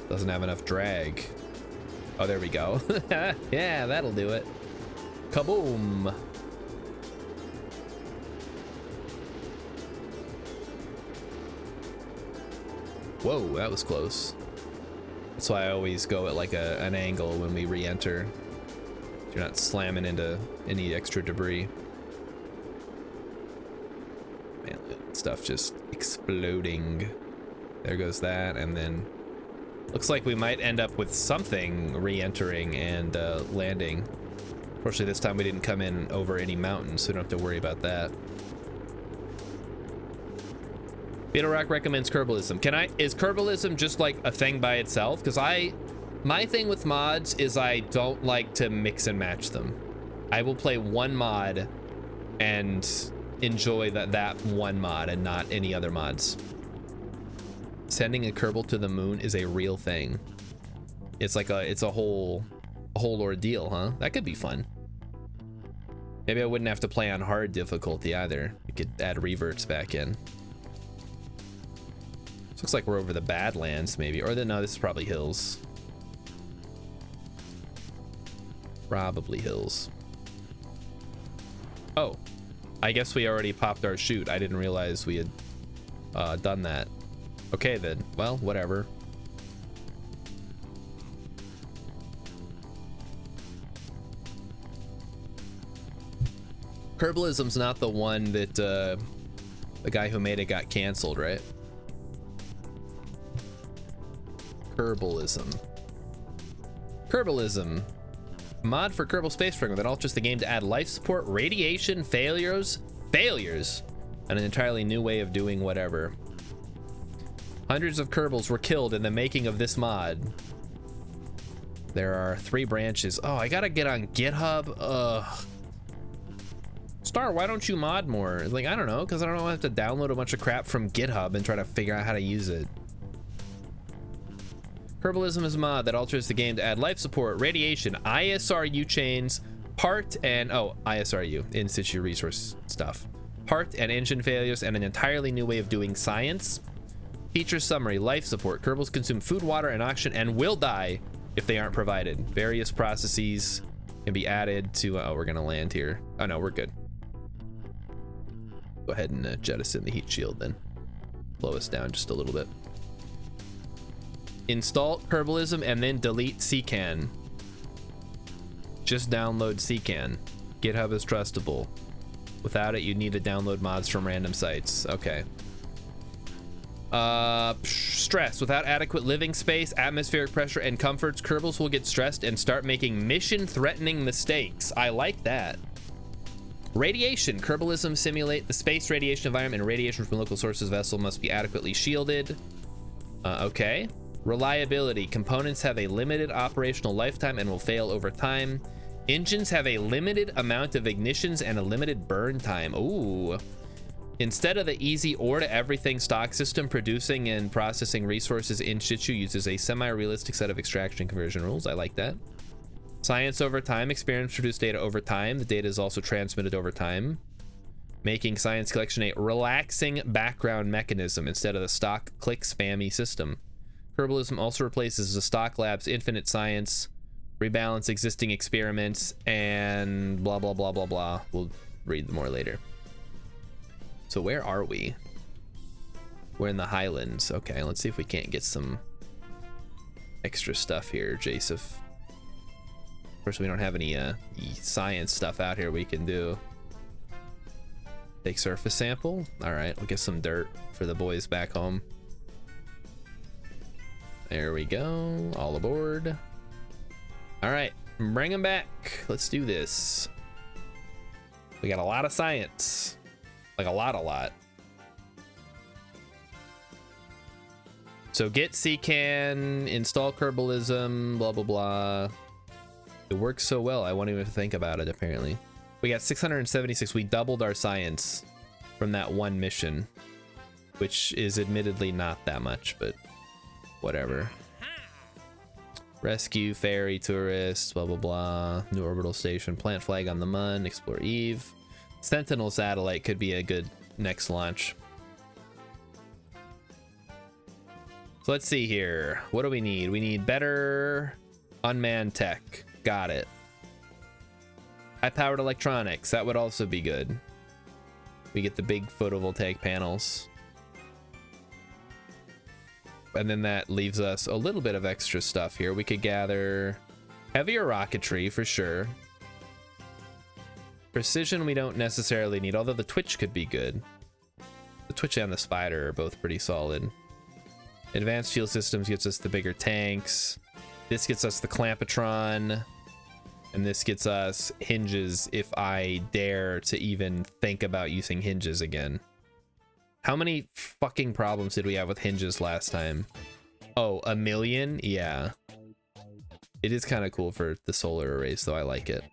Doesn't have enough drag. Oh, there we go. Yeah, that'll do it. Kaboom. Whoa, that was close. That's why I always go at like an angle when we re-enter. So you're not slamming into any extra debris. Man, stuff just exploding. There goes that, and then looks like we might end up with something re-entering and landing. Fortunately, this time we didn't come in over any mountains, so we don't have to worry about that. Beetle Rock recommends Kerbalism. Is Kerbalism just like a thing by itself? Because my thing with mods is I don't like to mix and match them. I will play one mod and enjoy that one mod and not any other mods. Sending a Kerbal to the moon is a real thing. It's like it's a whole a whole ordeal, huh? That could be fun. Maybe I wouldn't have to play on hard difficulty either. You could add reverts back in. This looks like we're over the Badlands, maybe. Or no, this is probably hills. Probably hills. Oh, I guess we already popped our chute. I didn't realize we had done that. Okay then, well, whatever. Herbalism's not the one that the guy who made it got canceled, right? Herbalism. Herbalism. Mod for Kerbal Space Program that alters the game to add life support, radiation, failures, and an entirely new way of doing whatever. Hundreds of Kerbals were killed in the making of this mod. There are 3 branches. Oh, I gotta get on GitHub. Ugh. Star, why don't you mod more? Like, I don't know, because I don't have to download a bunch of crap from GitHub and try to figure out how to use it. Herbalism is a mod that alters the game to add life support, radiation, ISRU chains, part and ISRU, in situ resource stuff, part and engine failures, and an entirely new way of doing science. Feature summary: life support. Kerbals consume food, water, and oxygen and will die if they aren't provided. Various processes can be added to. Oh, we're gonna land here. Oh no, we're good. Go ahead and jettison the heat shield then. Slow us down just a little bit. Install Herbalism and then delete CCAN. Just download CCAN. GitHub is trustable. Without it, you need to download mods from random sites. Okay. Stress. Without adequate living space, atmospheric pressure, and comforts, Kerbals will get stressed and start making mission-threatening mistakes. I like that. Radiation. Kerbalism simulate the space radiation environment, and radiation from local sources vessel must be adequately shielded. Okay. Reliability. Components have a limited operational lifetime and will fail over time. Engines have a limited amount of ignitions and a limited burn time. Ooh. Instead of the easy or to everything stock system, producing and processing resources in situ uses a semi-realistic set of extraction and conversion rules. I like that. Science over time. Experiments produce data over time. The data is also transmitted over time, making science collection a relaxing background mechanism instead of the stock click spammy system. Herbalism also replaces the stock lab's infinite science, rebalance existing experiments, and blah blah blah blah blah. We'll read more later. So where are we? We're in the Highlands. Okay, let's see if we can't get some extra stuff here, Joseph. Of course, we don't have any science stuff out here we can do. Take surface sample. All right, we'll get some dirt for the boys back home. There we go. All aboard. All right, bring them back. Let's do this. We got a lot of science. Like a lot. So get CCAN, install Kerbalism, blah, blah, blah. It works so well, I won't even think about it, apparently. We got 676. We doubled our science from that one mission, which is admittedly not that much, but whatever. Rescue, ferry, tourists, blah, blah, blah. New orbital station, plant flag on the Mun, explore Eve. Sentinel satellite could be a good next launch. So let's see here. What do we need? We need better unmanned tech. Got it. High-powered electronics. That would also be good. We get the big photovoltaic panels. And then that leaves us a little bit of extra stuff here. We could gather heavier rocketry for sure. Precision we don't necessarily need, although the Twitch could be good. The Twitch and the Spider are both pretty solid. Advanced fuel systems gets us the bigger tanks. This gets us the Clampatron. And this gets us hinges if I dare to even think about using hinges again. How many fucking problems did we have with hinges last time? Oh, 1 million? Yeah. It is kind of cool for the solar arrays, though. I like it.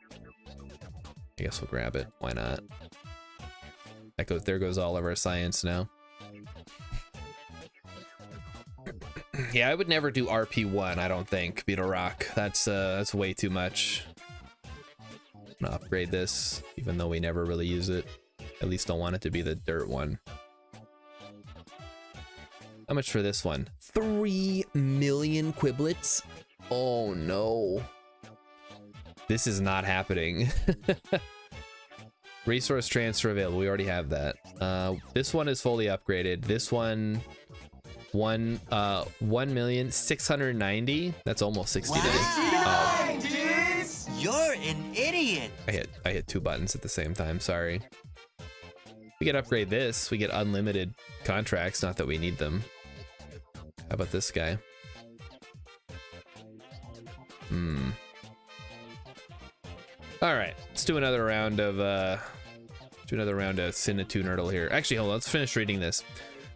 I guess we'll grab it. Why not? That goes, there goes all of our science now. Yeah, I would never do RP1, I don't think, Beetle Rock. That's way too much. I'm gonna upgrade this, even though we never really use it. At least don't want it to be the dirt one. How much for this one? 3 million quiblets? Oh no. This is not happening. Resource transfer available. We already have that. This one is fully upgraded. This one, 1,690,000. That's almost 60 days. Oh. You're an idiot. I hit 2 buttons at the same time. Sorry. We can upgrade this. We get unlimited contracts. Not that we need them. How about this guy? All right, let's do another round of Sinatu Nerdle here. Actually, hold on, let's finish reading this.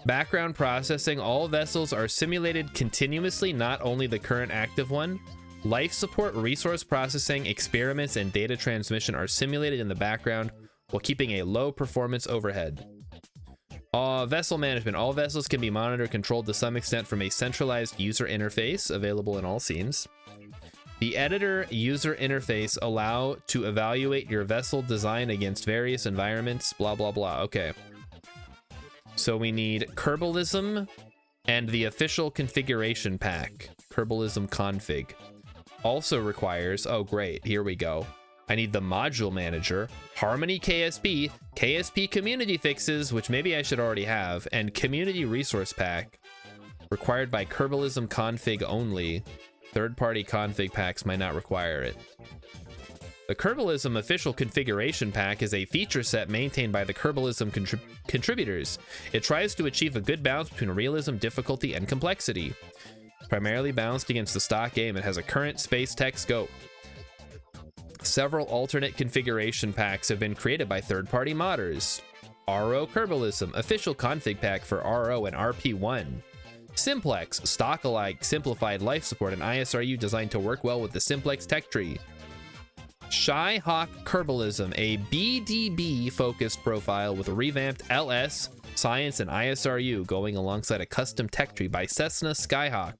Background processing. All vessels are simulated continuously, not only the current active one. Life support, resource processing, experiments, and data transmission are simulated in the background while keeping a low performance overhead. Vessel management. All vessels can be monitored and controlled to some extent from a centralized user interface available in all scenes. The editor user interface allow to evaluate your vessel design against various environments, blah, blah, blah. Okay. So we need Kerbalism and the official configuration pack. Kerbalism config. Also requires, oh great, here we go. I need the module manager, Harmony KSP, KSP community fixes, which maybe I should already have, and community resource pack. Required by Kerbalism config only. Third-party config packs might not require it. The Kerbalism official configuration pack is a feature set maintained by the Kerbalism contributors. It tries to achieve a good balance between realism, difficulty, and complexity. It's primarily balanced against the stock game and has a current space tech scope. Several alternate configuration packs have been created by third-party modders. RO Kerbalism, official config pack for RO and RP1. Simplex, stock-alike simplified life support and ISRU designed to work well with the Simplex tech tree. Shy Hawk Kerbalism, a BDB-focused profile with revamped LS, Science, and ISRU going alongside a custom tech tree by Cessna Skyhawk.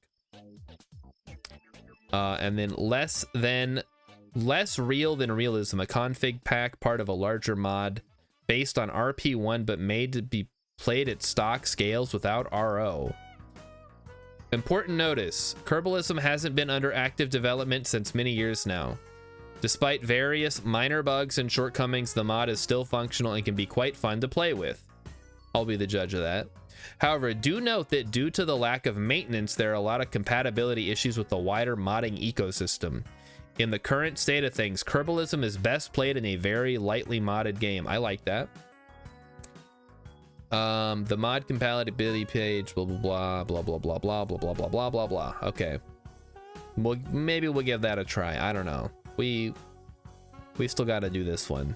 And then less real than realism, a config pack part of a larger mod based on RP1 but made to be played at stock scales without RO. Important notice, Kerbalism hasn't been under active development since many years now. Despite various minor bugs and shortcomings, the mod is still functional and can be quite fun to play with. I'll be the judge of that. However, do note that due to the lack of maintenance, there are a lot of compatibility issues with the wider modding ecosystem. In the current state of things, Kerbalism is best played in a very lightly modded game. I like that. The mod compatibility page, blah, blah, blah, blah, blah, blah, blah, blah, blah, blah, blah, blah, blah. Okay. Well, maybe we'll give that a try. I don't know. We still got to do this one.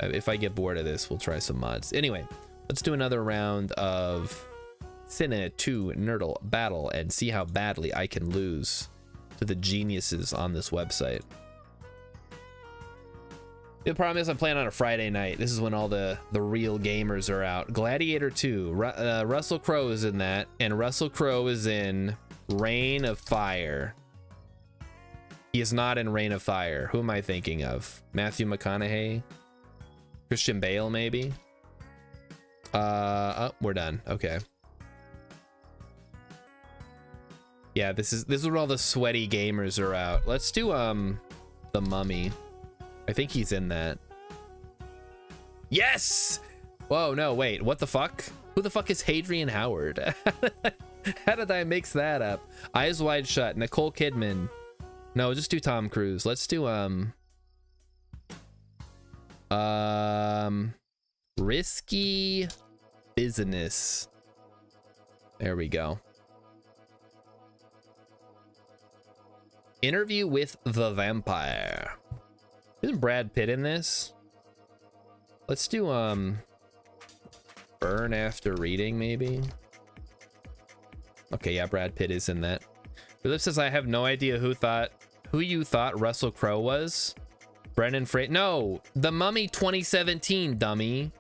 If I get bored of this, we'll try some mods. Anyway, let's do another round of Sinatu Nerdle battle and see how badly I can lose to the geniuses on this website. The problem is I'm playing on a Friday night. This is when all the real gamers are out. Gladiator 2. Russell Crowe is in that, and Russell Crowe is in Reign of Fire. He is not in Reign of Fire. Who am I thinking of? Matthew McConaughey? Christian Bale, maybe? Oh, we're done. Okay. Yeah, this is where all the sweaty gamers are out. Let's do The Mummy. I think he's in that. Yes! Whoa, no, wait, what the fuck? Who the fuck is Hadrian Howard? How did I mix that up? Eyes Wide Shut, Nicole Kidman. No, just do Tom Cruise. Let's do Risky Business. There we go. Interview with the Vampire. Isn't Brad Pitt in this? Let's do Burn After Reading, maybe. Okay, yeah, Brad Pitt is in that. Philip says, I have no idea who you thought Russell Crowe was. Brendan Fraser. No, The Mummy 2017, dummy.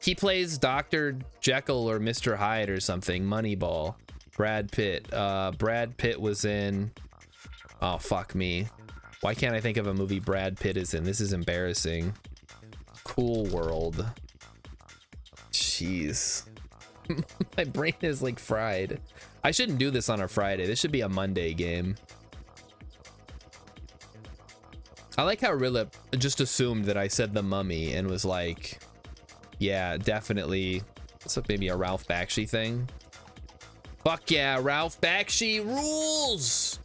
He plays Dr. Jekyll or Mr. Hyde or something. Moneyball. Brad Pitt. Brad Pitt was in... Oh, fuck me. Why can't I think of a movie Brad Pitt is in? This is embarrassing. Cool World. Jeez. My brain is like fried. I shouldn't do this on a Friday. This should be a Monday game. I like how Rilip just assumed that I said The Mummy and was like, yeah, definitely. It's like maybe a Ralph Bakshi thing. Fuck yeah, Ralph Bakshi rules!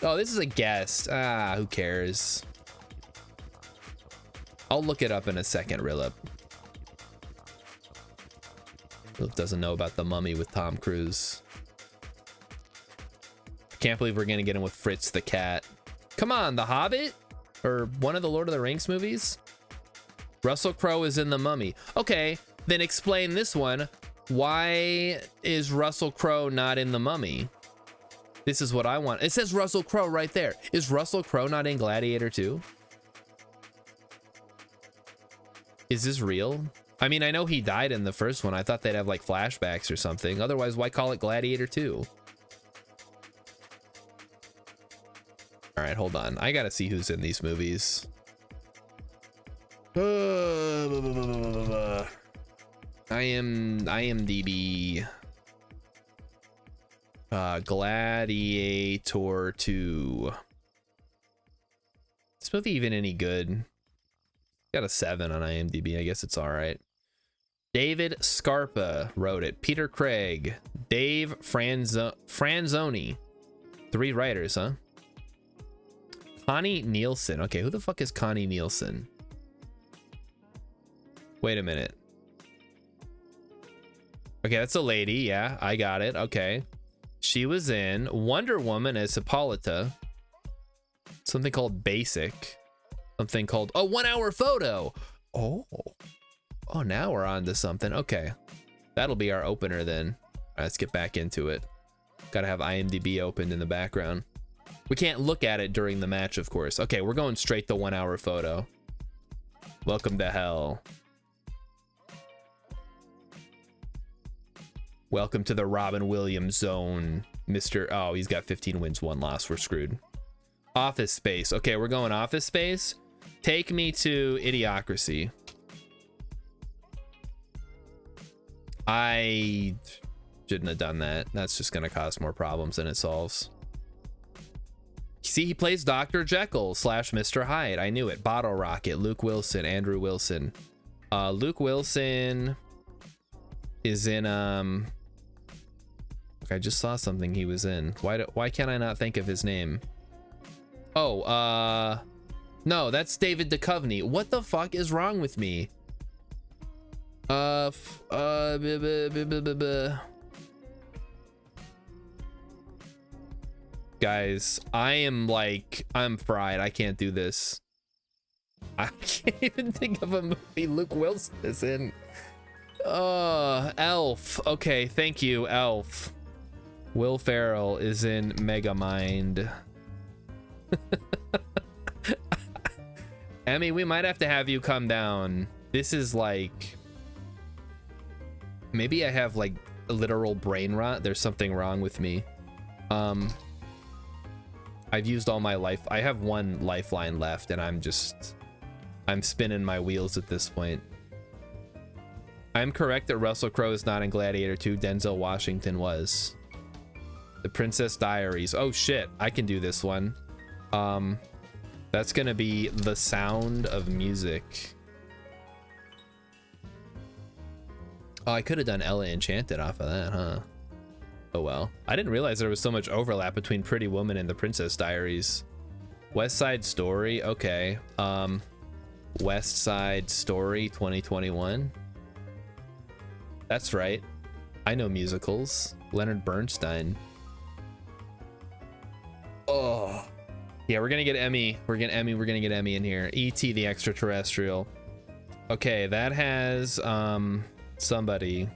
Oh, this is a guest. Ah, who cares? I'll look it up in a second, Rilip. Rilip doesn't know about The Mummy with Tom Cruise. Can't believe we're gonna get in with Fritz the cat. Come on, The Hobbit? Or one of the Lord of the Rings movies? Russell Crowe is in The Mummy. Okay, then explain this one. Why is Russell Crowe not in The Mummy? This is what I want. It says Russell Crowe right there. Is Russell Crowe not in Gladiator 2? Is this real? I mean, I know he died in the first one. I thought they'd have like flashbacks or something. Otherwise, why call it Gladiator 2? All right, hold on. I gotta see who's in these movies. IMDb. Gladiator 2. Is this movie even any good? Got a 7 on IMDb. I guess it's all right. David Scarpa wrote it. Peter Craig. Dave Franzoni. 3 writers, huh? Connie Nielsen. Okay, who the fuck is Connie Nielsen? Wait a minute. Okay, that's a lady. Yeah, I got it. Okay. She was in Wonder Woman as Hippolyta. Something called Basic. Something called a 1 hour photo. Oh, now we're on to something. Okay, that'll be our opener then. All right, let's get back into it. Gotta have IMDb opened in the background. We can't look at it during the match, of course. Okay, we're going straight to 1 hour photo. Welcome to hell. Welcome to the Robin Williams zone, Mr. Oh, he's got 15 wins, 1 loss. We're screwed. Office Space. Okay, we're going Office Space. Take me to Idiocracy. I shouldn't have done that. That's just going to cause more problems than it solves. See, he plays Dr. Jekyll / Mr. Hyde. I knew it. Bottle Rocket, Luke Wilson, Andrew Wilson. Luke Wilson is in I just saw something he was in. Why can't I not think of his name? Oh, no, that's David Duchovny. What the fuck is wrong with me? Guys, I'm fried. I can't do this. I can't even think of a movie Luke Wilson is in. Elf. Okay, thank you, Elf. Will Ferrell is in Megamind. Emmy, we might have to have you come down. This is like... Maybe I have like a literal brain rot. There's something wrong with me. I've used all my life. I have 1 lifeline left and I'm spinning my wheels at this point. I'm correct that Russell Crowe is not in Gladiator 2. Denzel Washington was. The Princess Diaries. Oh shit, I can do this one. That's gonna be The Sound of Music. Oh, I could have done Ella Enchanted off of that, huh? Oh well. I didn't realize there was so much overlap between Pretty Woman and The Princess Diaries. West Side Story, okay. West Side Story 2021. That's right. I know musicals. Leonard Bernstein. Oh. Yeah, we're gonna get Emmy. We're gonna get Emmy in here. E.T. the Extraterrestrial. Okay, that has somebody.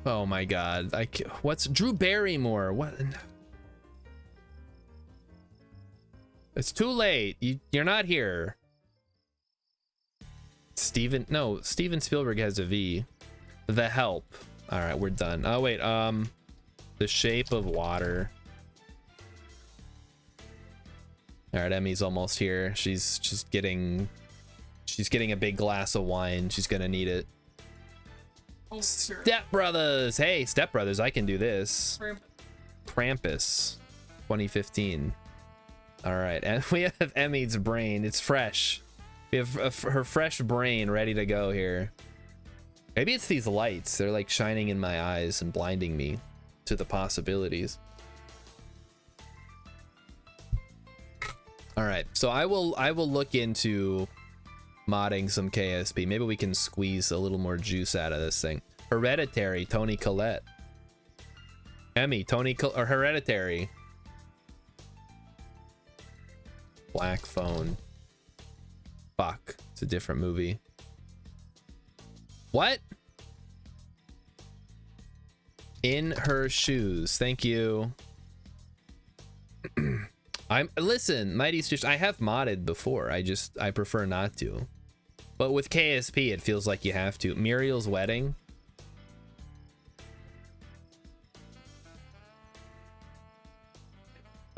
Oh my god. What's Drew Barrymore? What? It's too late. You're not here. Steven Spielberg has a V. The Help. All right, we're done. Oh wait, The Shape of Water. All right, Emmy's almost here. She's getting a big glass of wine. She's gonna need it. Oh, sure. Step Brothers. Hey, Step Brothers, I can do this. Krampus. Krampus 2015. All right, and we have Emmy's brain. It's fresh. We have her fresh brain ready to go here. Maybe it's these lights. They're like shining in my eyes and blinding me to the possibilities. All right, so I will look into modding some KSP. Maybe we can squeeze a little more juice out of this thing. Hereditary, Tony Collette. Emmy, or Hereditary. Black Phone. Fuck, it's a different movie. What? In Her Shoes. Thank you. Listen, Mighty Stitch, I have modded before. I prefer not to. But with KSP, it feels like you have to. Muriel's Wedding.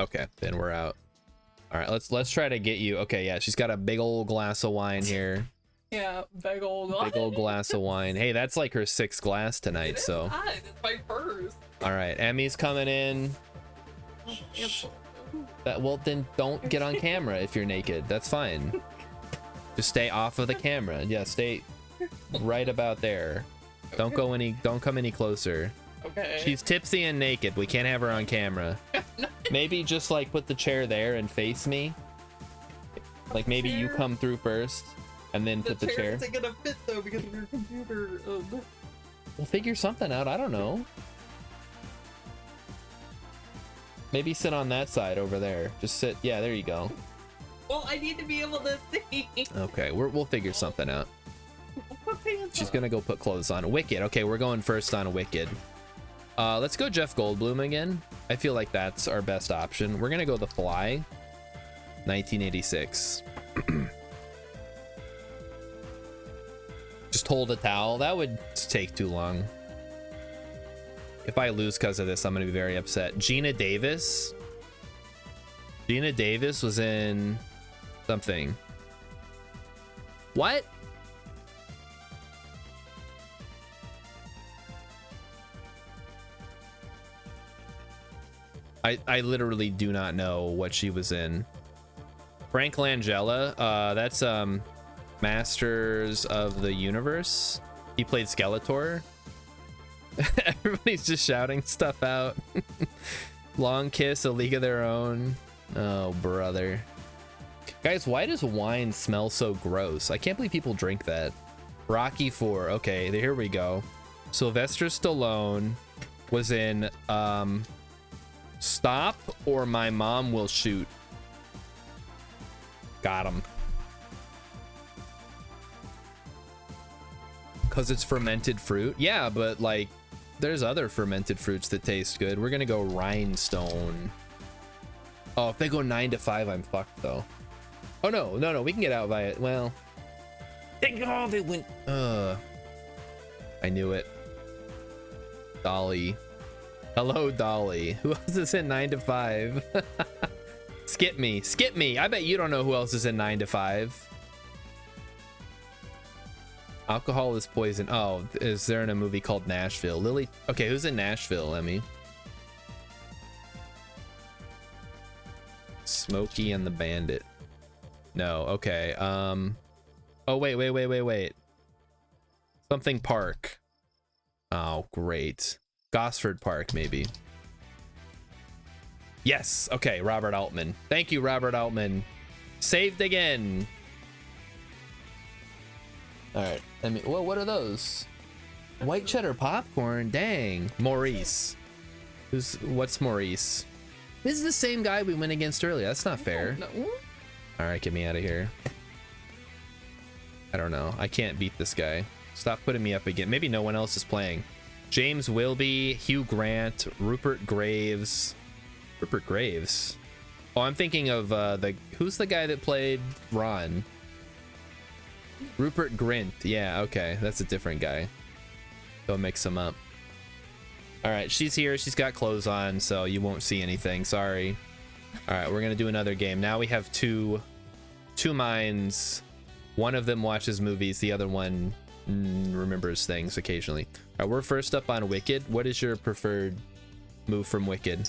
Okay, then we're out. All right, let's try to get you. Okay, yeah, she's got a big old glass of wine here. Yeah, big old glass of wine. Hey, that's like her 6th glass tonight. So. It's my purse. All right, Emmy's coming in. Well, then don't get on camera if you're naked. That's fine. Just stay off of the camera. Yeah, stay right about there. Don't come any closer. Okay. She's tipsy and naked. We can't have her on camera. Maybe just like put the chair there and face me. Like maybe you come through first and then put the chair. The chair isn't gonna fit though because of your computer. We'll figure something out. I don't know. Maybe sit on that side over there. Just sit. Yeah, there you go. Well, I need to be able to see. Okay, we'll figure something out. She's gonna go put clothes on. Wicked. Okay, we're going first on Wicked. Let's go Jeff Goldblum again. I feel like that's our best option. We're gonna go The Fly, 1986. Just hold a towel. That would take too long. If I lose because of this, I'm gonna be very upset. Gina Davis. Gina Davis was in something. What? I literally do not know what she was in. Frank Langella, that's Masters of the Universe. He played Skeletor. Everybody's just shouting stuff out. Long Kiss, A League of Their Own. Oh, brother. Guys, why does wine smell so gross? I can't believe people drink that. Rocky 4. Okay, here we go. Sylvester Stallone was in Stop or My Mom Will Shoot. Got him. Because it's fermented fruit? Yeah, but like there's other fermented fruits that taste good. We're gonna go Rhinestone. Oh, if they go 9 to 5, I'm fucked though. Oh no, we can get out via, well, they went, I knew it. Dolly. Hello, Dolly. Who else is in 9 to 5? Skip me. I bet you don't know who else is in 9 to 5. Alcohol is poison. Oh, is there in a movie called Nashville? Lily. Okay, who's in Nashville, Emmy? Smokey and the Bandit. No, okay. Oh, wait. Something Park. Oh, great. Gosford Park, maybe. Yes. Okay, Robert Altman. Thank you, Robert Altman. Saved again. All right. I mean, what are those? White cheddar popcorn. Dang. Maurice. What's Maurice? This is the same guy we went against earlier. That's not fair. No. All right, get me out of here. I don't know. I can't beat this guy. Stop putting me up again. Maybe no one else is playing. James Wilby, Hugh Grant, Rupert Graves. Rupert Graves? Oh, I'm thinking of who's the guy that played Ron? Rupert Grint. Yeah, okay, that's a different guy. Don't mix them up. All right, she's here. She's got clothes on, so you won't see anything. Sorry. All right, we're gonna do another game. Now we have two minds. One of them watches movies. The other one remembers things occasionally. All right, we're first up on Wicked. What is your preferred move from Wicked?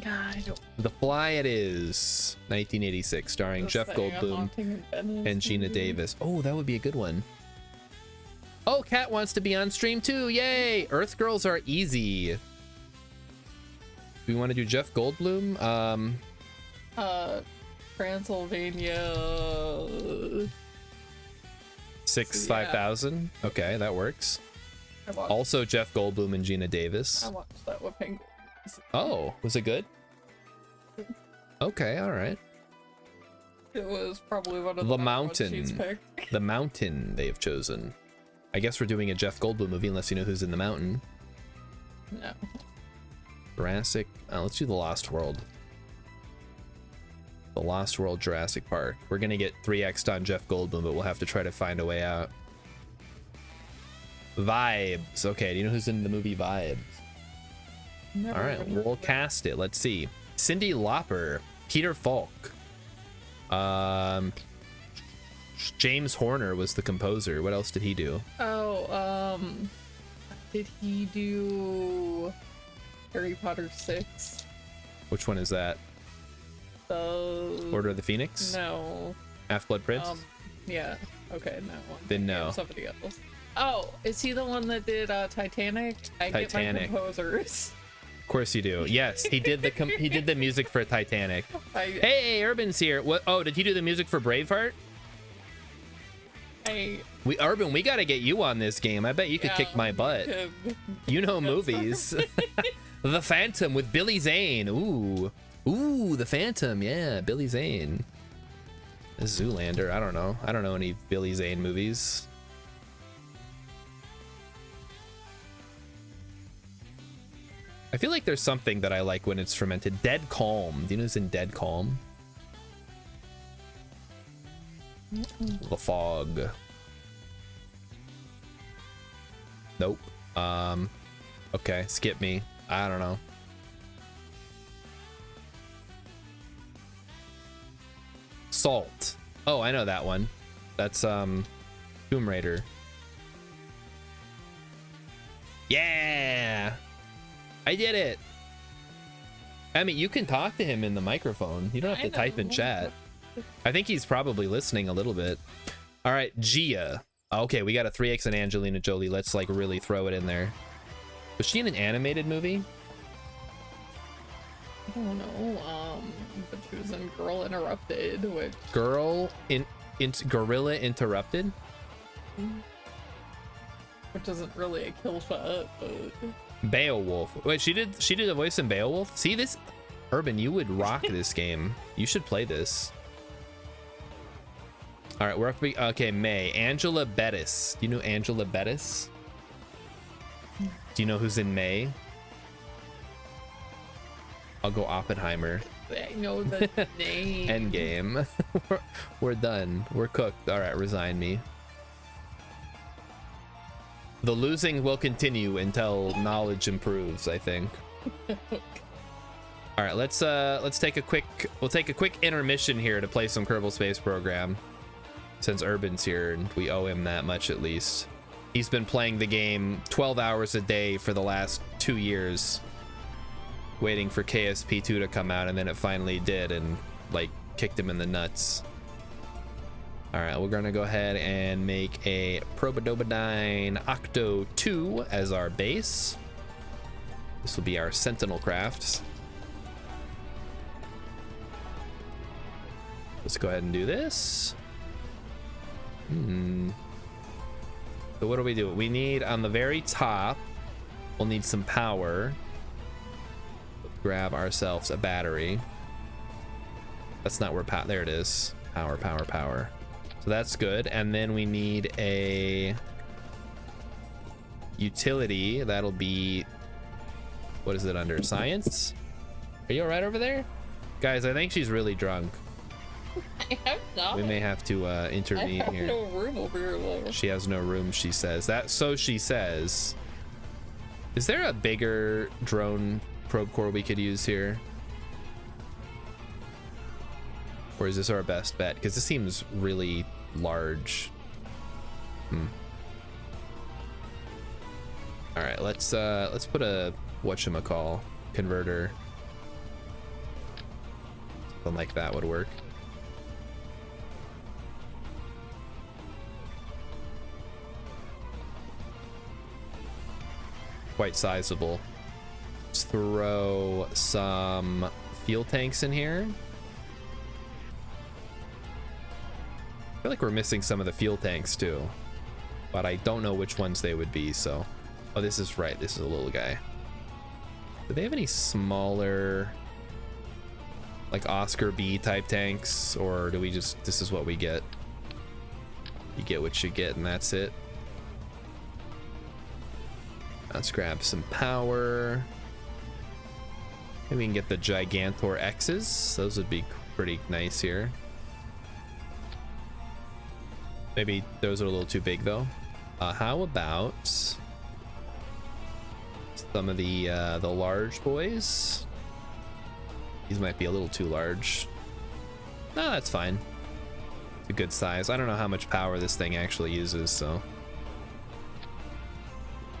God, I don't. The Fly it is. 1986, starring Jeff Goldblum and Gina Davis. Oh, that would be a good one. Oh, Kat wants to be on stream too. Yay! Earth Girls are easy. We want to do Jeff Goldblum. Transylvania. 5000. Okay, that works. Also Jeff Goldblum and Gina Davis. I watched that with Penguin. Oh, was it good? Okay, all right. It was probably one of The the Mountain. ones she's picked. The Mountain they've chosen. I guess we're doing a Jeff Goldblum movie unless you know who's in the mountain. No. Jurassic. Let's do The Lost World. The Lost World Jurassic Park. We're gonna get 3x'd on Jeff Goldblum, but we'll have to try to find a way out. Vibes. Okay, do you know who's in the movie Vibes? Never All right, even heard we'll of it. cast it. Let's see. Cyndi Lauper, Peter Falk. James Horner was the composer. What else did he do? Oh, did he do Harry Potter 6? Which one is that? The Order of the Phoenix? No. Half-Blood Prince? Yeah. Okay, no. Then no. Somebody else. Oh, is he the one that did Titanic? I get Titanic. my composers. Of course you do. Yes, he did he did the music for Titanic. Hey, Urban's here. What? Oh, did he do the music for Braveheart? Urban, we gotta get you on this game. I bet you could kick my butt. You know movies. The Phantom with Billy Zane. Ooh, The Phantom. Yeah, Billy Zane. Zoolander. I don't know. I don't know any Billy Zane movies. I feel like there's something that I like when it's fermented. Dead Calm. Do you know who's in Dead Calm? The Fog. Nope. Okay, skip me. I don't know. Salt. Oh, I know that one. That's Tomb Raider. Yeah! I did it. I mean, you can talk to him in the microphone. You don't have to type in chat. I think he's probably listening a little bit. All right, Gia. Okay, we got a 3x and Angelina Jolie. Let's like really throw it in there. Was she in an animated movie? I don't know. But she was in Girl Interrupted, which Gorilla Interrupted? which isn't really a kill shot, but Beowulf. Wait, she did a voice in Beowulf? See this? Urban, you would rock this game. You should play this. All right, we're up. Okay, May. Angela Bettis. Do you know Angela Bettis? Do you know who's in May? I'll go Oppenheimer. I know the name. Endgame. We're done. We're cooked. All right, resign me. The losing will continue until knowledge improves, I think. All right, let's take a quick intermission here to play some Kerbal Space Program. Since Urban's here and we owe him that much at least. He's been playing the game 12 hours a day for the last 2 years, waiting for KSP 2 to come out, and then it finally did and like kicked him in the nuts. All right, we're gonna go ahead and make a Probodobadine Octo 2 as our base. This will be our Sentinel crafts. Let's go ahead and do this. So what do we do? We need on the very top, we'll need some power. Grab ourselves a battery. That's not where there it is. Power. So that's good. And then we need a utility. That'll be What is it under? Science? Are you all right over there? Guys, I think she's really drunk. I have not. We may have to intervene I have here. no room over here, though. She has no room, she says. That, so she says. Is there a bigger drone probe core we could use here? Or is this our best bet? Because this seems really large. All right, let's put a whatchamacall converter. Something like that would work. Quite sizable. Let's throw some fuel tanks in here. I feel like we're missing some of the fuel tanks too, but I don't know which ones they would be. So, oh, this is right. This is a little guy. Do they have any smaller, like Oscar B type tanks, or do we just, this is what we get? You get what you get, and that's it. Let's grab some power. Maybe we can get the Gigantor X's. Those would be pretty nice here. Maybe those are a little too big though. How about some of the large boys? These might be a little too large. No, that's fine. It's a good size. I don't know how much power this thing actually uses, so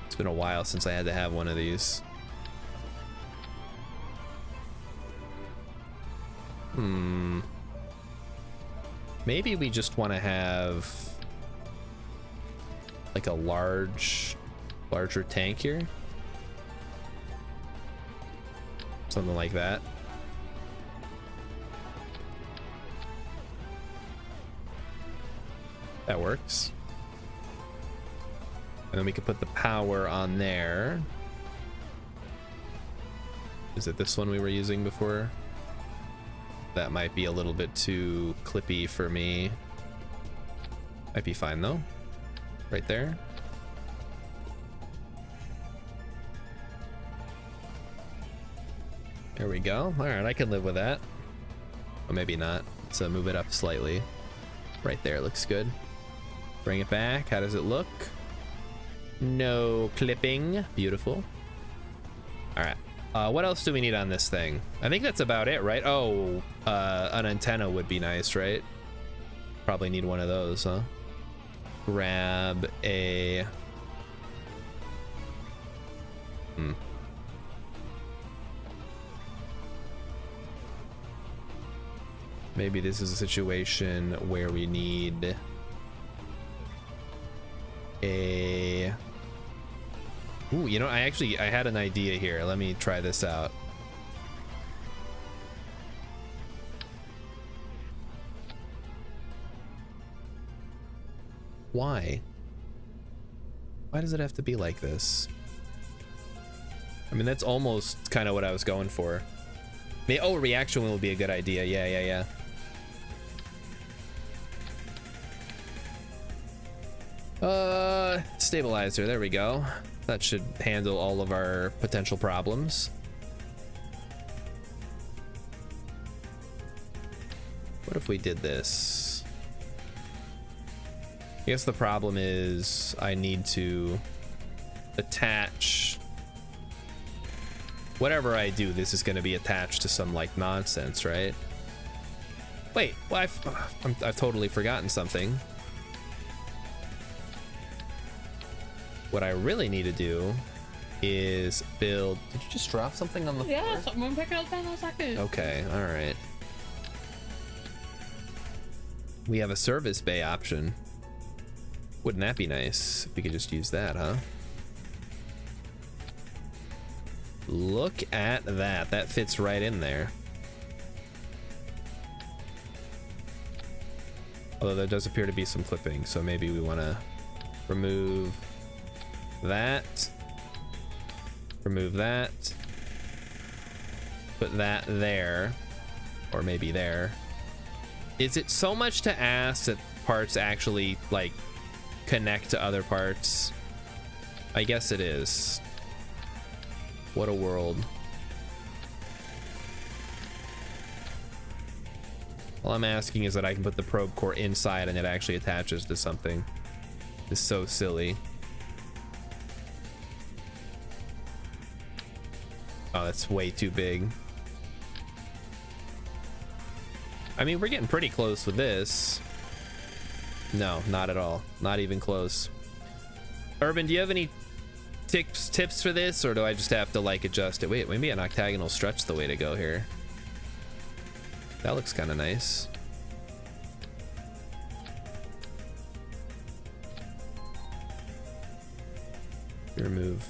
it's been a while since I had to have one of these. Maybe we just want to have like a larger tank here. Something like that. That works. And then we could put the power on there. Is it this one we were using before? That might be a little bit too clippy for me. Might be fine though. Right there. There we go. All right, I can live with that. Or maybe not. Let's move it up slightly. Right there, looks good. Bring it back. How does it look? No clipping. Beautiful. All right. What else do we need on this thing? I think that's about it, right? Oh, an antenna would be nice, right? Probably need one of those, huh? Grab a... Maybe this is a situation where we need a... Ooh, you know, I had an idea here. Let me try this out. Why? Why does it have to be like this? I mean, that's almost kind of what I was going for. Oh, reaction will be a good idea. Yeah. Stabilizer, there we go. That should handle all of our potential problems. What if we did this? I guess the problem is I need to attach whatever I do. This is going to be attached to some like nonsense, right? Wait, well, I've totally forgotten something. What I really need to do is build... Did you just drop something on the floor? Yeah, I'm gonna pick it up in a second. Okay, all right. We have a service bay option. Wouldn't that be nice if we could just use that, huh? Look at that. That fits right in there. Although there does appear to be some clipping, so maybe we want to remove that. Remove that. Put that there. Or maybe there. Is it so much to ask that parts actually, like, connect to other parts? I guess it is. What a world. All I'm asking is that I can put the probe core inside and it actually attaches to something. It's so silly. Oh, that's way too big. I mean, we're getting pretty close with this. No, not at all. Not even close. Urban, do you have any tips for this, or do I just have to like adjust it? Wait, maybe an octagonal stretch the way to go here. That looks kind of nice. Remove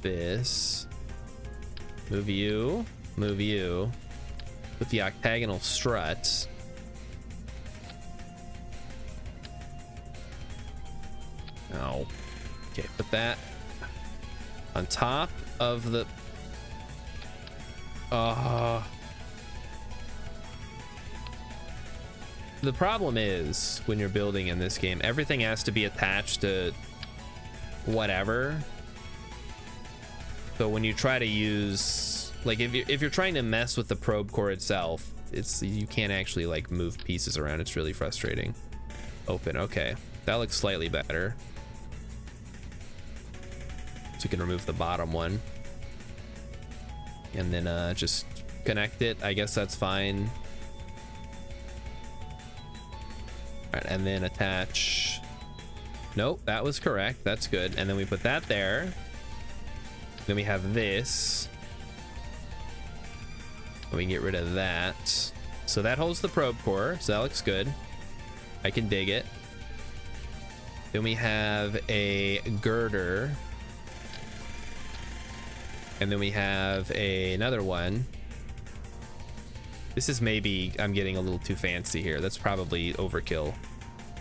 this. Move you. Move you. With the octagonal strut. Oh. Okay, put that on top of the... The problem is, when you're building in this game, everything has to be attached to whatever. So when you try to use, like, if you're trying to mess with the probe core itself, you can't actually like move pieces around. It's really frustrating. Open. Okay, that looks slightly better. So you can remove the bottom one and then just connect it. I guess that's fine. All right, and then attach. Nope, that was correct. That's good. And then we put that there. Then we have this. And we can get rid of that. So that holds the probe core. So that looks good. I can dig it. Then we have a girder. And then we have another one. This is maybe, I'm getting a little too fancy here. That's probably overkill.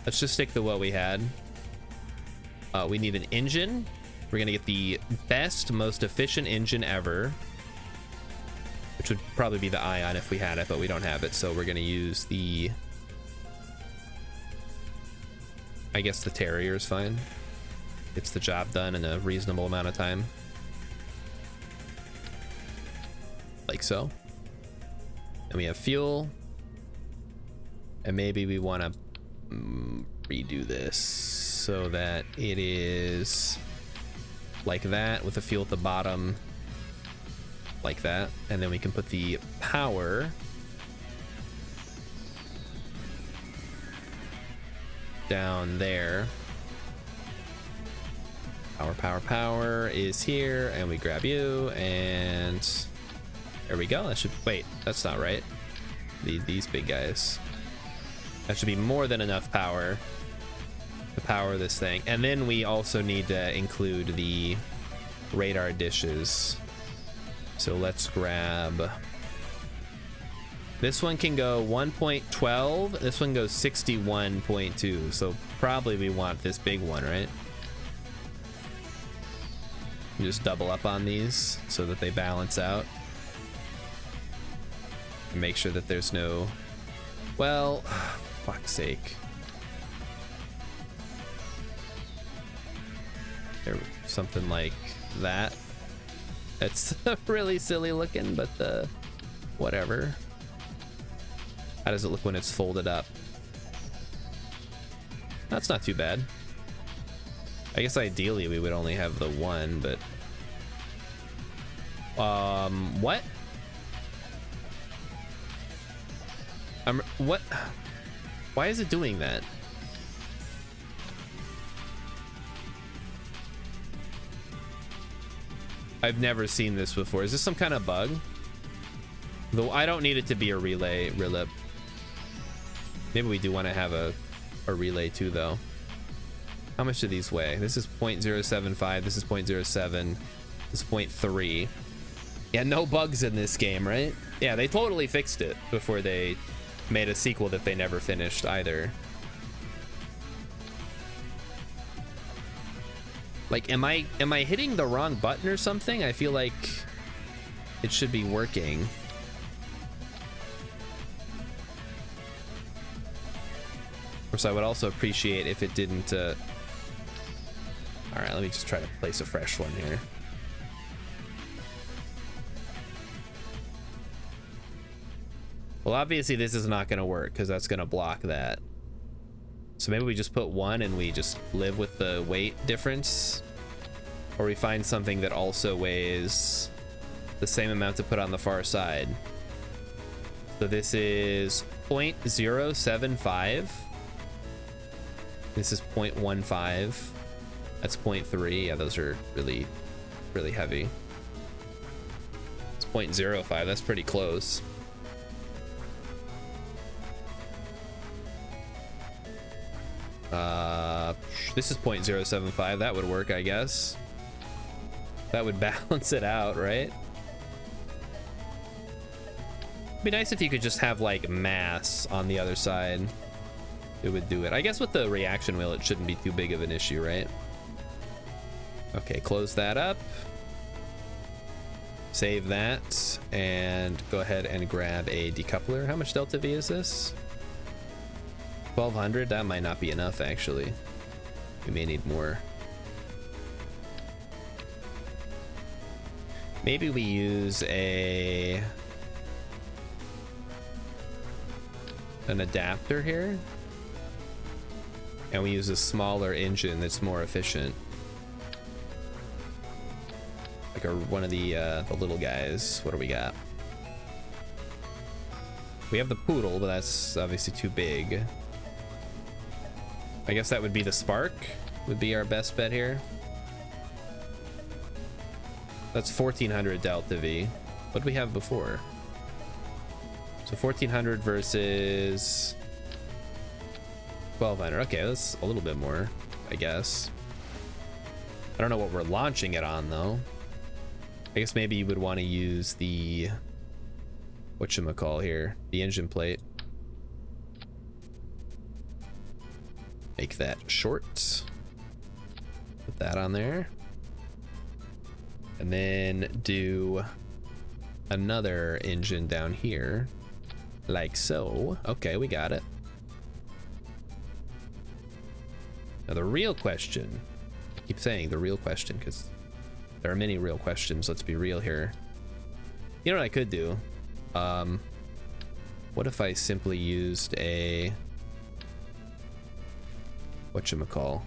Let's just stick to what we had. We need an engine. We're gonna get the best, most efficient engine ever, which would probably be the Ion if we had it, but we don't have it. So we're gonna use the, I guess the Terrier is fine. Gets the job done in a reasonable amount of time. Like so. And we have fuel. And maybe we want to redo this so that it is like that with the fuel at the bottom like that. And then we can put the power down there. Power is here, and we grab you, and there we go. That should, wait, that's not right. These big guys. That should be more than enough power to power this thing. And then we also need to include the radar dishes. So let's grab, this one can go 1.12, this one goes 61.2, so probably we want this big one, right? Just double up on these so that they balance out. And make sure that there's no, well, fuck's sake. There, something like that. That's really silly looking, but whatever. How does it look when it's folded up? That's not too bad. I guess ideally we would only have the one, but what? What? Why is it doing that? I've never seen this before. Is this some kind of bug? Though I don't need it to be a relay. Maybe we do want to have a relay too, though. How much do these weigh? This is 0.075. This is 0.07. This is 0.3. Yeah, no bugs in this game, right? Yeah, they totally fixed it before they made a sequel that they never finished either. Like, am I hitting the wrong button or something? I feel like it should be working. Of course, I would also appreciate if it didn't. All right, let me just try to place a fresh one here. Well, obviously this is not going to work because that's going to block that. So maybe we just put 1 and we just live with the weight difference. Or we find something that also weighs the same amount to put on the far side. So this is 0.075. This is 0.15. That's 0.3. Yeah, those are really, really heavy. It's 0.05. That's pretty close. This is 0.075. That would work, I guess. That would balance it out, right? It'd be nice if you could just have like mass on the other side. It would do it. I guess with the reaction wheel, it shouldn't be too big of an issue, right? Okay, close that up. Save that and go ahead and grab a decoupler. How much delta V is this? 1200. That might not be enough, actually. We may need more. Maybe we use an adapter here, and we use a smaller engine that's more efficient, like one of the little guys. What do we got? We have the Poodle, but that's obviously too big. I guess that would be the Spark, would be our best bet here. That's 1400 delta V. What did we have before? So 1400 versus 1200. Okay, that's a little bit more, I guess. I don't know what we're launching it on, though. I guess maybe you would want to use the whatchamacall here, the engine plate. Make that short. Put that on there. And then do another engine down here, like so. Okay, we got it. Now the real question, I keep saying the real question because there are many real questions. Let's be real here. You know what I could do? What if I simply used a whatchamacall?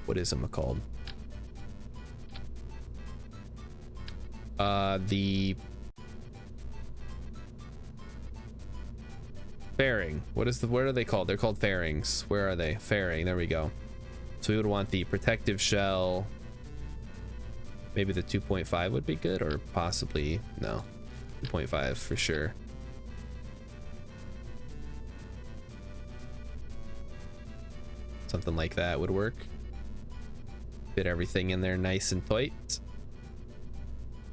What is it called? The fairing. What are they called? They're called fairings. Where are they? Fairing. There we go. So we would want the protective shell. Maybe the 2.5 would be good, or possibly no. 2.5 for sure. Something like that would work. Fit everything in there nice and tight.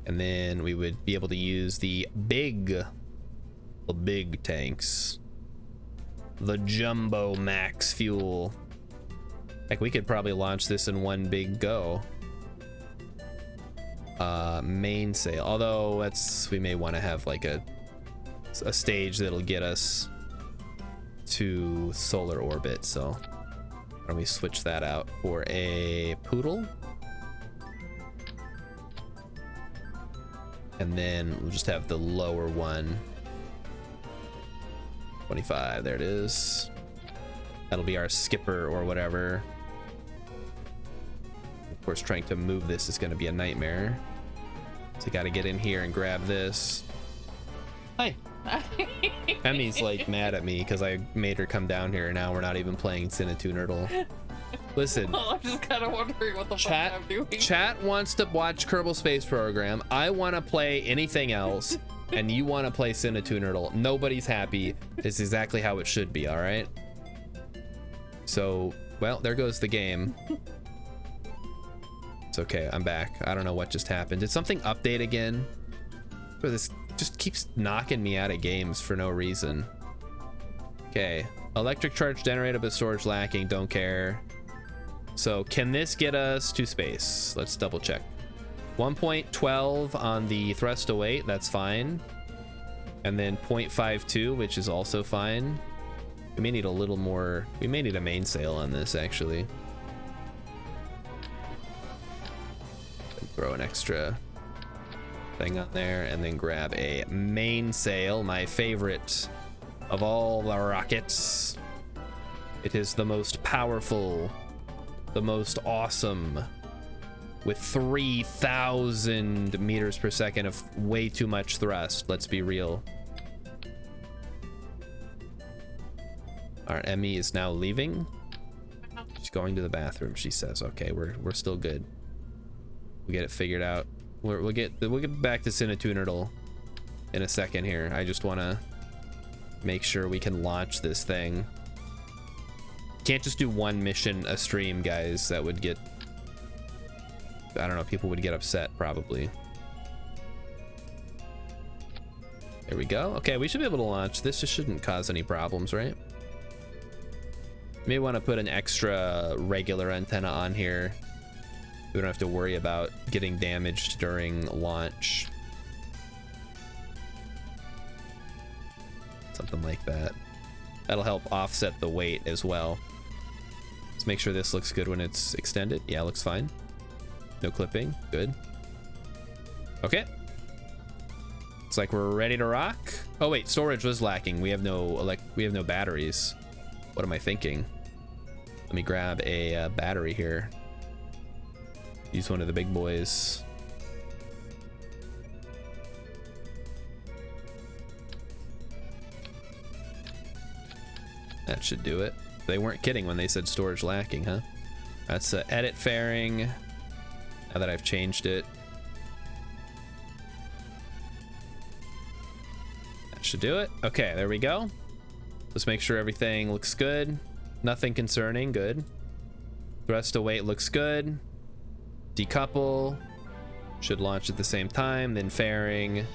And then we would be able to use the big tanks. The Jumbo Max fuel. Heck, we could probably launch this in one big go. Mainsail. Although we may want to have like a stage that'll get us to solar orbit. So why don't we switch that out for a Poodle? And then we'll just have the lower one. 25, there it is. That'll be our skipper or whatever. Of course, trying to move this is going to be a nightmare. So got to get in here and grab this. Hi. Emmy's like mad at me because I made her come down here, and now we're not even playing Sinatoo. Listen, I'm just kind of wondering what the fuck I'm doing. Chat wants to watch Kerbal Space Program. I want to play anything else, and you want to play Sinatoo. Nobody's happy. It's exactly how it should be, all right? So, well, there goes the game. It's okay, I'm back. I don't know what just happened. Did something update again? Or this just keeps knocking me out of games for no reason. Okay, electric charge generated but storage lacking, don't care. So can this get us to space? Let's double check. 1.12 on the thrust to weight, that's fine. And then 0.52, which is also fine. We may need a little more, we may need a mainsail on this actually. Throw an extra thing on there, and then grab a mainsail, my favorite of all the rockets. It is the most powerful, the most awesome, with 3,000 meters per second of way too much thrust. Let's be real. All right, Emmy is now leaving. She's going to the bathroom, she says. Okay, we're still good. We'll get it figured out. We'll get back to Sinatunital in a second here. I just want to make sure we can launch this thing. Can't just do one mission a stream, guys. That would get, I don't know, people would get upset probably. There we go. Okay, we should be able to launch this. Just shouldn't cause any problems, right? May want to put an extra regular antenna on here. We don't have to worry about getting damaged during launch. Something like that. That'll help offset the weight as well. Let's make sure this looks good when it's extended. Yeah, looks fine. No clipping. Good. Okay. Looks like we're ready to rock. Oh wait, storage was lacking. We have no batteries. What am I thinking? Let me grab a battery here. Use one of the big boys. That should do it. They weren't kidding when they said storage lacking, huh? That's edit fairing. Now that I've changed it. That should do it. Okay, there we go. Let's make sure everything looks good. Nothing concerning. Good. Thrust to weight looks good. Decouple. Should launch at the same time. Then fairing.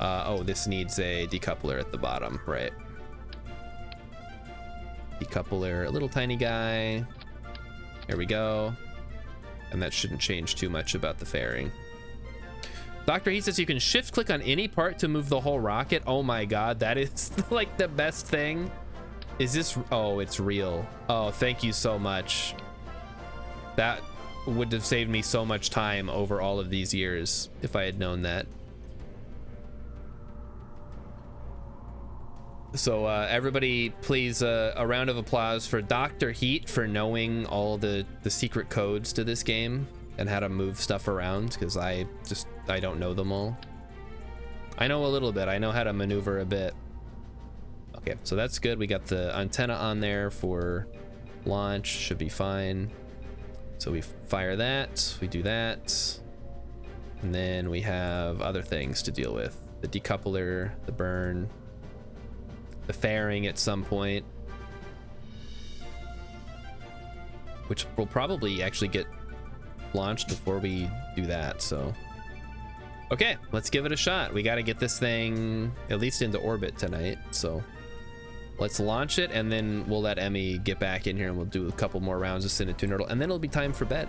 Oh, this needs a decoupler at the bottom. Right. Decoupler. A little tiny guy. There we go. And that shouldn't change too much about the fairing. Dr. He says you can shift click on any part to move the whole rocket. Oh my god, that is like the best thing. Is this, oh, it's real. Oh, thank you so much. That would have saved me so much time over all of these years if I had known that. So everybody please a round of applause for Dr. Heat for knowing all the secret codes to this game and how to move stuff around, because I don't know them all. I know a little bit. I know how to maneuver a bit. Okay, so that's good. We got the antenna on there for launch. Should be fine. So we fire that. We do that. And then we have other things to deal with. The decoupler, the burn, the fairing at some point, which will probably actually get launched before we do that. So okay, let's give it a shot. We got to get this thing at least into orbit tonight, so let's launch it, and then we'll let Emmy get back in here and we'll do a couple more rounds of Sinatunital, and then it'll be time for bed.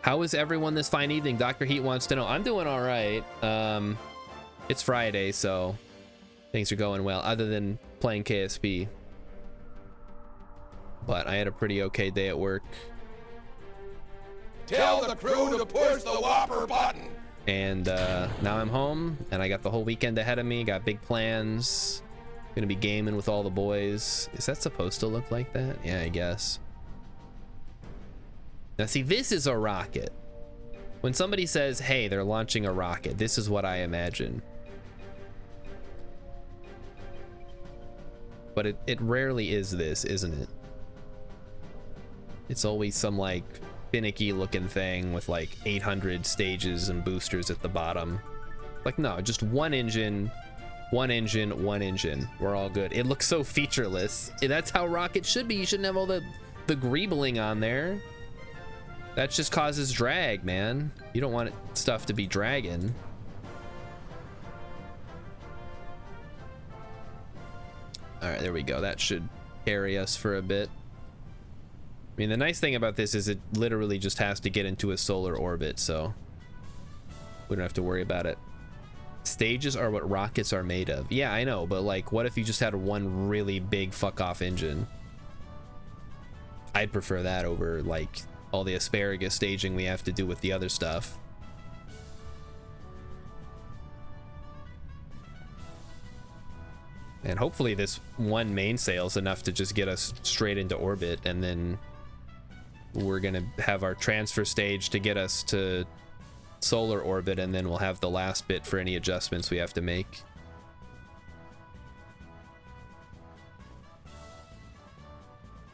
How is everyone this fine evening? Dr. Heat wants to know. I'm doing all right. It's Friday, so things are going well, other than playing KSP. But I had a pretty okay day at work. Tell the crew to push the Whopper button. And now I'm home, and I got the whole weekend ahead of me. Got big plans. Gonna be gaming with all the boys. Is that supposed to look like that? Yeah, I guess. Now see, this is a rocket. When somebody says, hey, they're launching a rocket, this is what I imagine. But it rarely is this, isn't it? It's always some like finicky looking thing with like 800 stages and boosters at the bottom. Like, no, just one engine, one engine, one engine. We're all good. It looks so featureless. That's how rockets should be. You shouldn't have all the greebling on there. That just causes drag, man. You don't want stuff to be dragging. All right, there we go. That should carry us for a bit. I mean, the nice thing about this is it literally just has to get into a solar orbit, so we don't have to worry about it. Stages are what rockets are made of. Yeah, I know, but like, what if you just had one really big fuck-off engine? I'd prefer that over like all the asparagus staging we have to do with the other stuff. And hopefully this one mainsail is enough to just get us straight into orbit, and then we're gonna have our transfer stage to get us to solar orbit, and then we'll have the last bit for any adjustments we have to make.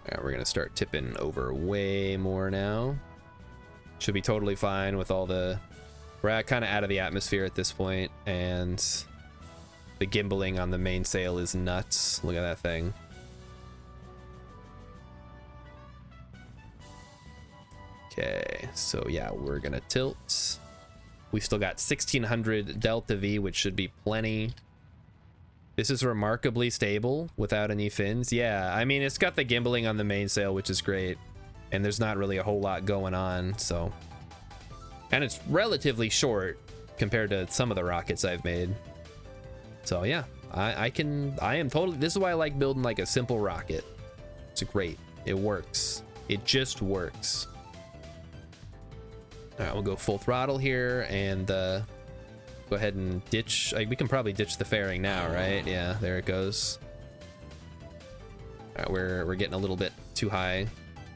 Alright, we're gonna start tipping over way more now. Should be totally fine with all the... We're kind of out of the atmosphere at this point, and the gimbaling on the mainsail is nuts. Look at that thing. Okay, so yeah, we're gonna tilt. We still got 1600 delta V, which should be plenty. This is remarkably stable without any fins. Yeah, I mean, it's got the gimbaling on the mainsail, which is great, and there's not really a whole lot going on, so. And it's relatively short compared to some of the rockets I've made. So yeah, I am totally, this is why I like building like a simple rocket. It's great, it works. It just works. All right, we'll go full throttle here and go ahead and ditch. Like, we can probably ditch the fairing now, right? Yeah, there it goes. All right, we're getting a little bit too high,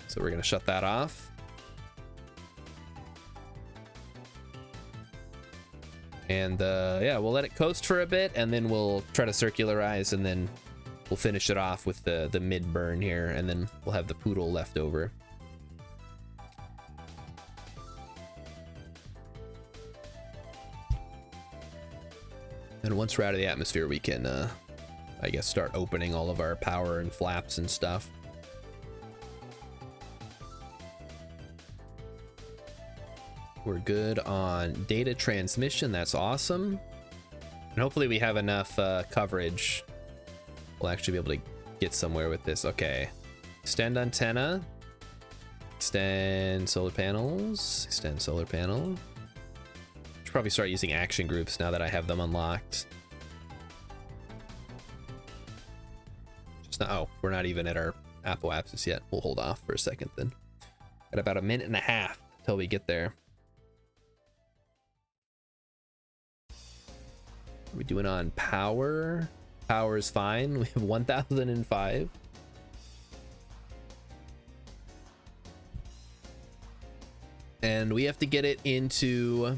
so we're gonna shut that off. And yeah, we'll let it coast for a bit, and then we'll try to circularize, and then we'll finish it off with the mid burn here, and then we'll have the poodle left over. And once we're out of the atmosphere, we can, I guess, start opening all of our power and flaps and stuff. We're good on data transmission. That's awesome. And hopefully we have enough coverage. We'll actually be able to get somewhere with this. Okay. Extend antenna. Extend solar panels. Extend solar panel. Should probably start using action groups now that I have them unlocked. Just not, oh, we're not even at our apoapsis yet. We'll hold off for a second then. Got about a minute and a half till we get there. What are we doing on power? Power is fine. We have 1005. And we have to get it into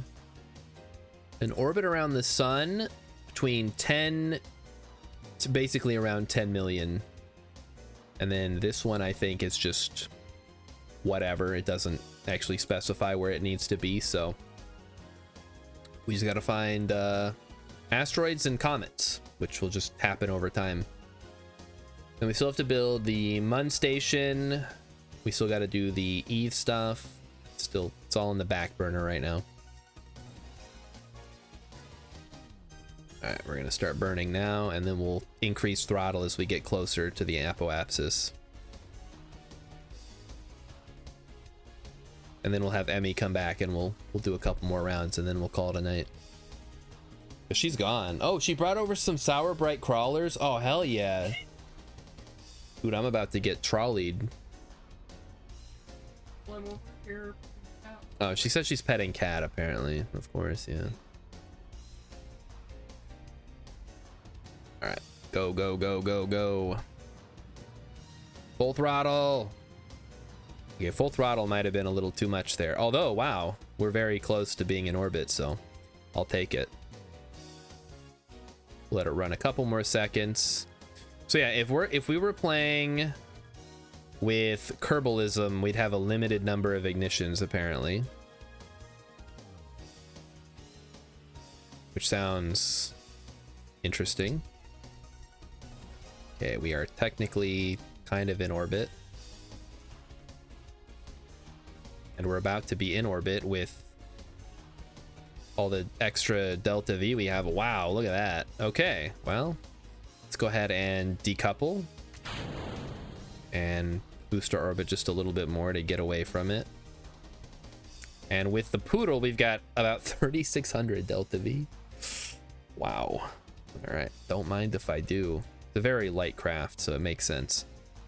an orbit around the sun between 10 to basically around 10 million. And then this one, I think, is just whatever. It doesn't actually specify where it needs to be. So we just got to find asteroids and comets, which will just happen over time. And we still have to build the Mun station. We still got to do the Eve stuff. Still, it's all in the back burner right now. All right, we're gonna start burning now, and then we'll increase throttle as we get closer to the apoapsis. And then we'll have Emmy come back, and we'll do a couple more rounds, and then we'll call it a night. But she's gone. Oh, she brought over some Sour Bright crawlers. Oh, hell yeah. Dude, I'm about to get trolleyed. Oh, she said she's petting cat, apparently. Of course, yeah. All right, go, go, go, go, go. Full throttle. Okay, full throttle might have been a little too much there. Although, wow, we're very close to being in orbit, so I'll take it. Let it run a couple more seconds. So yeah, if we were playing with Kerbalism, we'd have a limited number of ignitions, apparently. Which sounds interesting. Okay, we are technically kind of in orbit. And we're about to be in orbit with all the extra delta V we have. Wow, look at that. Okay, well, let's go ahead and decouple and boost our orbit just a little bit more to get away from it. And with the Poodle, we've got about 3600 delta V. Wow. All right, don't mind if I do. It's a very light craft, so it makes sense.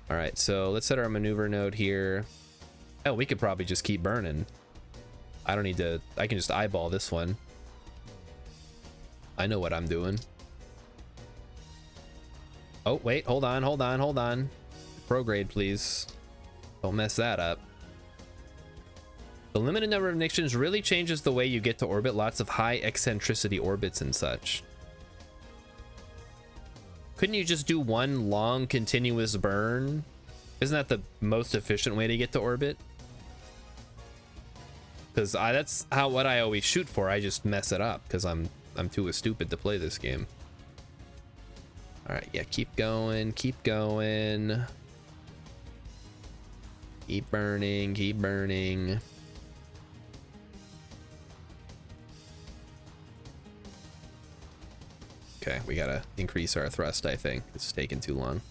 All right, so let's set our maneuver node here. Oh, we could probably just keep burning. I don't need to, I can just eyeball this one. I know what I'm doing. Oh, wait, hold on, hold on, hold on. Prograde, please. Don't mess that up. The limited number of ignitions really changes the way you get to orbit. Lots of high eccentricity orbits and such. Couldn't you just do one long continuous burn? Isn't that the most efficient way to get to orbit? Because that's what I always shoot for. I just mess it up because I'm too stupid to play this game. All right, yeah, keep going, keep going. Keep burning, keep burning. Okay, we gotta increase our thrust, I think. It's taking too long.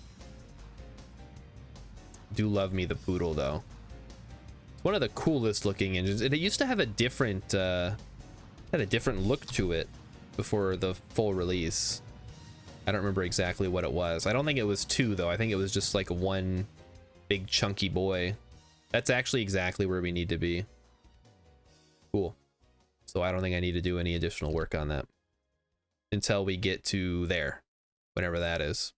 Do love me the poodle, though. It's one of the coolest looking engines. It used to have a different, had a different look to it before the full release. I don't remember exactly what it was. I don't think it was 2, though. I think it was just like one big chunky boy. That's actually exactly where we need to be. Cool. So I don't think I need to do any additional work on that until we get to there, whenever that is.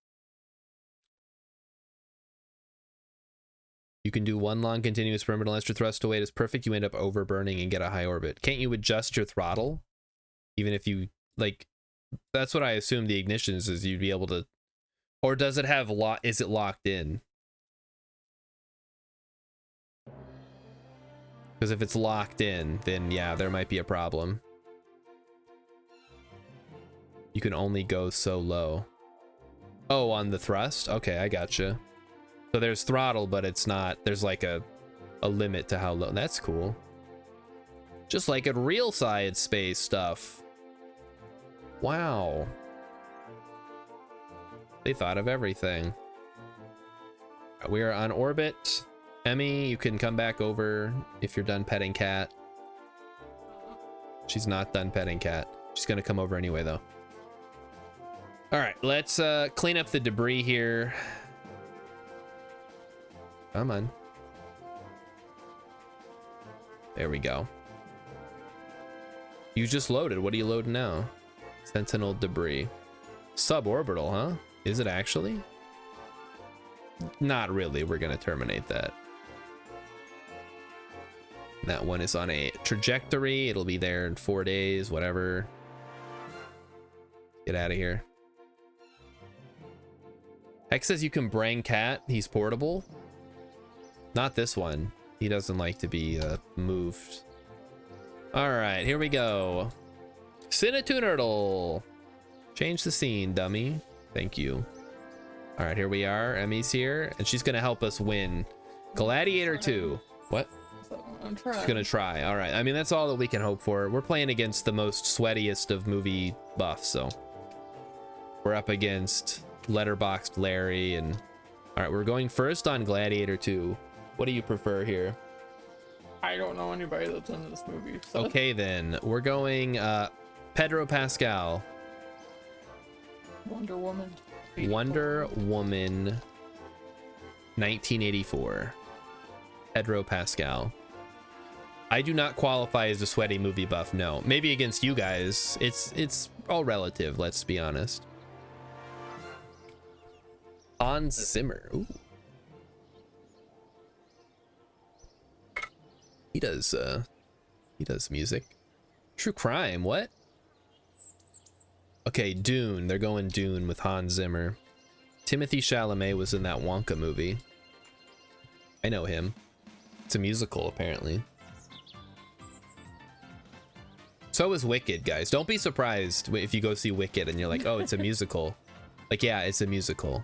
You can do one long continuous perimeter unless your thrust to weight is perfect. You end up overburning and get a high orbit. Can't you adjust your throttle? Even if you, like, that's what I assume the ignitions is, you'd be able to, or does it have is it locked in? Because if it's locked in, then yeah, there might be a problem. You can only go so low. Oh, on the thrust? Okay, I gotcha. So there's throttle, but it's not, there's like a limit to how low. That's cool. Just like at real side space stuff. Wow. They thought of everything. We are on orbit. Emmy, you can come back over if you're done petting Cat. She's not done petting Cat. She's gonna come over anyway, though. All right, let's clean up the debris here. Come on. There we go. You just loaded. What are you loading now? Sentinel debris. Suborbital, huh? Is it actually? Not really. We're gonna terminate that. That one is on a trajectory. It'll be there in 4 days, whatever. Get out of here. Hex says you can bring Cat. He's portable. Not this one. He doesn't like to be moved. All right, here we go. Cinetunertle. Change the scene, dummy. Thank you. All right, here we are. Emmy's here, and she's gonna help us win. Gladiator 2. What? She's gonna try. All right. I mean, that's all that we can hope for. We're playing against the most sweatiest of movie buffs, so we're up against Letterboxd Larry, and all right, we're going first on Gladiator 2. What do you prefer here? I don't know anybody that's in this movie. So. Okay, then we're going Pedro Pascal. Wonder Woman. Wonder Woman 1984. Pedro Pascal. I do not qualify as a sweaty movie buff, no. Maybe against you guys. It's all relative, let's be honest. Hans Zimmer. Ooh. He does music. True crime, what? Okay, Dune. They're going Dune with Hans Zimmer. Timothée Chalamet was in that Wonka movie. I know him. It's a musical, apparently. So is Wicked, guys. Don't be surprised if you go see Wicked and you're like, oh, it's a musical. Like, yeah, it's a musical.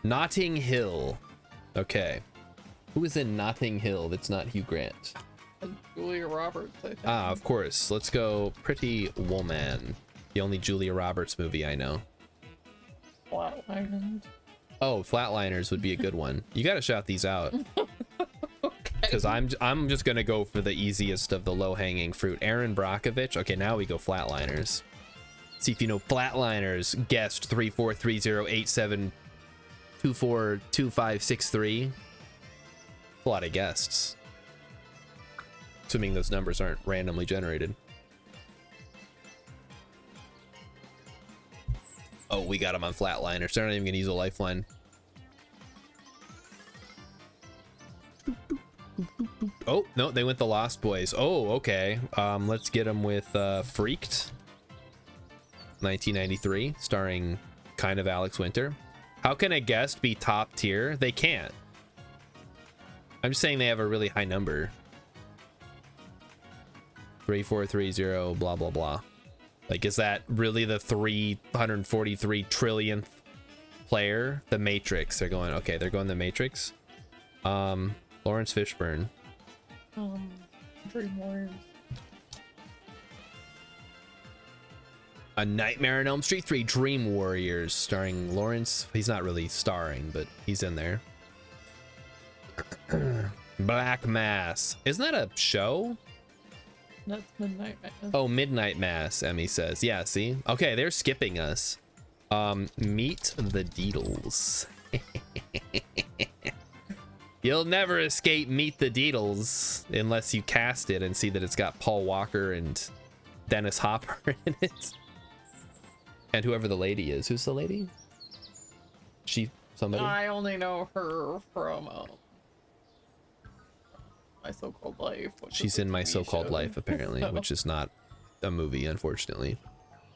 Notting Hill. Okay. Who is in Notting Hill that's not Hugh Grant? Julia Roberts, I think. Ah, of course. Let's go Pretty Woman. The only Julia Roberts movie I know. Flatliners. Oh, Flatliners would be a good one. You gotta shout these out. Because I'm just gonna go for the easiest of the low-hanging fruit. Aaron Brockovich. Okay, now we go Flatliners. See if you know Flatliners. Guest 343087242563. A lot of guests. Assuming those numbers aren't randomly generated. Oh, we got him on flatliners. They're not even gonna use a lifeline. Oh, no, they went the Lost Boys. Oh, okay. Let's get them with Freaked. 1993, starring kind of Alex Winter. How can a guest be top tier? They can't. I'm just saying they have a really high number. 3430, blah, blah, blah. Like, is that really the 343 trillionth player? The Matrix. They're going, okay, they're going the Matrix. Lawrence Fishburne. Dream Warriors. A Nightmare on Elm Street 3 Dream Warriors, starring Lawrence. He's not really starring, but he's in there. Black Mass. Isn't that a show? That's Midnight Mass. Oh, Midnight Mass, Emmy says. Yeah, see? Okay, they're skipping us. Meet the Deedles. You'll never escape Meet the Deedles unless you cast it and see that it's got Paul Walker and Dennis Hopper in it. And whoever the lady is. Who's the lady? She somebody? I only know her from My So-Called Life. She's in My So-Called Life, apparently, which is not a movie, unfortunately.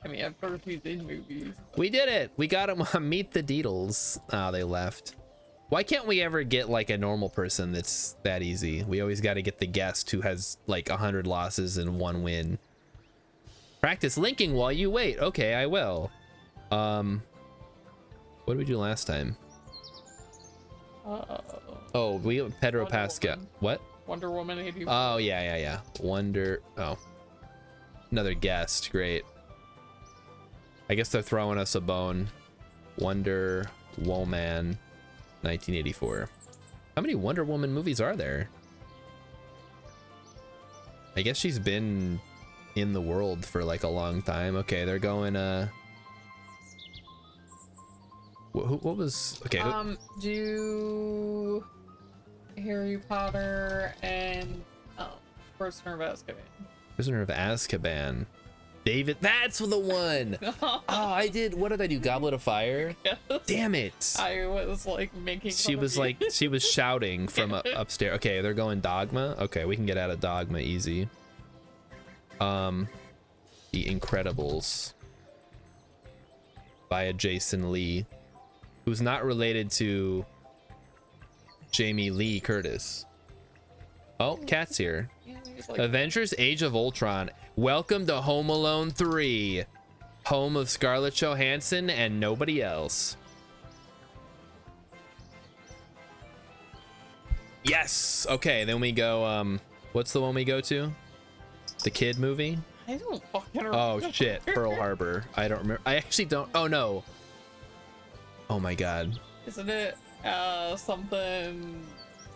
I mean, I've heard she's in movies. But... We did it! We got them on Meet the Deedles. Oh, they left. Why can't we ever get like a normal person that's that easy? We always got to get the guest who has like 100 losses and 1 win. Practice linking while you wait. Okay, I will. What did we do last time? Oh, we Pedro Wonder Pascal. Woman. What? Wonder Woman 84. Oh, yeah. Wonder. Oh, another guest. Great. I guess they're throwing us a bone. Wonder Woman 1984. How many Wonder Woman movies are there? I guess she's been in the world for like a long time. Okay, they're going what was okay? Do Harry Potter and Prisoner of Azkaban. Prisoner of Azkaban. David, that's the one. Oh, I did. What did I do? Goblet of Fire. Yes. Damn it. I was like making. She fun was of you. like she was shouting from upstairs. Okay, they're going Dogma. Okay, we can get out of Dogma easy. The Incredibles by a Jason Lee, who's not related to Jamie Lee Curtis. Oh, Cat's here. Yeah, he's like, Avengers Age of Ultron. Welcome to Home Alone 3. Home of Scarlett Johansson and nobody else. Yes. Okay, then we go what's the one we go to? The kid movie? I don't fucking remember. Oh shit, Pearl Harbor. I don't remember. I actually don't. Oh no. Oh my god. Isn't it something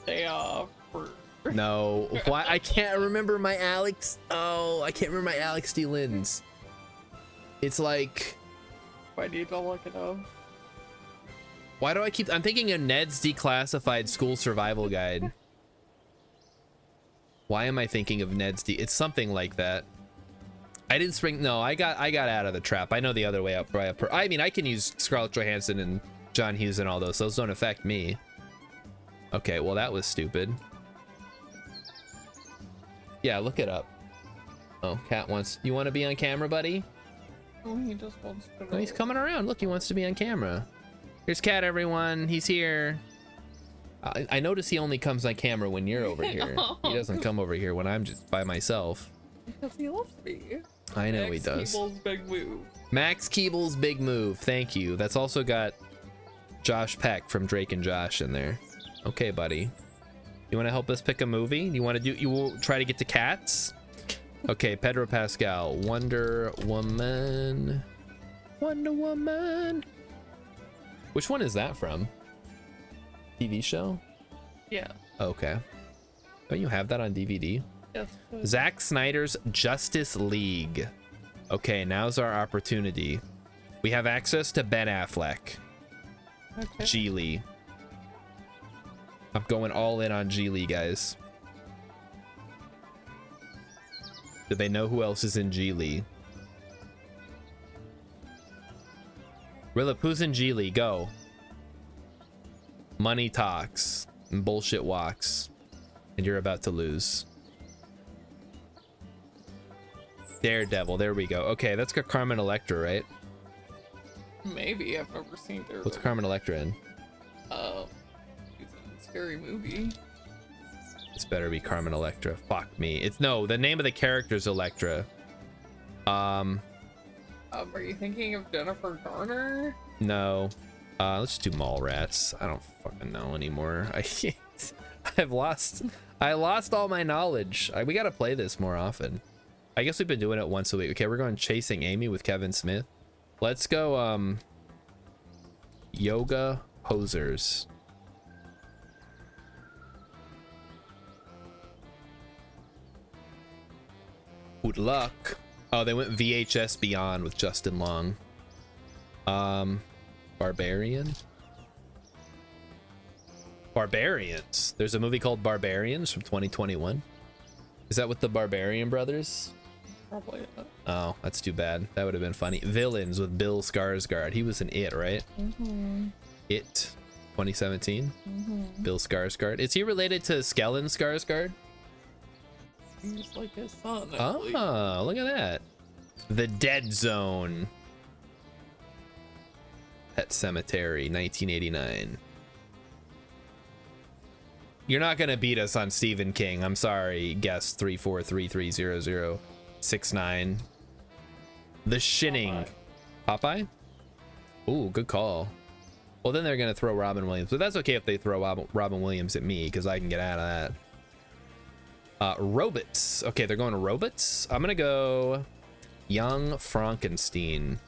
Day Off or No. Why? I can't remember my Alex. Oh, I can't remember my Alex D. Lynn's. It's like. I need to look it up. Why do I keep? I'm thinking of Ned's Declassified School Survival Guide. Why am I thinking of Ned's It's something like that. I didn't spring. No, I got out of the trap. I know the other way up. I mean, I can use Scarlett Johansson and John Hughes and all those. Those don't affect me. Okay, well that was stupid. Yeah, look it up. Oh, Cat wants. You want to be on camera, buddy? Oh, he just wants to. Oh, he's coming around. Look, he wants to be on camera. Here's Cat, everyone. He's here. I notice he only comes on camera when you're over here. He doesn't come over here when I'm just by myself. Because he loves me. I know he does. Keeble's big move. Max Keeble's big move. Thank you. That's also got Josh Peck from Drake and Josh in there. Okay, buddy. You want to help us pick a movie? You want to do? You will try to get to Cats? Okay, Pedro Pascal. Wonder Woman. Wonder Woman. Which one is that from? TV show? Yeah. Okay. Don't you have that on DVD? Yes. Zack Snyder's Justice League. Okay, now's our opportunity. We have access to Ben Affleck. Okay. Geely. I'm going all in on Geely, guys. Do they know who else is in Geely? Rillapoozin Geely, go. Money talks and bullshit walks, and you're about to lose. Daredevil, there we go. Okay, that's got Carmen Electra, right? Maybe. I've never seen her. What's Carmen Electra in? She's in a scary movie. This better be Carmen Electra. Fuck me. It's no, the name of the character's Electra. Are you thinking of Jennifer Garner? No. Let's do Mallrats. I don't fucking know anymore. I lost all my knowledge. We gotta play this more often. I guess we've been doing it once a week. Okay, we're going Chasing Amy with Kevin Smith. Let's go Yoga Posers. Good luck. Oh, they went VHS Beyond with Justin Long. Barbarian? Barbarians. There's a movie called Barbarians from 2021. Is that with the Barbarian brothers? Probably not. Oh, that's too bad. That would have been funny. Villains with Bill Skarsgård. He was in It, right? It 2017. Bill Skarsgård. Is he related to Stellan Skarsgård? He's like his son. I believe. Oh, look at that. The Dead Zone. Pet Cemetery, 1989. You're not gonna beat us on Stephen King. I'm sorry, guest 34330069. The Shinning. Popeye? Ooh, good call. Well, then they're gonna throw Robin Williams, but that's okay if they throw Robin Williams at me because I can get out of that. Robots. Okay, they're going to robots. I'm gonna go Young Frankenstein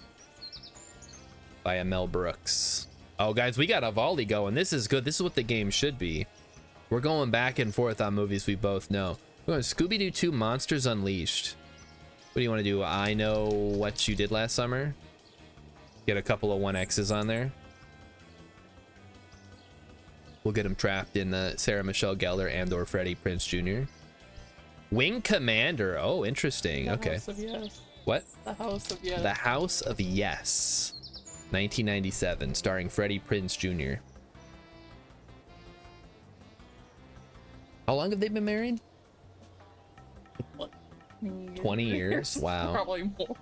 by Mel Brooks. Oh, guys, we got a volley going. This is good. This is what the game should be. We're going back and forth on movies we both know. We're going Scooby-Doo 2 Monsters Unleashed. What do you want to do? I Know What You Did Last Summer. Get a couple of 1X's on there. We'll get them trapped in Sarah Michelle Gellar and or Freddie Prinze Jr. Wing Commander. Oh, interesting. The Okay. House of Yes. What? The House of Yes. The House of Yes. 1997, starring Freddie Prinze Jr. How long have they been married? 20 years. Wow. Probably more.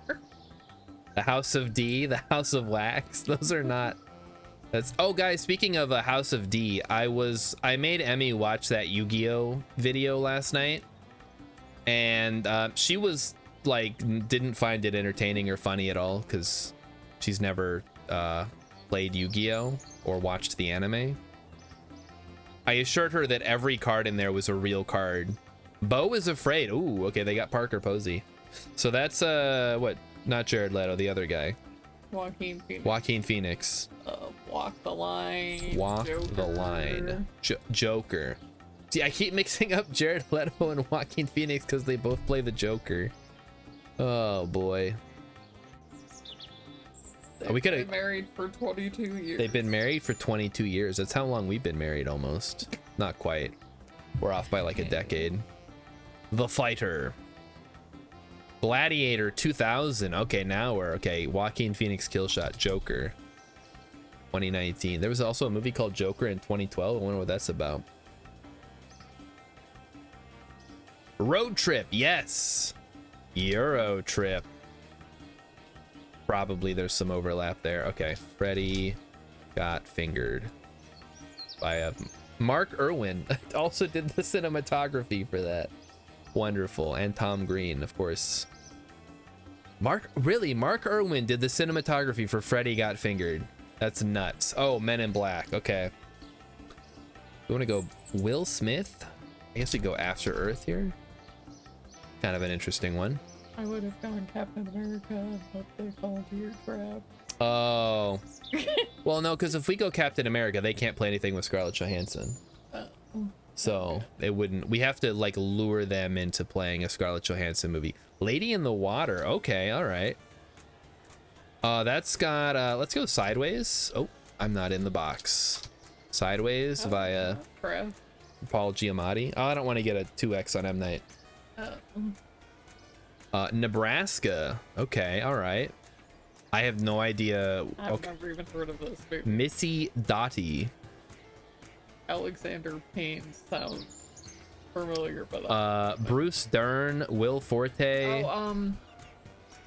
The House of D, the House of Wax. Those are not. That's. Oh, guys. Speaking of a House of D, I made Emmy watch that Yu-Gi-Oh video last night, and she was like didn't find it entertaining or funny at all because she's never played Yu-Gi-Oh or watched the anime. I assured her that every card in there was a real card. Bo is afraid. Ooh, okay, they got Parker Posey. So that's what? Not Jared Leto, the other guy. Joaquin Phoenix. Joaquin Phoenix. Walk the Line. Walk Joker. the Line. Joker. See, I keep mixing up Jared Leto and Joaquin Phoenix because they both play the Joker. Oh boy. We could have been married for 22 years. They've been married for 22 years. That's how long we've been married almost. Not quite. We're off by like a decade. The Fighter. Gladiator 2000. Okay, now we're okay. Joaquin Phoenix Killshot. Joker. 2019. There was also a movie called Joker in 2012. I wonder what that's about. Road Trip. Yes. Euro Trip. Probably there's some overlap there. Okay, Freddy Got Fingered by Mark Irwin. Also did the cinematography for that. Wonderful. And Tom Green, of course. Mark Irwin did the cinematography for Freddy Got Fingered. That's nuts. Oh, Men in Black. Okay. We want to go Will Smith. I guess we go After Earth here. Kind of an interesting one. I would have gone Captain America, but they fall into your trap. Oh. Well, no, because if we go Captain America, they can't play anything with Scarlett Johansson. So it wouldn't. We have to like lure them into playing a Scarlett Johansson movie. Lady in the Water. Okay, all right. That's got. Let's go Sideways. Oh, I'm not in the box. Sideways via Paul Giamatti. Oh, I don't want to get a 2X on M Night. Nebraska. Okay, all right. I have no idea. I've Okay. never even heard of this movie. Missy Dottie. Alexander Payne sounds familiar, but Bruce Dern, Will Forte, oh,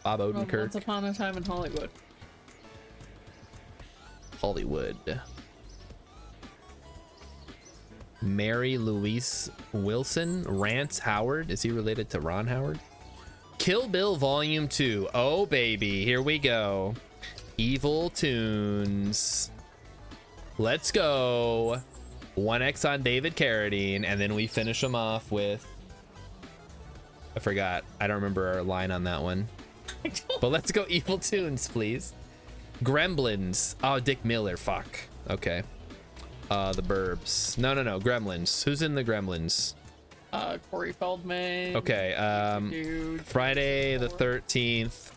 Bob Once Odenkirk, Upon a Time in Hollywood. Hollywood. Mary Louise Wilson, Rance Howard. Is he related to Ron Howard? Kill Bill Volume 2. Oh, baby. Here we go. Evil Tunes. Let's go. 1X on David Carradine. And then we finish them off with... I forgot. I don't remember our line on that one. But let's go Evil Tunes, please. Gremlins. Oh, Dick Miller. Fuck. Okay. The Burbs. No. Gremlins. Who's in the Gremlins? Corey Feldman. Okay. Dude. Friday the 13th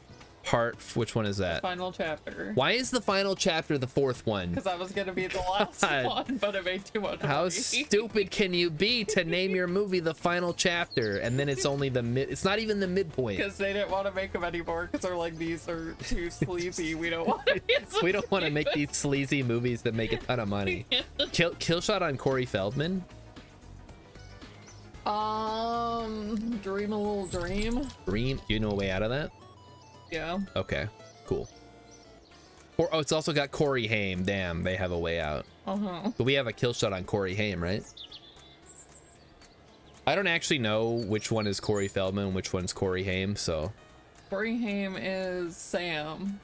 part. Which one is that? Final chapter. Why is the final chapter the fourth one? Because I was gonna be the last God. one, but it made too much How money. stupid can you be to name your movie the final chapter and then it's only the mid? It's not even the midpoint. Because they didn't want to make them anymore. Because they're like, these are too sleazy. We don't want to. We don't want to make these sleazy movies that make a ton of money. Kill shot on Corey Feldman. Dream a Little Dream. Dream. You know a way out of that? Yeah. Okay, cool. Or oh, it's also got Corey Haim. Damn, they have a way out. But we have a kill shot on Corey Haim, right? I don't actually know which one is Corey Feldman, which one's Corey Haim. So Corey Haim is Sam.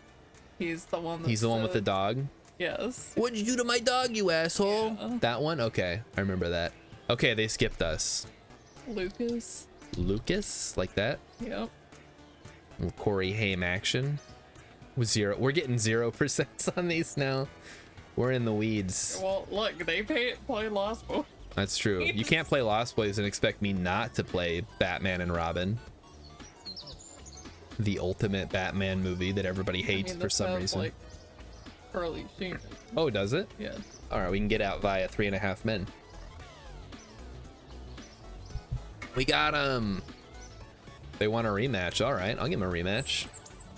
He's the one. he's the one with the dog. Yes. What'd you do to my dog, you asshole? Yeah. That one? Okay, I remember that. Okay, they skipped us. Lucas. Lucas, like that. Yep. Corey Haim action. With 0. We're getting 0% on these now. We're in the weeds. Well, look, they play Lost Boys. That's true. You can't play Lost Boys and expect me not to play Batman and Robin. The ultimate Batman movie that everybody hates for this some sounds reason. like Charlie Sheen. Oh, does it? Yeah. All right, we can get out via 3.5 Men. We got They want a rematch. All right, I'll give them a rematch.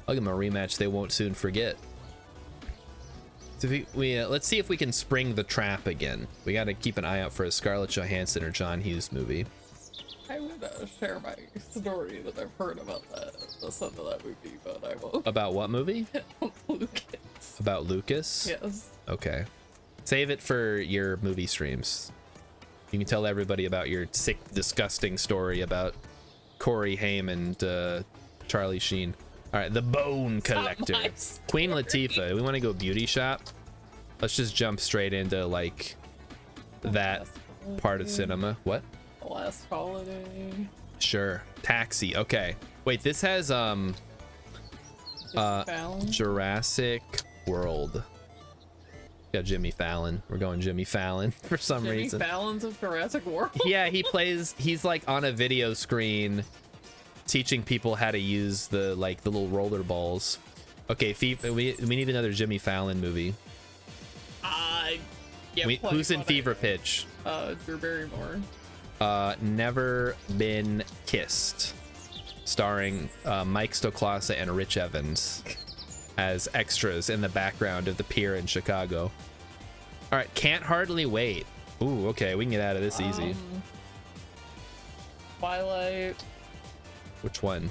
I'll give them a rematch they won't soon forget. So let's see if we can spring the trap again. We got to keep an eye out for a Scarlett Johansson or John Hughes movie. I would share my story that I've heard about the son of that movie, but I won't. About what movie? Lucas. About Lucas? Yes. Okay. Save it for your movie streams. You can tell everybody about your sick, disgusting story about Corey Haim and Charlie Sheen. All right, the Bone Collector. Queen Latifah. We want to go beauty shop. Let's just jump straight into like that part of cinema. What? The Last Holiday. Sure. Taxi. Okay. Wait, this has Fallon. Jurassic World. Got Jimmy Fallon. We're going Jimmy Fallon for some reason. Jimmy Fallon's of Jurassic World. Yeah, he's like on a video screen teaching people how to use the little roller balls. Okay, we need another Jimmy Fallon movie. Yeah. Who's in Fever Pitch? Drew Barrymore. Never Been Kissed, starring Mike Stoklasa and Rich Evans as extras in the background of the pier in Chicago. All right, Can't Hardly Wait. Ooh, okay, we can get out of this easy. Twilight. Which one?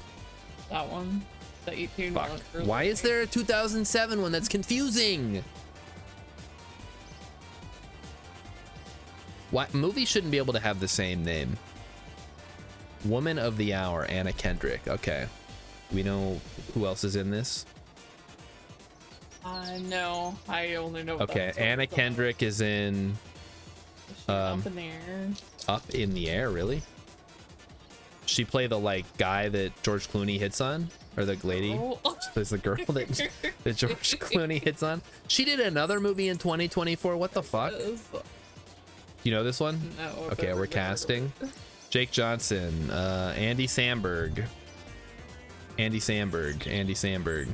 That one. The 18 Fuck. months. Why is there a 2007 one? That's confusing. Why movies shouldn't be able to have the same name? Woman of the Hour, Anna Kendrick. Okay, we know who else is in this. No, I only know. Okay, Anna Kendrick is in Up in the Air. Up in the Air. Really? She play the guy that George Clooney hits on, or the lady? Oh. There's the girl that George Clooney hits on. She did another movie in 2024. What the fuck? You know this one? No. Okay, we're casting. Jake Johnson, Andy Samberg. Andy Samberg.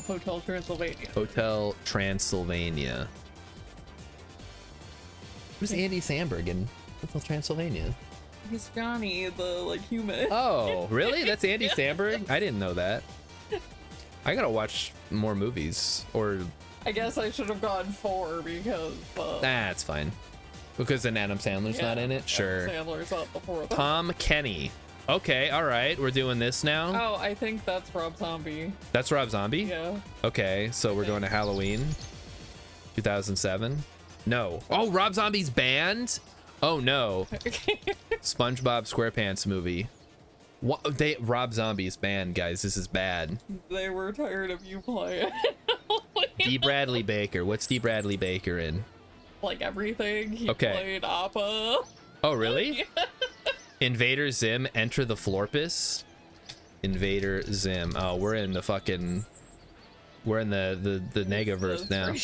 Hotel Transylvania. Hotel Transylvania. Who's Andy Samberg in Hotel Transylvania? He's Johnny, the human. Oh, really? That's Andy Samberg? I didn't know that. I gotta watch more movies, or I guess I should have gone 4 because it's fine. Because then Adam Sandler's not in it. Sure. Adam Sandler's not the 4th. Tom Kenny. Okay, all right, we're doing this now. Oh, I think that's Rob Zombie. That's Rob Zombie. Yeah. Okay, so we're going to Halloween, 2007. No. Oh, Rob Zombie's band. Oh no. SpongeBob SquarePants movie. What? Rob Zombie's band, guys. This is bad. They were tired of you playing. D. Bradley Baker. What's D. Bradley Baker in? Like everything. He Okay. played Appa. Oh, really? Yeah. Invader Zim, Enter the Florpus. Invader Zim. Oh, we're in the fucking... We're in the Negaverse now.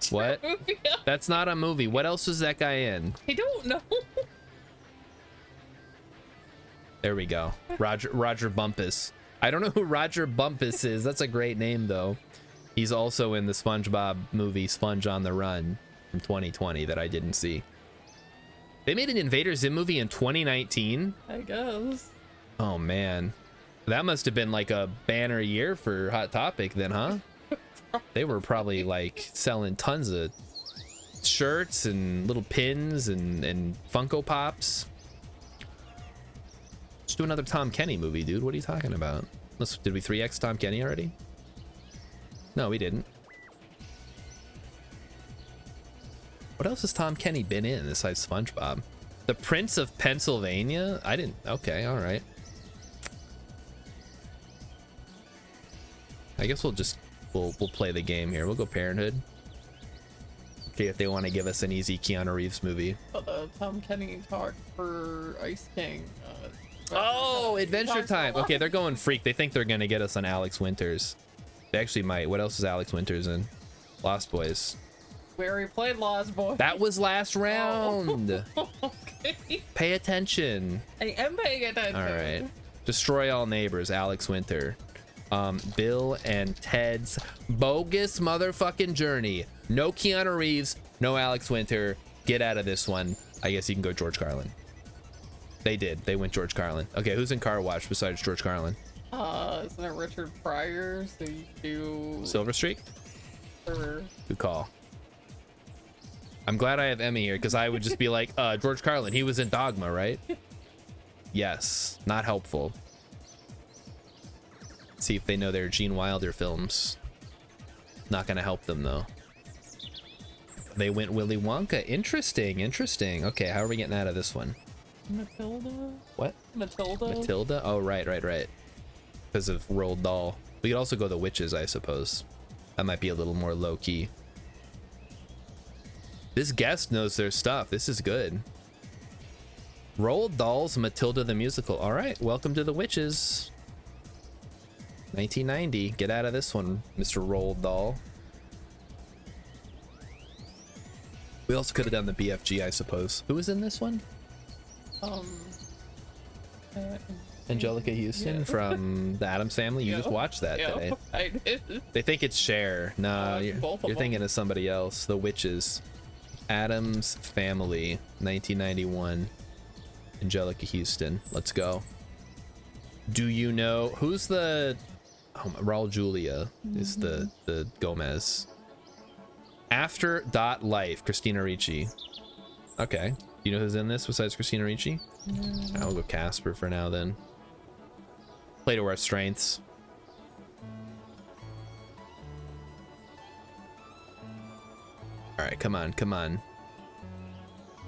What? Movie. That's not a movie. What else was that guy in? I don't know. There we go. Roger Bumpus. I don't know who Roger Bumpus is. That's a great name, though. He's also in the SpongeBob movie Sponge on the Run from 2020 that I didn't see. They made an Invader Zim movie in 2019? I guess. Oh, man. That must have been like a banner year for Hot Topic then, huh? They were probably like selling tons of shirts and little pins and Funko Pops. Let's do another Tom Kenny movie, dude. What are you talking about? Did we 3X Tom Kenny already? No, we didn't. What else has Tom Kenny been in besides SpongeBob? The Prince of Pennsylvania? I didn't. Okay, all right. I guess we'll play the game here. We'll go Parenthood. See if they want to give us an easy Keanu Reeves movie. But Tom Kenny talked for Ice King. Oh, Adventure Time. Okay, they're going freak. They think they're gonna get us on Alex Winters. They actually might. What else is Alex Winters in? Lost Boys. We already played Lost Boys. That was last round. Oh. Okay. Pay attention. I am paying attention. All right. Destroy All Neighbors. Alex Winter. Bill and Ted's Bogus Motherfucking Journey. No Keanu Reeves. No Alex Winter. Get out of this one. I guess you can go George Carlin. They did. They went George Carlin. Okay, who's in Car Wash besides George Carlin? Isn't it Richard Pryor? So you do Silver Streak? or Good call. I'm glad I have Emmy here because I would just be like, George Carlin, he was in Dogma, right? Yes. Not helpful. See if they know their Gene Wilder films. Not gonna help them though. They went Willy Wonka. Interesting, interesting. Okay, how are we getting out of this one? Matilda? What? Matilda? Matilda? Oh, right. Because of Roald Dahl. We could also go The Witches, I suppose. That might be a little more low-key. This guest knows their stuff. This is good. Roald Dahl's Matilda the Musical. All right, welcome to The Witches. 1990. Get out of this one, Mr. Roald Dahl. We also could have done the BFG, I suppose. Who was in this one? Angelica Houston from the Addams Family. You just watched that today. I did. They think it's Cher. No, you're thinking of somebody else. The Witches. Addams Family, 1991. Angelica Houston. Let's go. Do you know who's the? Oh, Raul Julia is the Gomez. After Life, Christina Ricci. Okay. You know who's in this besides Christina Ricci? I'll go Casper for now then. Play to our strengths. All right, come on.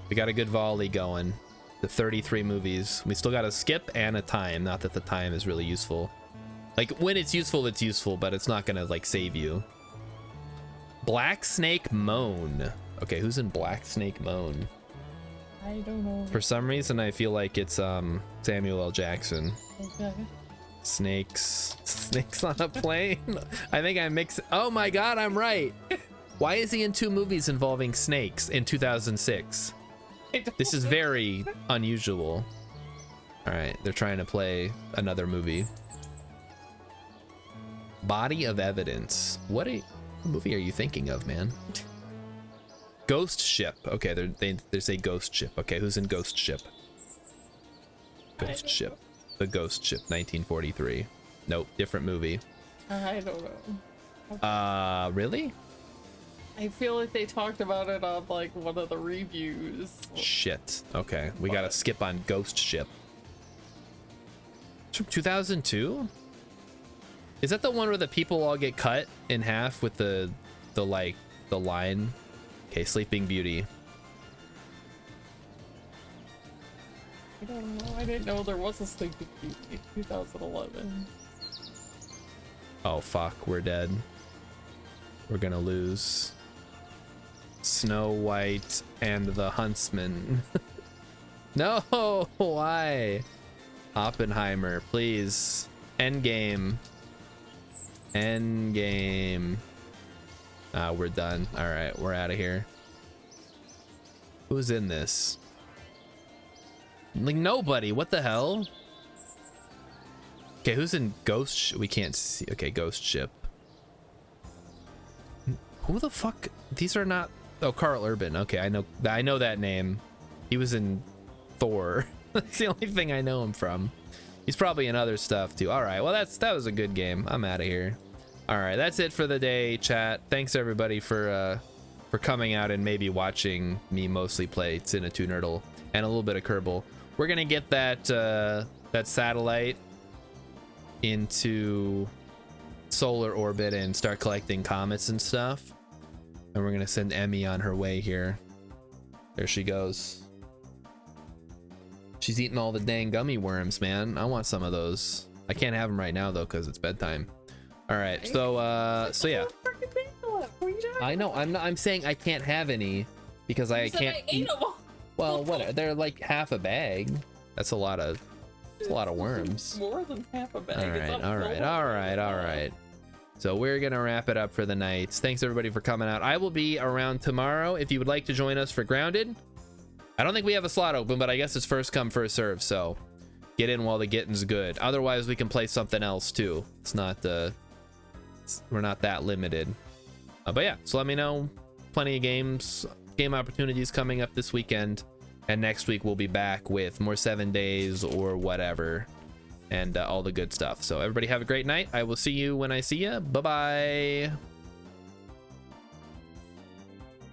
We got a good volley going. The 33 movies. We still got a skip and a time. Not that the time is really useful. Like when it's useful, but it's not gonna like save you. Black Snake Moan. Okay, who's in Black Snake Moan? I don't know. For some reason, I feel like it's Samuel L. Jackson. Okay. Snakes on a plane. I think I mix. Oh my God, I'm right. Why is he in 2 movies involving snakes in 2006? This is very unusual. All right, they're trying to play another movie. Body of Evidence. What movie are you thinking of, man? Ghost Ship. Okay, they say Ghost Ship. Okay, who's in Ghost Ship? Ghost Ship. The Ghost Ship, 1943. Nope, different movie. I don't know. Really? I feel like they talked about it on like one of the reviews. Shit. Okay, we gotta skip on Ghost Ship. It's from 2002? Is that the one where the people all get cut in half with the line? Okay, Sleeping Beauty. I don't know. I didn't know there was a Sleeping Beauty 2011. Oh fuck, we're dead. We're gonna lose. Snow White and the Huntsman. No, why? Oppenheimer, please. Endgame. Endgame. Ah, we're done. All right, we're out of here. Who's in this? Like nobody. What the hell? Okay, who's in Ghost? We can't see. Okay, Ghost Ship. Who the fuck? These are not. Oh, Carl Urban. Okay, I know that name. He was in Thor. That's the only thing I know him from. He's probably in other stuff too. All right, well that was a good game. I'm out of here. All right, that's it for the day, chat. Thanks everybody for coming out and maybe watching me mostly play Sinnoh Nerdle and a little bit of Kerbal. We're gonna get that that satellite into solar orbit and start collecting comets and stuff. And we're gonna send Emmy on her way here. There she goes. She's eating all the dang gummy worms, man. I want some of those. I can't have them right now though because it's bedtime. All right, so yeah. I know. I'm saying I can't have any because I can't eat. Well, what? They're like half a bag. That's a lot of. It's a lot of worms. More than half a bag. All right. So we're gonna wrap it up for the night. Thanks everybody for coming out. I will be around tomorrow if you would like to join us for Grounded. I don't think we have a slot open, but I guess it's first come first serve. So get in while the getting's good. Otherwise, we can play something else too. It's not we're not that limited. But yeah, so let me know. Plenty of game opportunities coming up this weekend, and next week we'll be back with more 7 days or whatever, and all the good stuff. So everybody have a great night. I will see you when I see you. Bye bye.